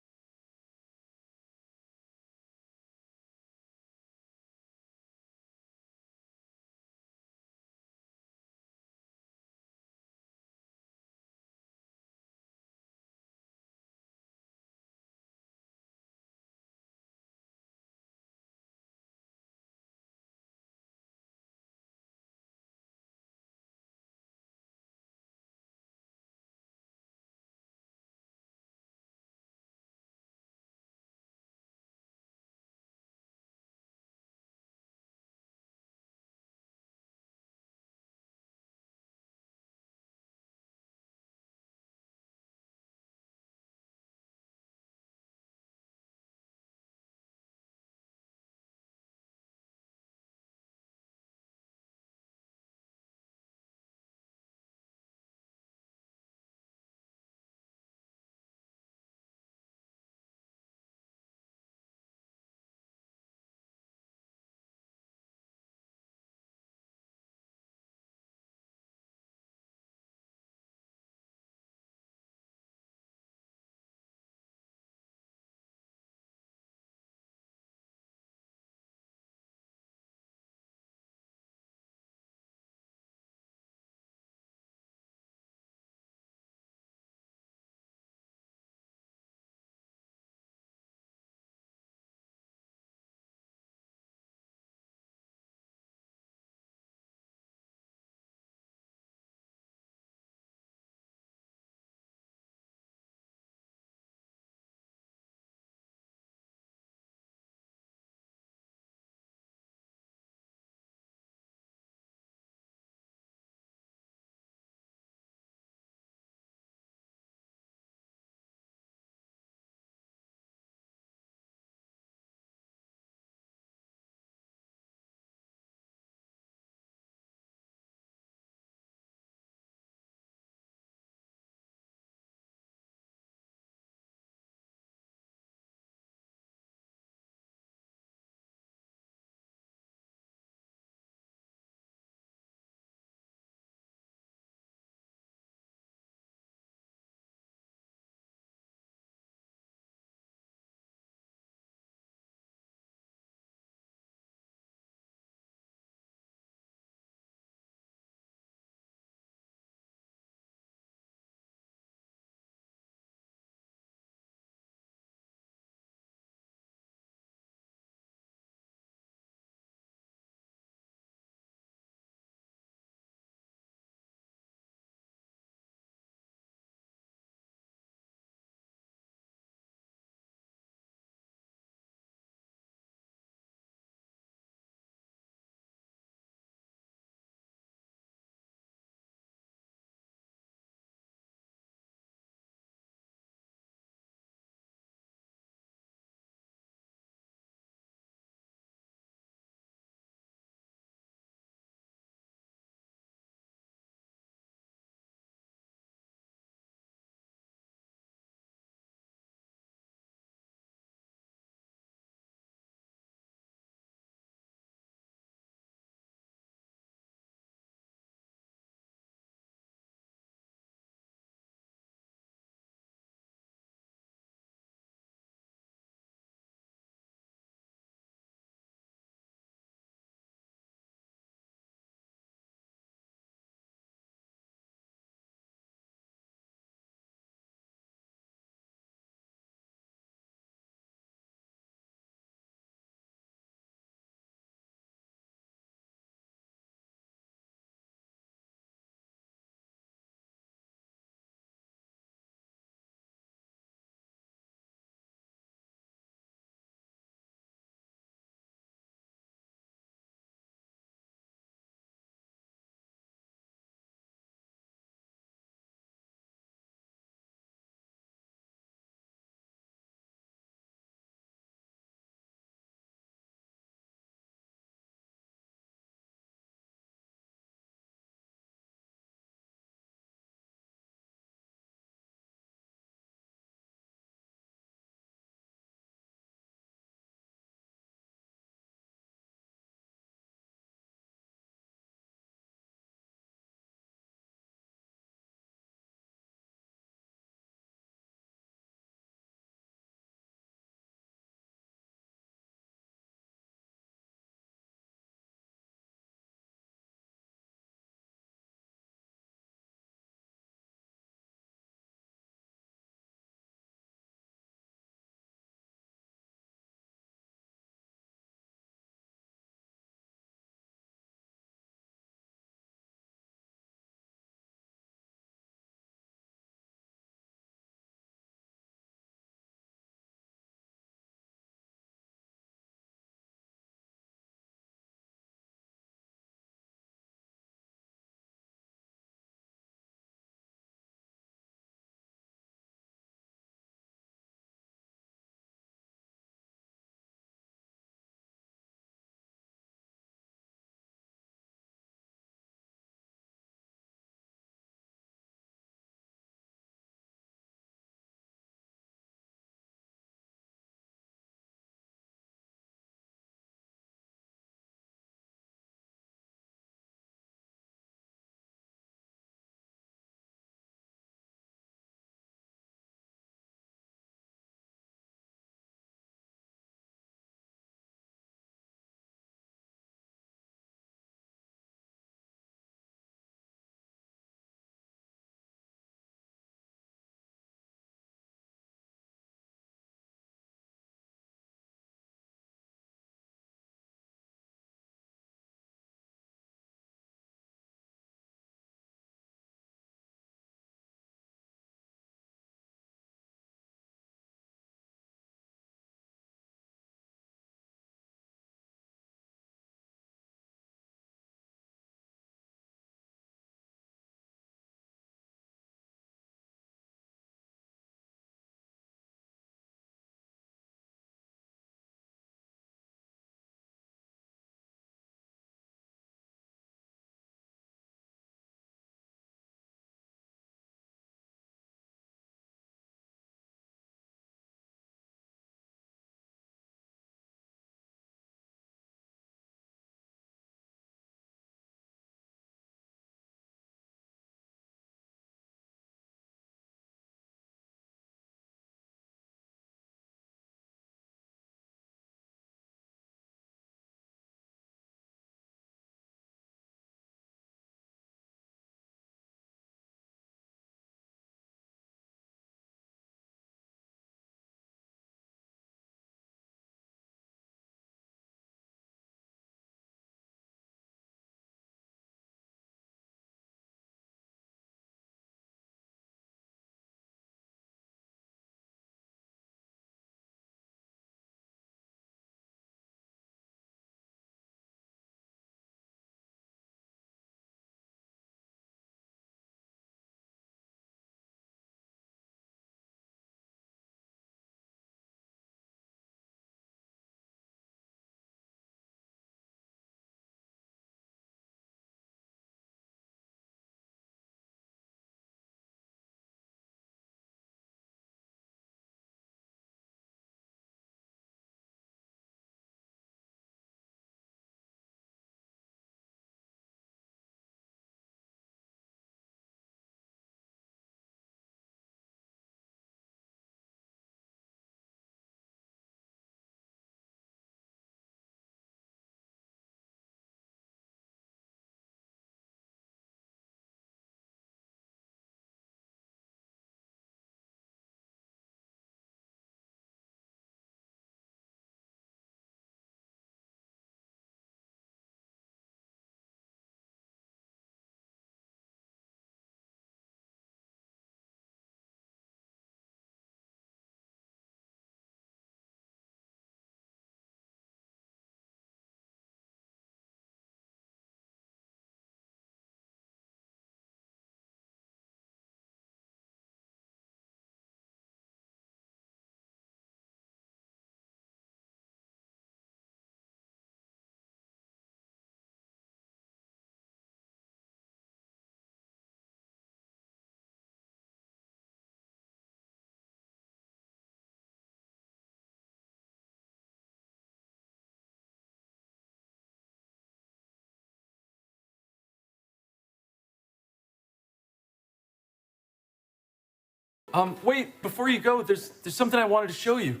Wait, before you go, there's something I wanted to show you.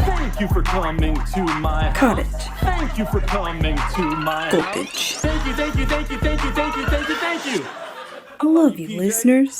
Thank you for coming to my house. Cottage. Thank you for coming to my Cottage. house. Thank you, thank you, thank you, thank you, thank you, thank you, thank you. I love you, listeners.